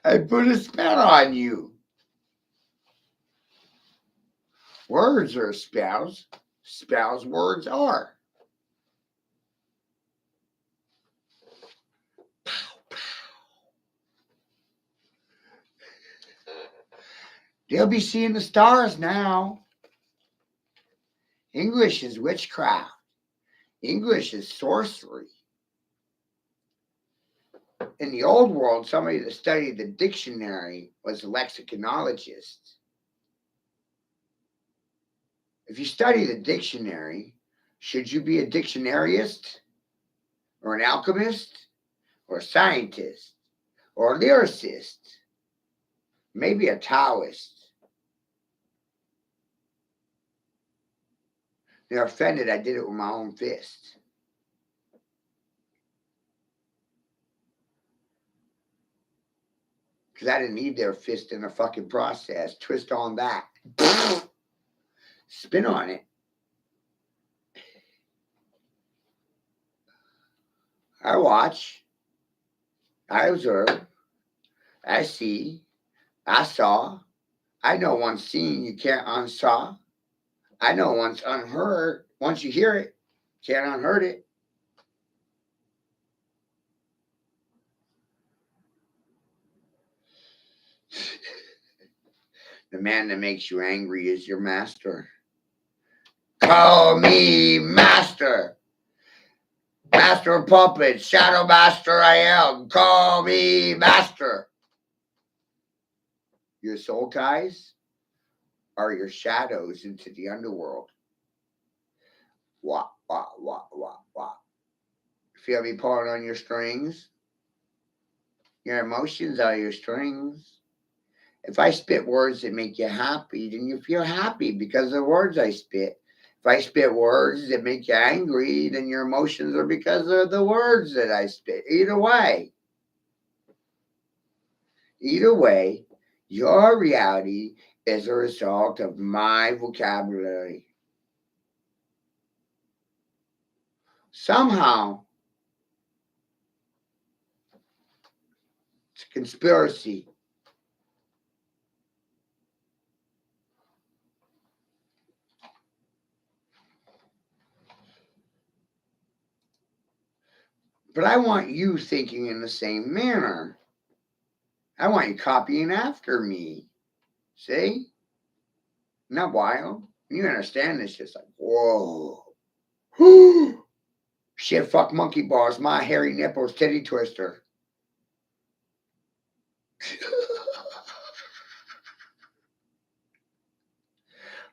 I put a spell on you. Words are spells. Spells, words are. They'll be seeing the stars now. English is witchcraft. English is sorcery. In the old world, somebody that studied the dictionary was a lexiconologist. If you study the dictionary, should you be a dictionaryist or an alchemist or a scientist or a lyricist? Maybe a Taoist. They're offended I did it with my own fist. Because I didn't need their fist in the fucking process. Twist on that. Spin on it. I watch. I observe. I see. I saw. I know once seen, you can't unsaw. I know once unheard. Once you hear it, can't unheard it. The man that makes you angry is your master. Call me master. Master of puppets, shadow master I am. Call me master. Your soul ties are your shadows into the underworld. Wah, wah, wah, wah, wah. Feel me pulling on your strings? Your emotions are your strings. If I spit words that make you happy, then you feel happy because of the words I spit. If I spit words that make you angry, then your emotions are because of the words that I spit. Either way, your reality is a result of my vocabulary. Somehow, it's a conspiracy. But I want you thinking in the same manner. I want you copying after me. See? Not wild. You understand this? Just like, whoa. Shit, fuck monkey bars, my hairy nipples, titty twister.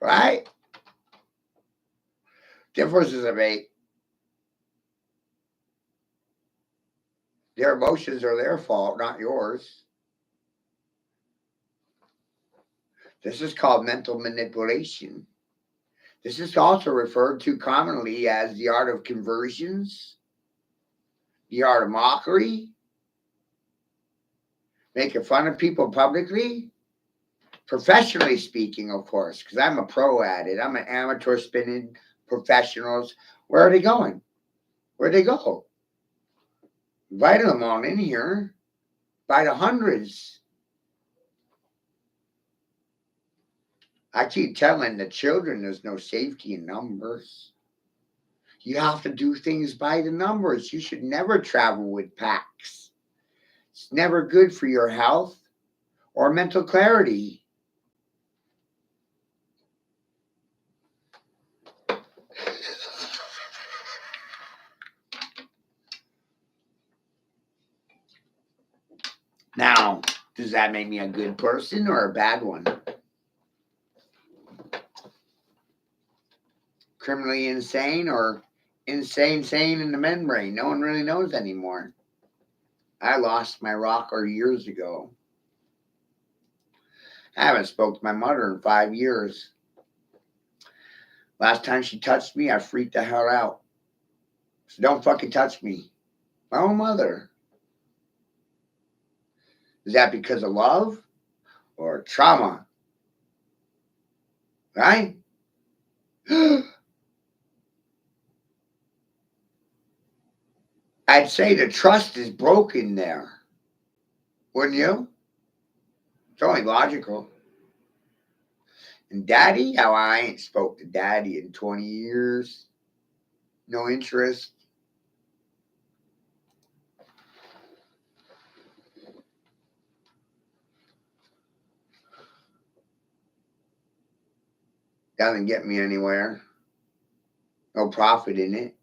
Right? Differences of eight. Their emotions are their fault, not yours. This is called mental manipulation. This is also referred to commonly as the art of conversions, the art of mockery, making fun of people publicly, professionally speaking, of course, because I'm a pro at it. I'm an amateur spinning professionals. Where are they going? Where'd they go? Invite them on in here by the hundreds. I keep telling the children there's no safety in numbers. You have to do things by the numbers. You should never travel with packs. It's never good for your health or mental clarity. Now, does that make me a good person or a bad one? Criminally insane or insane in the membrane? No one really knows anymore. I lost my rocker years ago. I haven't spoke to my mother in 5 years. Last time she touched me, I freaked the hell out. So don't fucking touch me. My own mother. Is that because of love or trauma? Right? I'd say the trust is broken there. Wouldn't you? It's only logical. And daddy, how I ain't spoke to daddy in 20 years. No interest. Doesn't get me anywhere. No profit in it.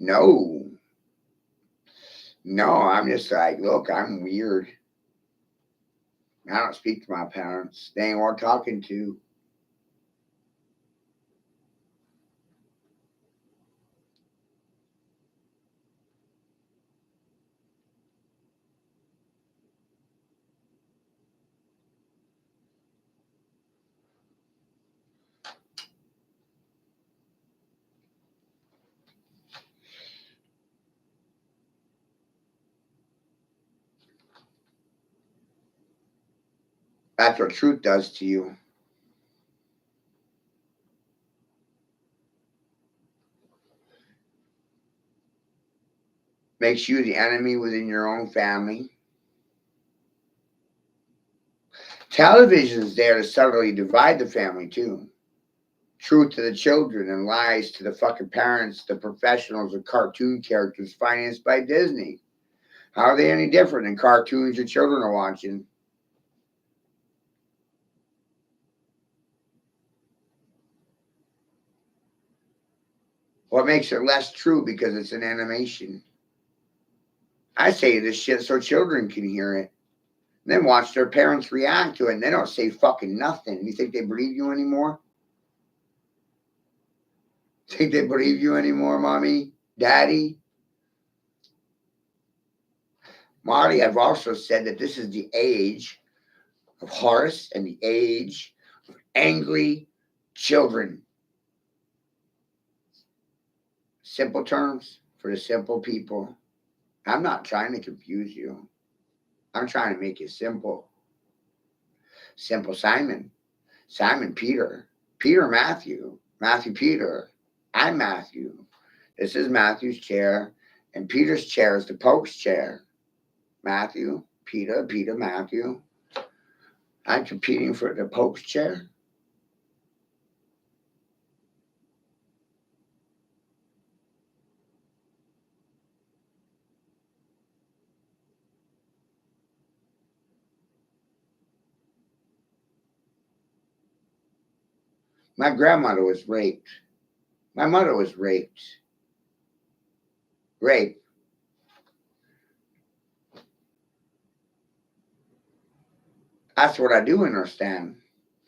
No. No, I'm just like, look, I'm weird. I don't speak to my parents. They ain't worth talking to. That's what truth does to you. Makes you the enemy within your own family. Television's there to subtly divide the family too. Truth to the children and lies to the fucking parents, the professionals, and cartoon characters financed by Disney. How are they any different than cartoons your children are watching? What makes it less true because it's an animation? I say this shit so children can hear it. And then watch their parents react to it and they don't say fucking nothing. You think they believe you anymore? Think they believe you anymore, mommy? Daddy? Marty, I've also said that this is the age of Horace and the age of angry children. Simple terms for the simple people. I'm not trying to confuse you. I'm trying to make it simple. Simple Simon. Simon Peter. Peter Matthew. Matthew Peter. I'm Matthew. This is Matthew's chair. And Peter's chair is the Pope's chair. Matthew, Peter, Peter, Matthew. I'm competing for the Pope's chair. My grandmother was raped. My mother was raped. Rape. That's what I do understand.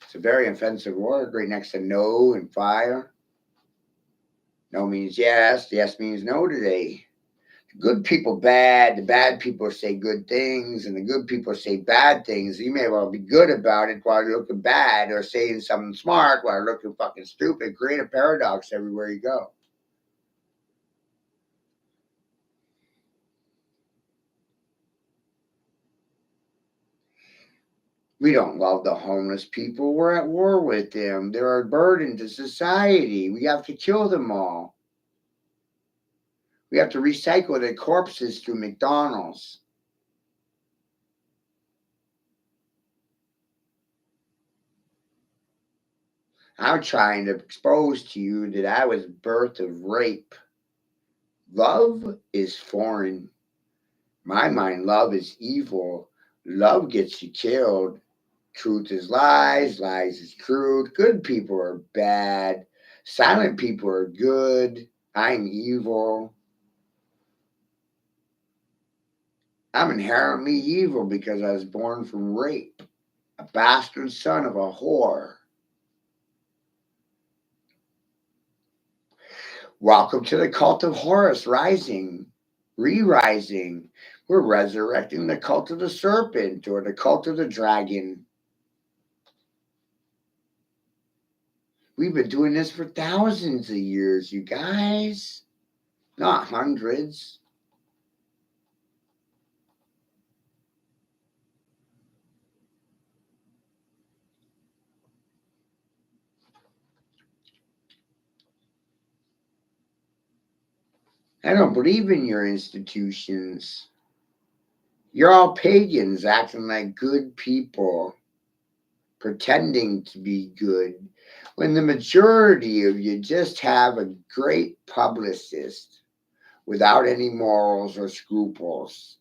It's a very offensive word right next to no and fire. No means yes. Yes means no today. The good people bad. The bad people say good things. And the good people say bad things. You may well be good about it while you're looking bad or saying something smart while you're looking fucking stupid. Create a paradox everywhere you go. We don't love the homeless people. We're at war with them. They're a burden to society. We have to kill them all. We have to recycle their corpses through McDonald's. I'm trying to expose to you that I was birth of rape. Love is foreign. My mind, love is evil. Love gets you killed. Truth is lies. Lies is truth. Good people are bad. Silent people are good. I'm evil. I'm inherently evil because I was born from rape. A bastard son of a whore. Welcome to the cult of Horus rising, re-rising. We're resurrecting the cult of the serpent or the cult of the dragon. We've been doing this for thousands of years, you guys. not hundreds. I don't believe in your institutions. You're all pagans acting like good people, pretending to be good, when the majority of you just have a great publicist without any morals or scruples.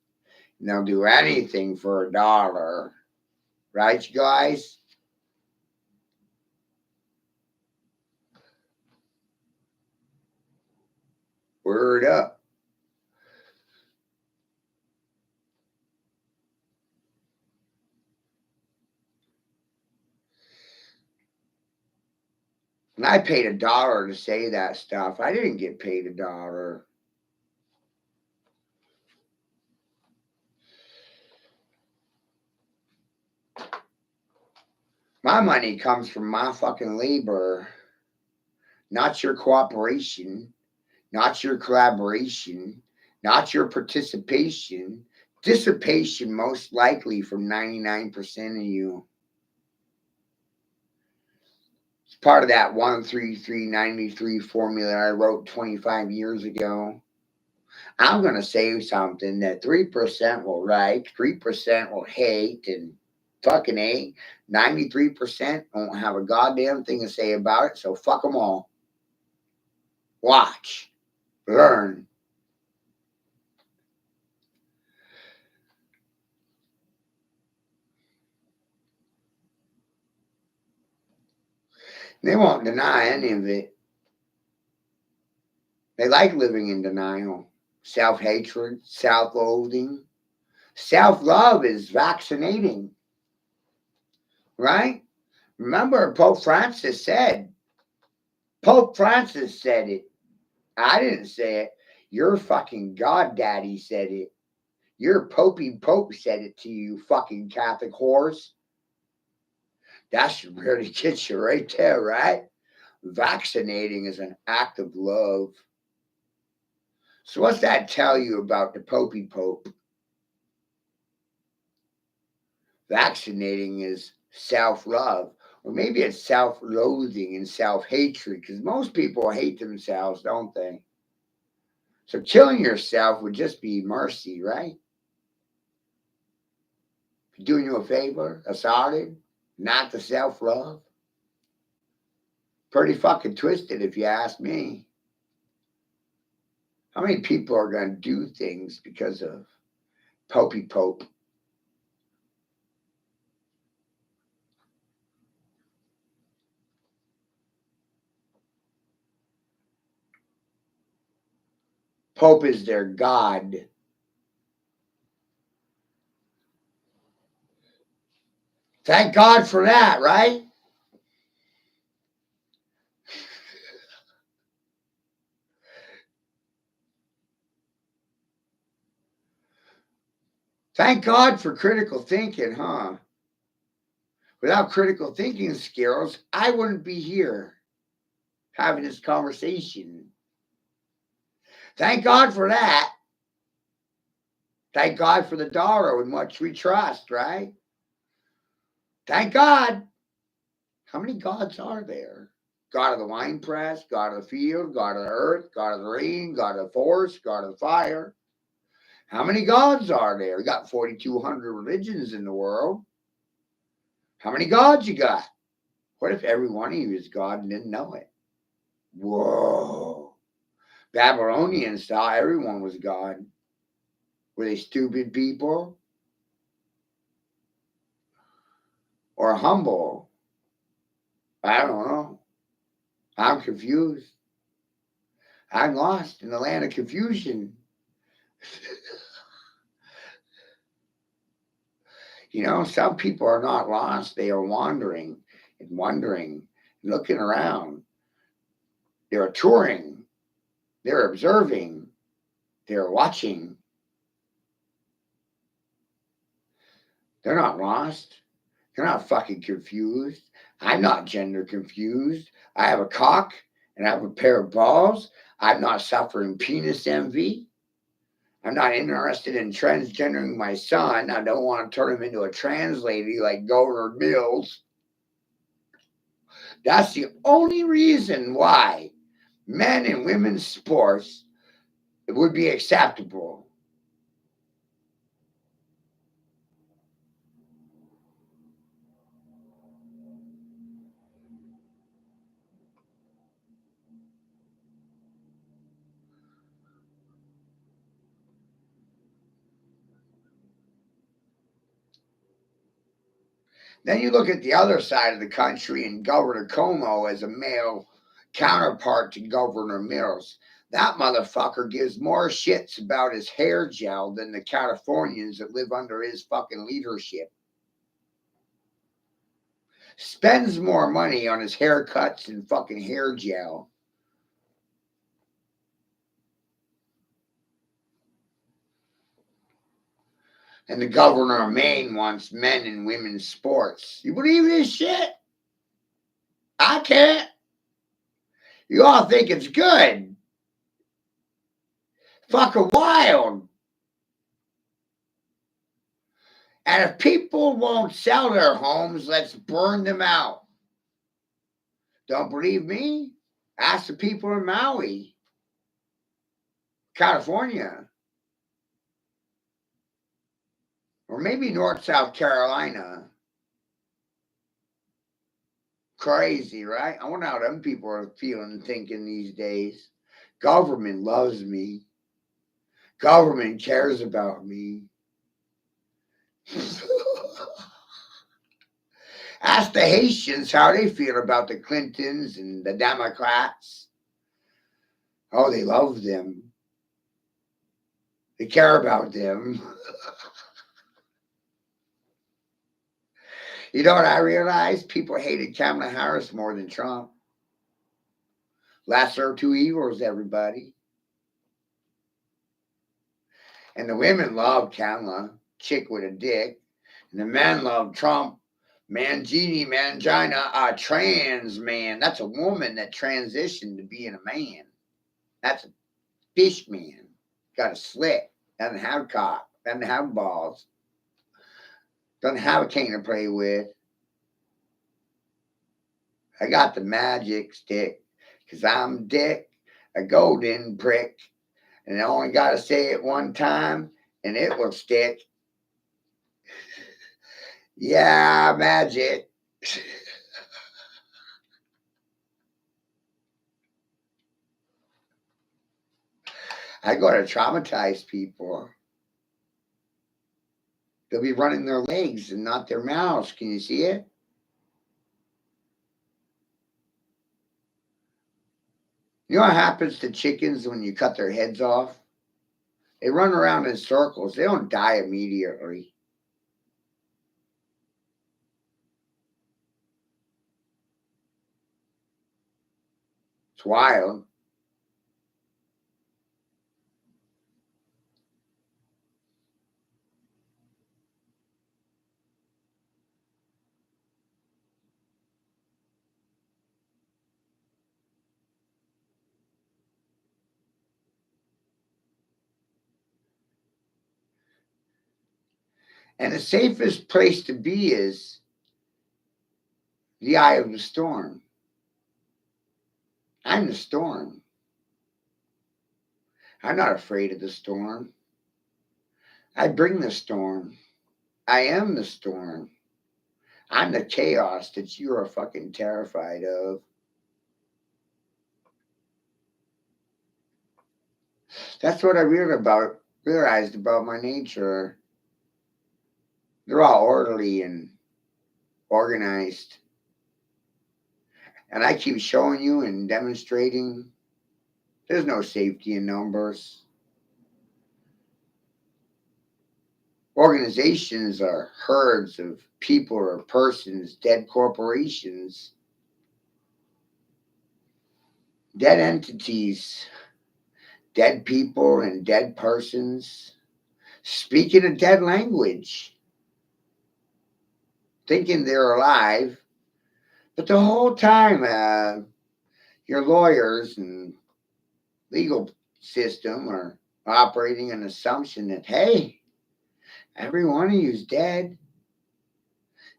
And they'll do anything for $1. Right, you guys? Word up. And I paid $1 to say that stuff. I didn't get paid $1. My money comes from my fucking labor, not your cooperation, not your collaboration, not your participation. Dissipation, most likely, from 99% of you. It's part of that 13393 formula I wrote 25 years ago. I'm going to say something that 3% will like, 3% will hate, and fucking A, 93% won't have a goddamn thing to say about it, so fuck them all. Watch. Learn. They won't deny any of it. They like living in denial. Self-hatred, self-loathing. Self-love is vaccinating. Right? Remember, Pope Francis said it. I didn't say it. Your fucking goddaddy said it. Your popey pope said it to you, fucking Catholic whores. That should really get you right there, right? Vaccinating is an act of love. So what's that tell you about the popey pope? Vaccinating is self-love. Or maybe it's self-loathing and self-hatred, because most people hate themselves, don't they? So killing yourself would just be mercy, right? Doing you a favor, a solid, not the self-love. Pretty fucking twisted, if you ask me. How many people are going to do things because of popey pope? Pope is their god. Thank God for that, right? Thank God for critical thinking, huh? Without critical thinking skills, I wouldn't be here having this conversation. Thank God for that. Thank God for the dollar in which we trust, right? Thank God. How many gods are there? God of the wine press, God of the field, God of the earth, God of the rain, God of the forest, God of the fire. How many gods are there? We got 4,200 religions in the world. How many gods you got? What if every one of you is God and didn't know it? Whoa. Babylonians thought everyone was God. Were they stupid people? Or humble? I don't know. I'm confused. I'm lost in the land of confusion. You know, some people are not lost. They are wandering and wondering, looking around. They're touring. They're observing. They're watching. They're not lost. They're not fucking confused. I'm not gender confused. I have a cock and I have a pair of balls. I'm not suffering penis envy. I'm not interested in transgendering my son. I don't want to turn him into a trans lady like Governor Mills. That's the only reason why men and women's sports would be acceptable. Then you look at the other side of the country and Governor Cuomo as a male counterpart to Governor Mills. That motherfucker gives more shits about his hair gel than the Californians that live under his fucking leadership. Spends more money on his haircuts and fucking hair gel. And the governor of Maine wants men and women's sports. You believe this shit? I can't. You all think it's good. Fucking wild. And if people won't sell their homes, let's burn them out. Don't believe me? Ask the people in Maui, California, or maybe North South Carolina. Crazy, right? I wonder how them people are feeling and thinking these days. Government loves me. Government cares about me. Ask the Haitians how they feel about the Clintons and the Democrats. Oh, they love them. They care about them. You know what I realized? People hated Kamala Harris more than Trump. Lesser of two evils, everybody. And the women loved Kamala, chick with a dick. And the men loved Trump, Mangini, Mangina, a trans man. That's a woman that transitioned to being a man. That's a fish man. Got a slit. Doesn't have a cock. Doesn't have balls. Doesn't have a cane to play with. I got the magic stick. Because I'm Dick, a golden prick. And I only got to say it one time, and it will stick. Yeah, magic. I got to traumatize people. They'll be running their legs and not their mouths. Can you see it? You know what happens to chickens when you cut their heads off? They run around in circles. They don't die immediately. It's wild. And the safest place to be is the eye of the storm. I'm the storm. I'm not afraid of the storm. I bring the storm. I am the storm. I'm the chaos that you are fucking terrified of. That's what I realized about my nature. They're all orderly and organized. And I keep showing you and demonstrating there's no safety in numbers. Organizations are herds of people or persons, dead corporations, dead entities, dead people and dead persons, speaking a dead language, thinking they're alive, but the whole time your lawyers and legal system are operating an assumption that, hey, every one of you is dead.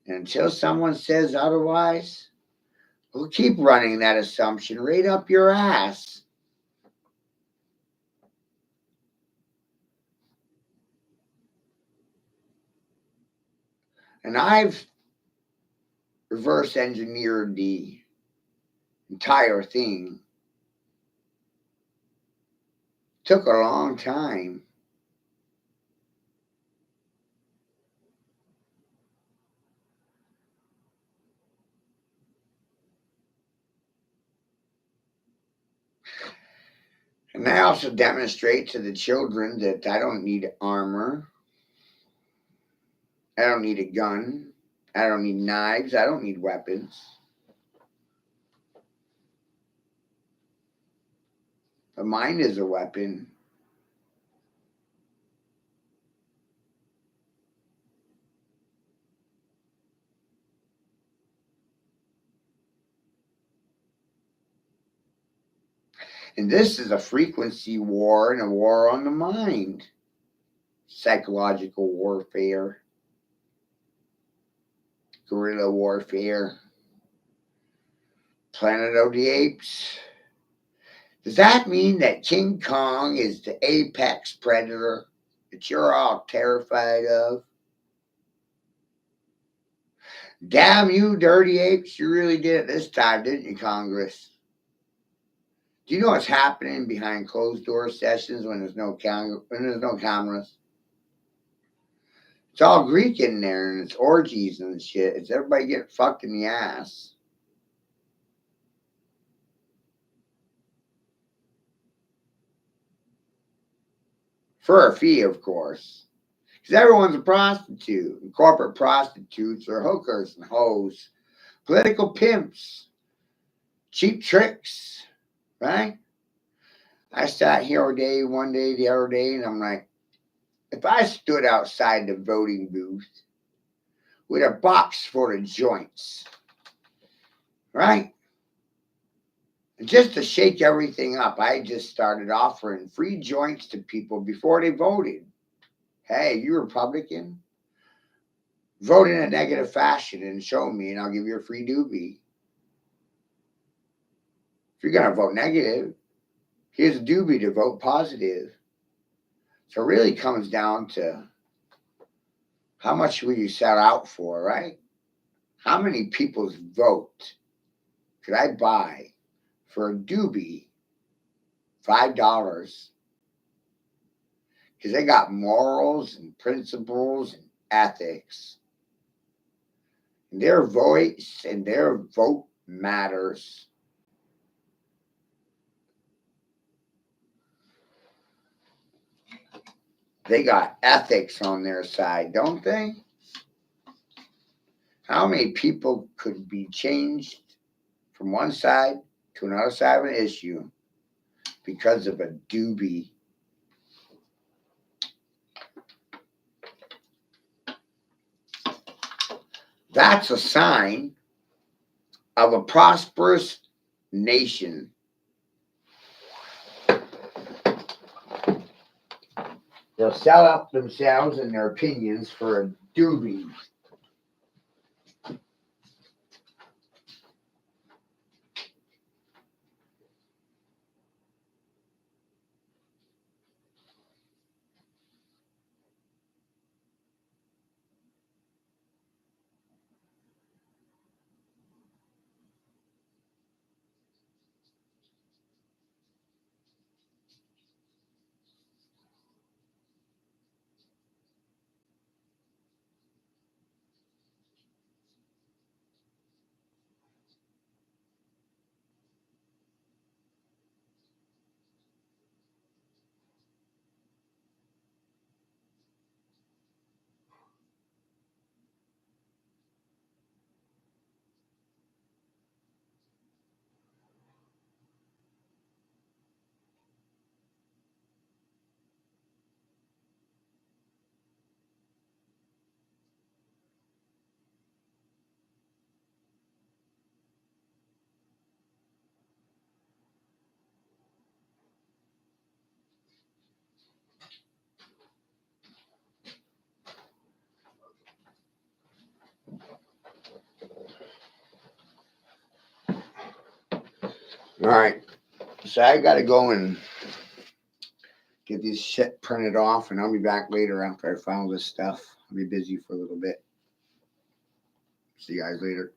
And until someone says otherwise, we'll keep running that assumption right up your ass. And I've reverse engineered the entire thing. Took a long time. And I also demonstrate to the children that I don't need armor. I don't need a gun. I don't need knives. I don't need weapons. The mind is a weapon. And this is a frequency war and a war on the mind. Psychological warfare, guerrilla warfare, Planet of the Apes. Does that mean that King Kong is the apex predator that you're all terrified of? Damn you, dirty apes. You really did it this time, didn't you, Congress? Do you know what's happening behind closed door sessions when there's no cameras? It's all Greek in there, and it's orgies and shit. It's everybody getting fucked in the ass. For a fee, of course. Because everyone's a prostitute. And corporate prostitutes are hookers and hoes. Political pimps. Cheap tricks. Right? I sat here one day, the other day, and I'm like, if I stood outside the voting booth with a box full of joints, right? And just to shake everything up, I just started offering free joints to people before they voted. Hey, you Republican? Vote in a negative fashion and show me, and I'll give you a free doobie. If you're going to vote negative, here's a doobie to vote positive. So it really comes down to how much will you sell out for, right? How many people's vote could I buy for a doobie? $5. Because they got morals and principles and ethics. And their voice and their vote matters. They got ethics on their side, don't they? How many people could be changed from one side to another side of an issue because of a doobie? That's a sign of a prosperous nation. They'll sell out themselves and their opinions for a doobie. All right. So I got to go and get this shit printed off, and I'll be back later after I file this stuff. I'll be busy for a little bit. See you guys later.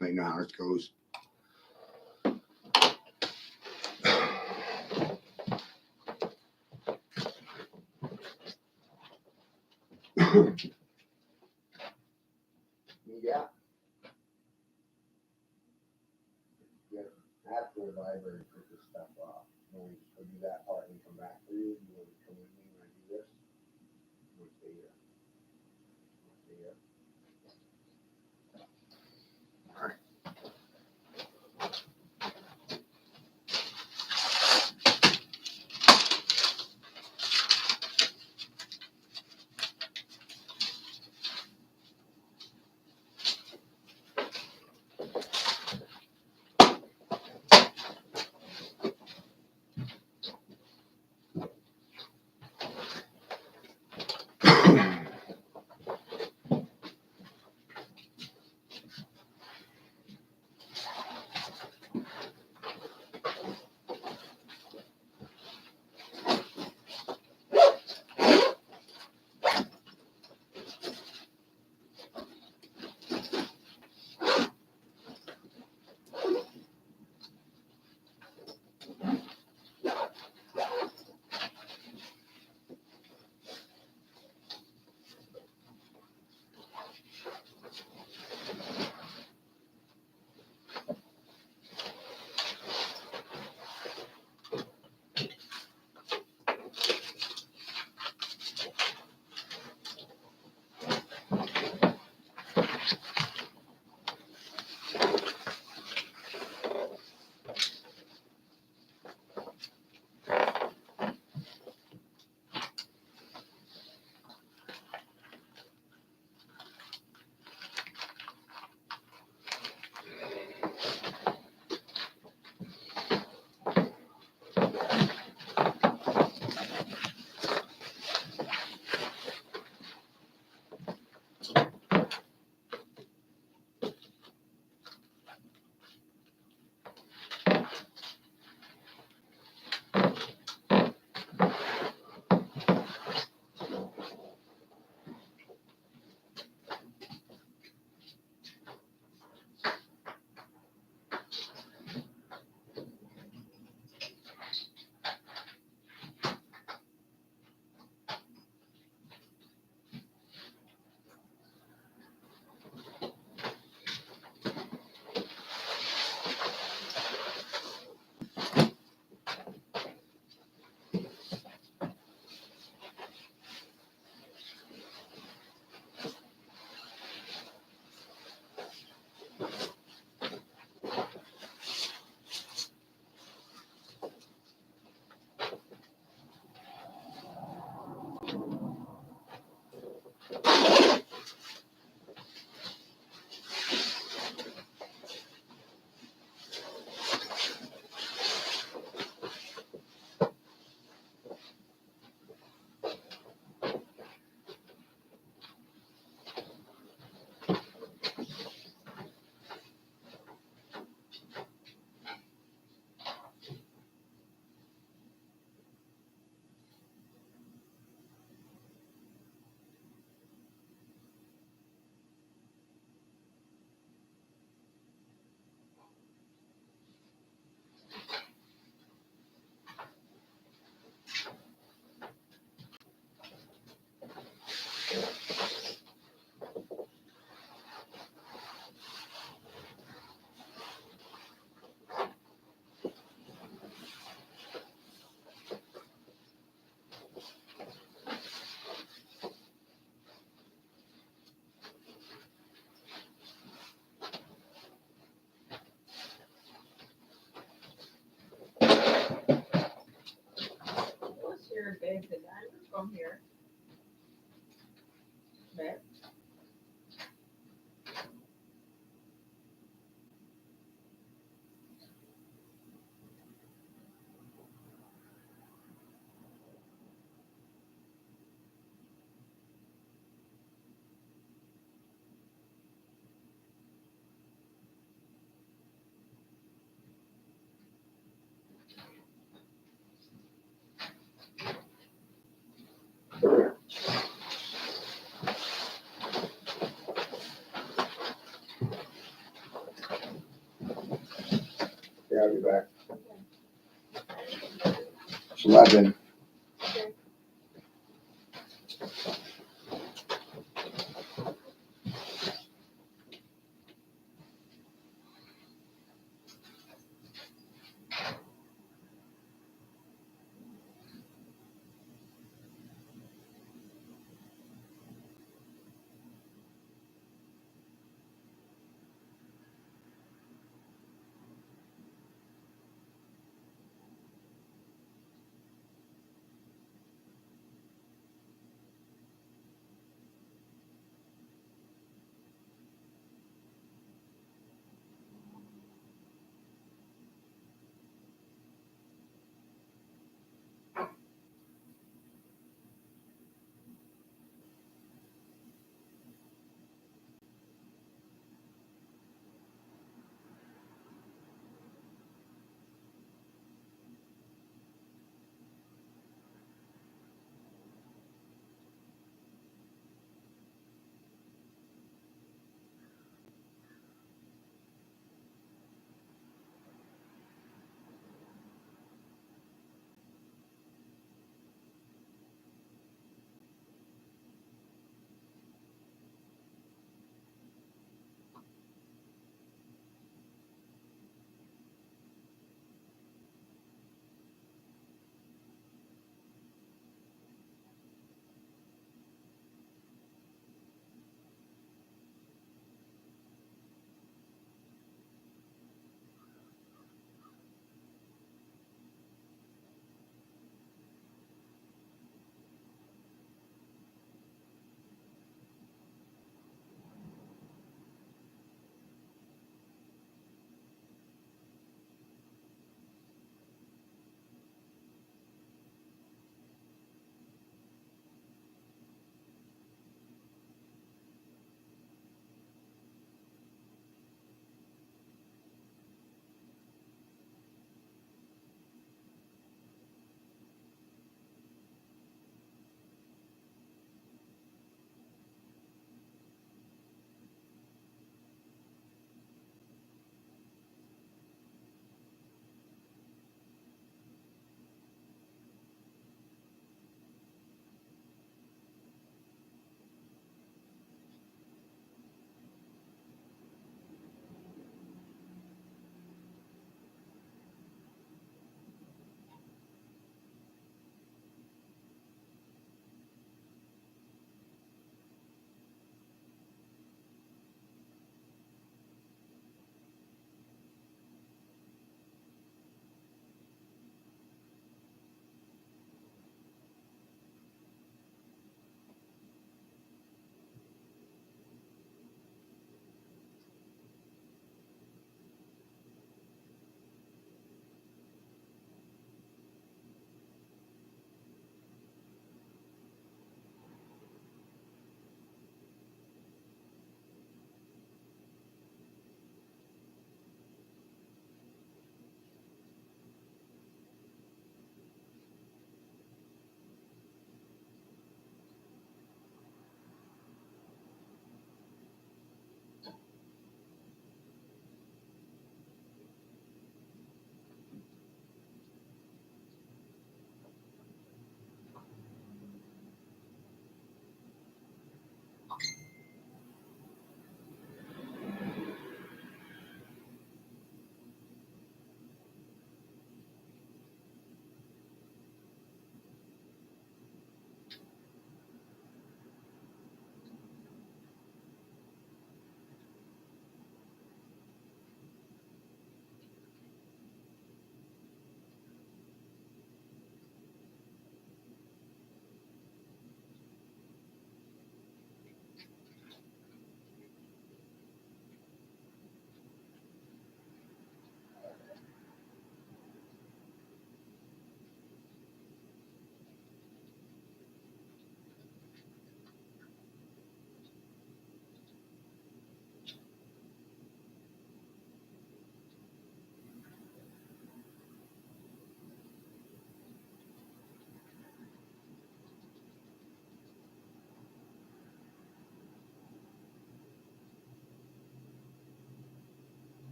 Let you know how it goes. Yeah. I have to go to the library and print this stuff off. You want me to go do that part and come back for you? You want me to come with me when I do this? You want to stay here? You want to stay here? All right. What's your big designer from here? Babe? I'll be back. It's 11. Okay.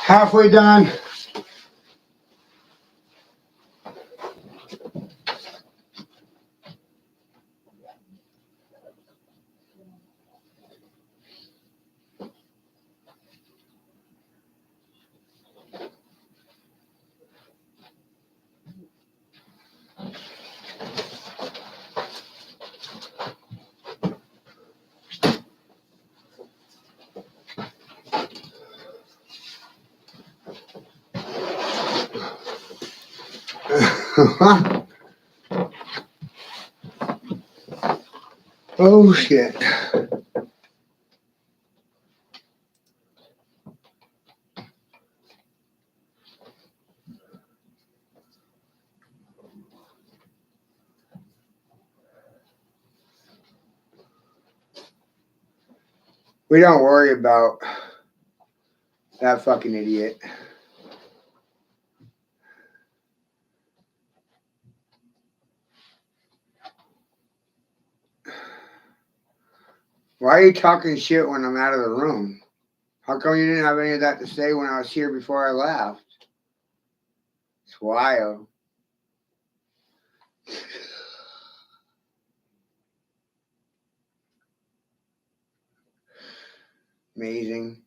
Halfway done. Oh shit. We don't worry about that fucking idiot. Why are you talking shit when I'm out of the room? How come you didn't have any of that to say when I was here before I left? It's wild. Amazing.